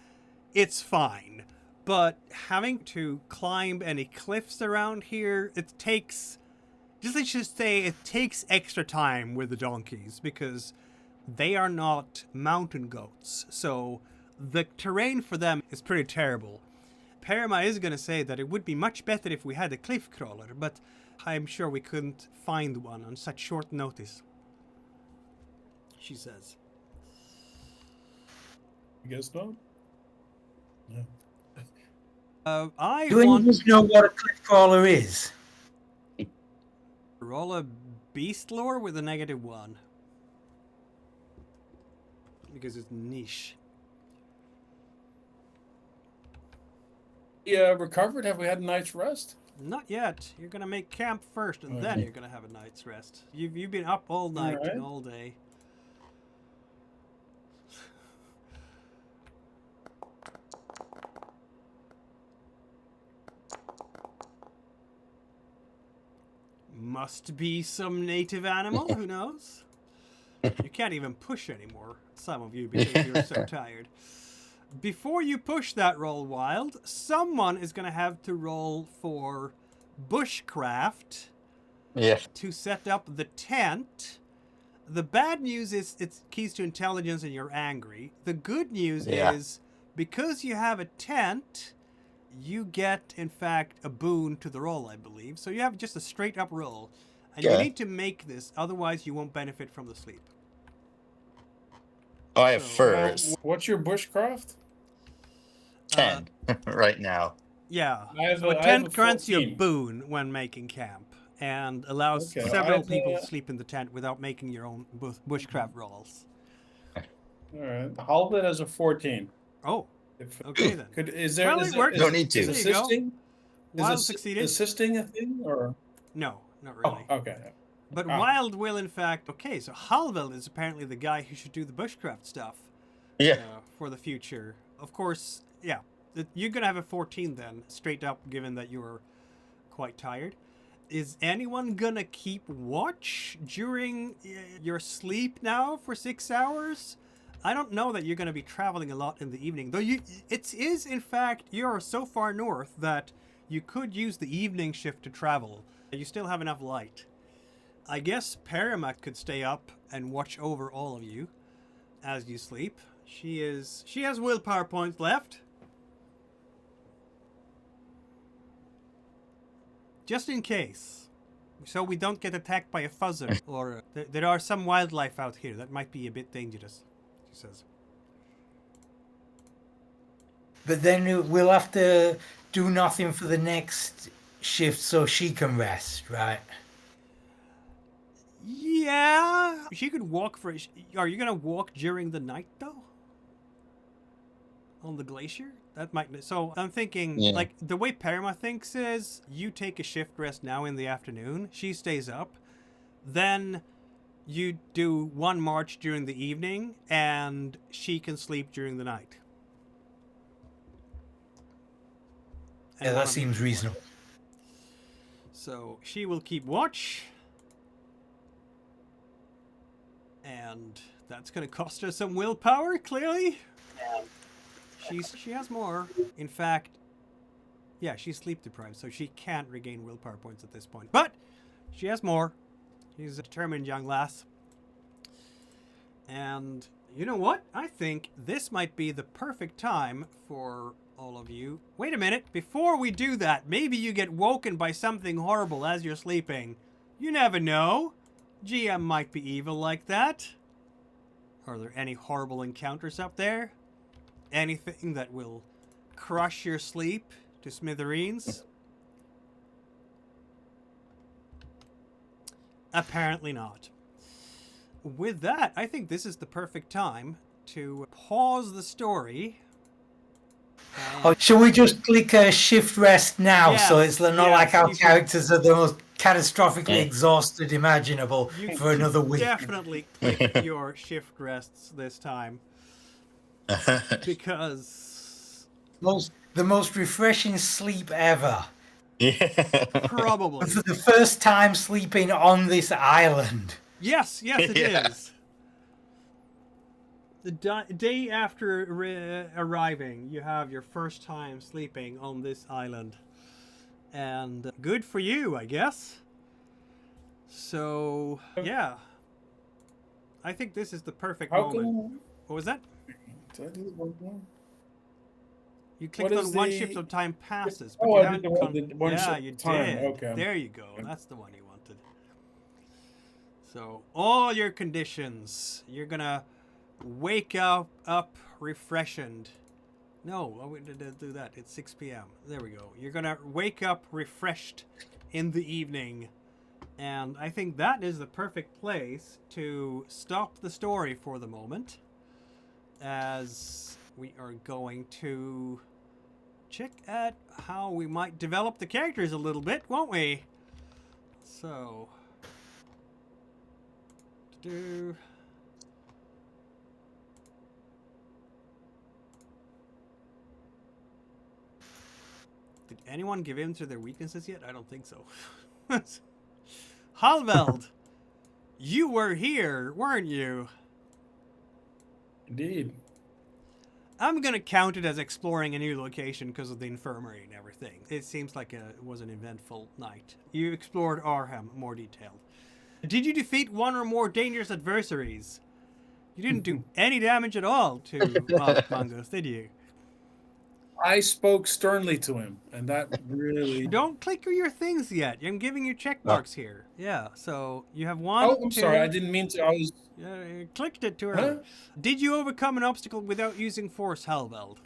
it's fine. But having to climb any cliffs around here, it takes, let's just say it takes extra time with the donkeys because they are not mountain goats. So the terrain for them is pretty terrible. Parama is going to say that it would be much better if we had a cliff crawler, but I'm sure we couldn't find one on such short notice. She says. I guess not. No. I Do any want of us know what a cliff crawler is? to roll a beast lore with a -1. Because it's niche. Yeah, recovered. Have we had a night's rest? Not yet. You're gonna make camp first, and then Okay. you're gonna have a night's rest. You've been up all night Alright. and all day. Must be some native animal. Who knows? You can't even push anymore. Some of you because you're so tired. Before you push that roll, Wyld, someone is gonna have to roll for bushcraft. Yeah. To set up the tent. The bad news is it's keys to intelligence and you're angry. The good news Yeah. is because you have a tent, you get, in fact, a boon to the roll, I believe. So you have just a straight up roll. And you Okay. need to make this, otherwise you won't benefit from the sleep. Oh, I have So- furs. What's your bushcraft? 10 right now. Yeah. I have So a- a I have tent a grants you a 14. boon when making camp. And allows Okay, several I've, people to sleep in the tent without making your own bushcraft rolls. All right. Halveld has a 14. Oh, If, okay then. is there? Well, is it there- works. is- Don't need to. Is There you go. assisting? Wyld Is succeeded. assisting a thing or? No, not Oh, really. okay. But Ah. Wyld will, in fact. Okay, so Halveld is apparently the guy who should do the bushcraft stuff Yeah. for the future. Of course, yeah. You're gonna have a 14 then, straight up, given that you're quite tired. Is anyone gonna keep watch during your sleep now for 6 hours? I don't know that you're going to be traveling a lot in the evening, though. It is, in fact, you're so far north that you could use the evening shift to travel. You still have enough light. I guess Paramak could stay up and watch over all of you as you sleep. She has willpower points left. Just in case. So we don't get attacked by a fuzzer, or there are some wildlife out here that might be a bit dangerous, she says. But then we'll have to do nothing for the next shift so she can rest, right? Yeah. She could walk for... Are you going to walk during the night, though? On the glacier? That might... So I'm thinking, like, the way Parama thinks is you take a shift rest now in the afternoon. She stays up. Then you do one march during the evening, and she can sleep during the night. And Yeah, that seems reasonable. So she will keep watch. And that's going to cost her some willpower, clearly. She has more. In fact, yeah, she's sleep deprived, so she can't regain willpower points at this point. But she has more. She's a determined young lass. And you know what? I think this might be the perfect time for all of you. Wait a minute. Before we do that, maybe you get woken by something horrible as you're sleeping. You never know. GM might be evil like that. Are there any horrible encounters up there? Anything that will crush your sleep to smithereens? Apparently not. With that, I think this is the perfect time to pause the story. Oh, shall we just click a shift rest now, Yes, so it's not like our you can- characters are the most catastrophically exhausted imaginable You for another week? definitely click your shift rests this time. Because The most refreshing sleep ever. probably. For the first time sleeping on this island. Yes, it Yeah. is. The day after arriving, you have your first time sleeping on this island. And good for you, I guess. So, yeah. I think this is the perfect How moment. come? What was that? Did I do it one more? You clicked What on is one the- shift of time passes, but Oh, you I haven't did the one yeah, shift you time. did. Okay. There you go. That's the one you wanted. So all your conditions, you're gonna wake up refreshed. No, I wouldn't do that. It's 6 p.m. There we go. You're gonna wake up refreshed in the evening, and I think that is the perfect place to stop the story for the moment, as we are going to check at how we might develop the characters a little bit, won't we? So, did anyone give in to their weaknesses yet? I don't think so. Halveld, you were here, weren't you? Indeed. I'm gonna count it as exploring a new location because of the infirmary and everything. It seems like it was an eventful night. You explored Arhem more detailed. Did you defeat one or more dangerous adversaries? You didn't do any damage at all to Mangos, did you? I spoke sternly to him, and that really. Don't click your things yet. I'm giving you check marks here. Yeah, so you have one, Oh, I'm two, sorry. I didn't mean to. I was. you clicked it too early. Huh? Did you overcome an obstacle without using force, Halveld?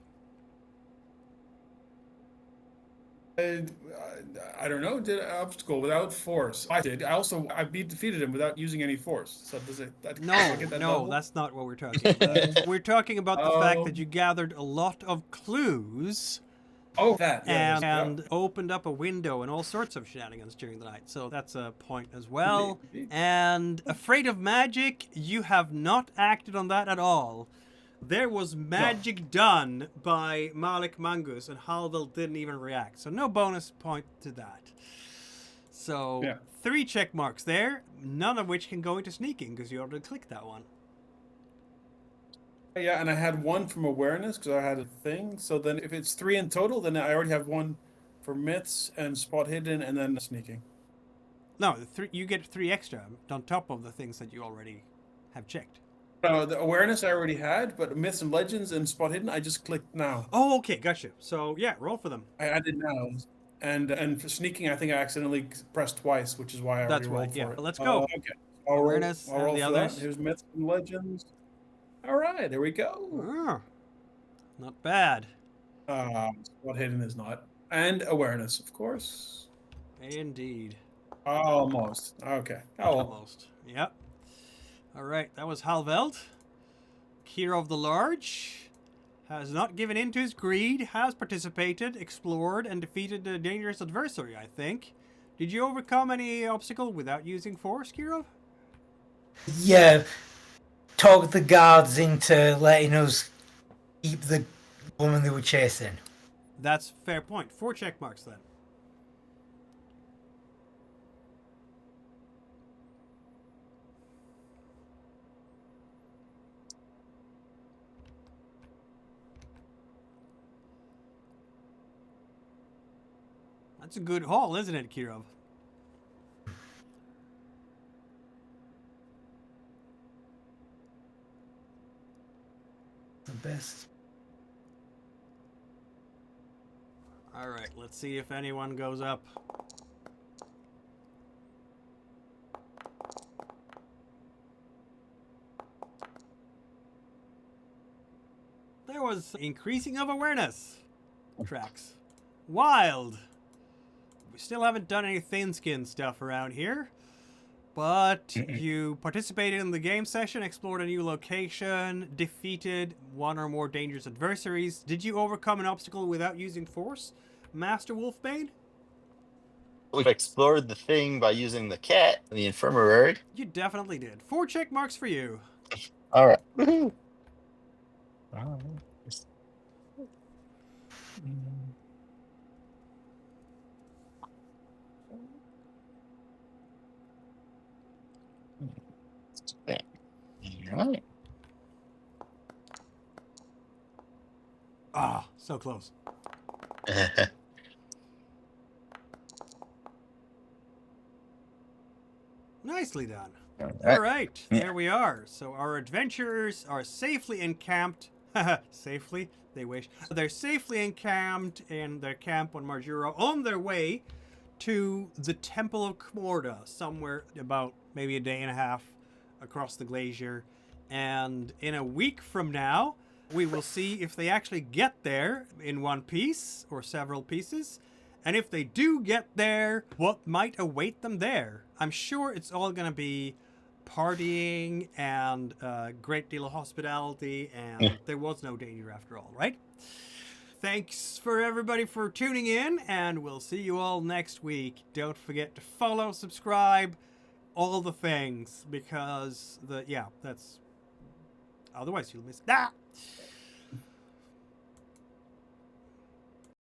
I don't know. Did an obstacle without force? I did. I defeated him without using any force. So does it? Did I get that No, double? that's not what we're talking about. We're talking about the fact that Oh. you gathered a lot of clues Oh, that. Yeah, and opened up a window and all sorts of shenanigans during the night. So that's a point as well. Indeed. And afraid of magic, you have not acted on that at all. There was magic done by Malik Mangus, and Halveld didn't even react. So no bonus point to that. So Yeah. 3 check marks there, none of which can go into sneaking because you already clicked that one. Yeah, and I had one from awareness because I had a thing. So then if it's 3 in total, then I already have one for myths and spot hidden and then sneaking. No, you get 3 extra on top of the things that you already have checked. No, the awareness I already had, but myths and legends and spot hidden, I just clicked now. Oh, okay, gotcha. So yeah, roll for them. I added now. And for sneaking, I think I accidentally pressed twice, which is why I That's already right, rolled yeah. for it. Let's go. Okay. I'll Awareness roll, and I'll the roll for others. that. Here's myths and legends. All right, here we go. Ah, not bad. Spot hidden is not. And awareness, of course. Indeed. Almost. Okay. Oh, well. Almost. Yep. All right, that was Halveld. Kirov the Large has not given in to his greed, has participated, explored, and defeated a dangerous adversary, I think. Did you overcome any obstacle without using force, Kirov? Yeah, talked the guards into letting us keep the woman they were chasing. That's a fair point. 4 check marks then. That's a good haul, isn't it, Kirov? The best. All right, let's see if anyone goes up. There was increasing of awareness tracks. Wyld. We still haven't done any thin-skin stuff around here, but you participated in the game session, explored a new location, defeated 1 or more dangerous adversaries. Did you overcome an obstacle without using force, Master Wolf Bane? We've explored the thing by using the cat in the infirmary. You definitely did. 4 check marks for you. All right. Woohoo. All right. All right. Ah, so close. Nicely done. All right, Yeah. there we are. So our adventurers are safely encamped. Safely? They wish. They're safely encamped in their camp on Marjuro on their way to the Temple of Kmorda, somewhere about maybe a day and a half across the glacier. And in a week from now, we will see if they actually get there in one piece or several pieces. And if they do get there, what might await them there? I'm sure it's all going to be partying and a great deal of hospitality, and there was no danger after all, right? Thanks for everybody for tuning in, and we'll see you all next week. Don't forget to follow, subscribe, all the things, because that's otherwise you'll miss that.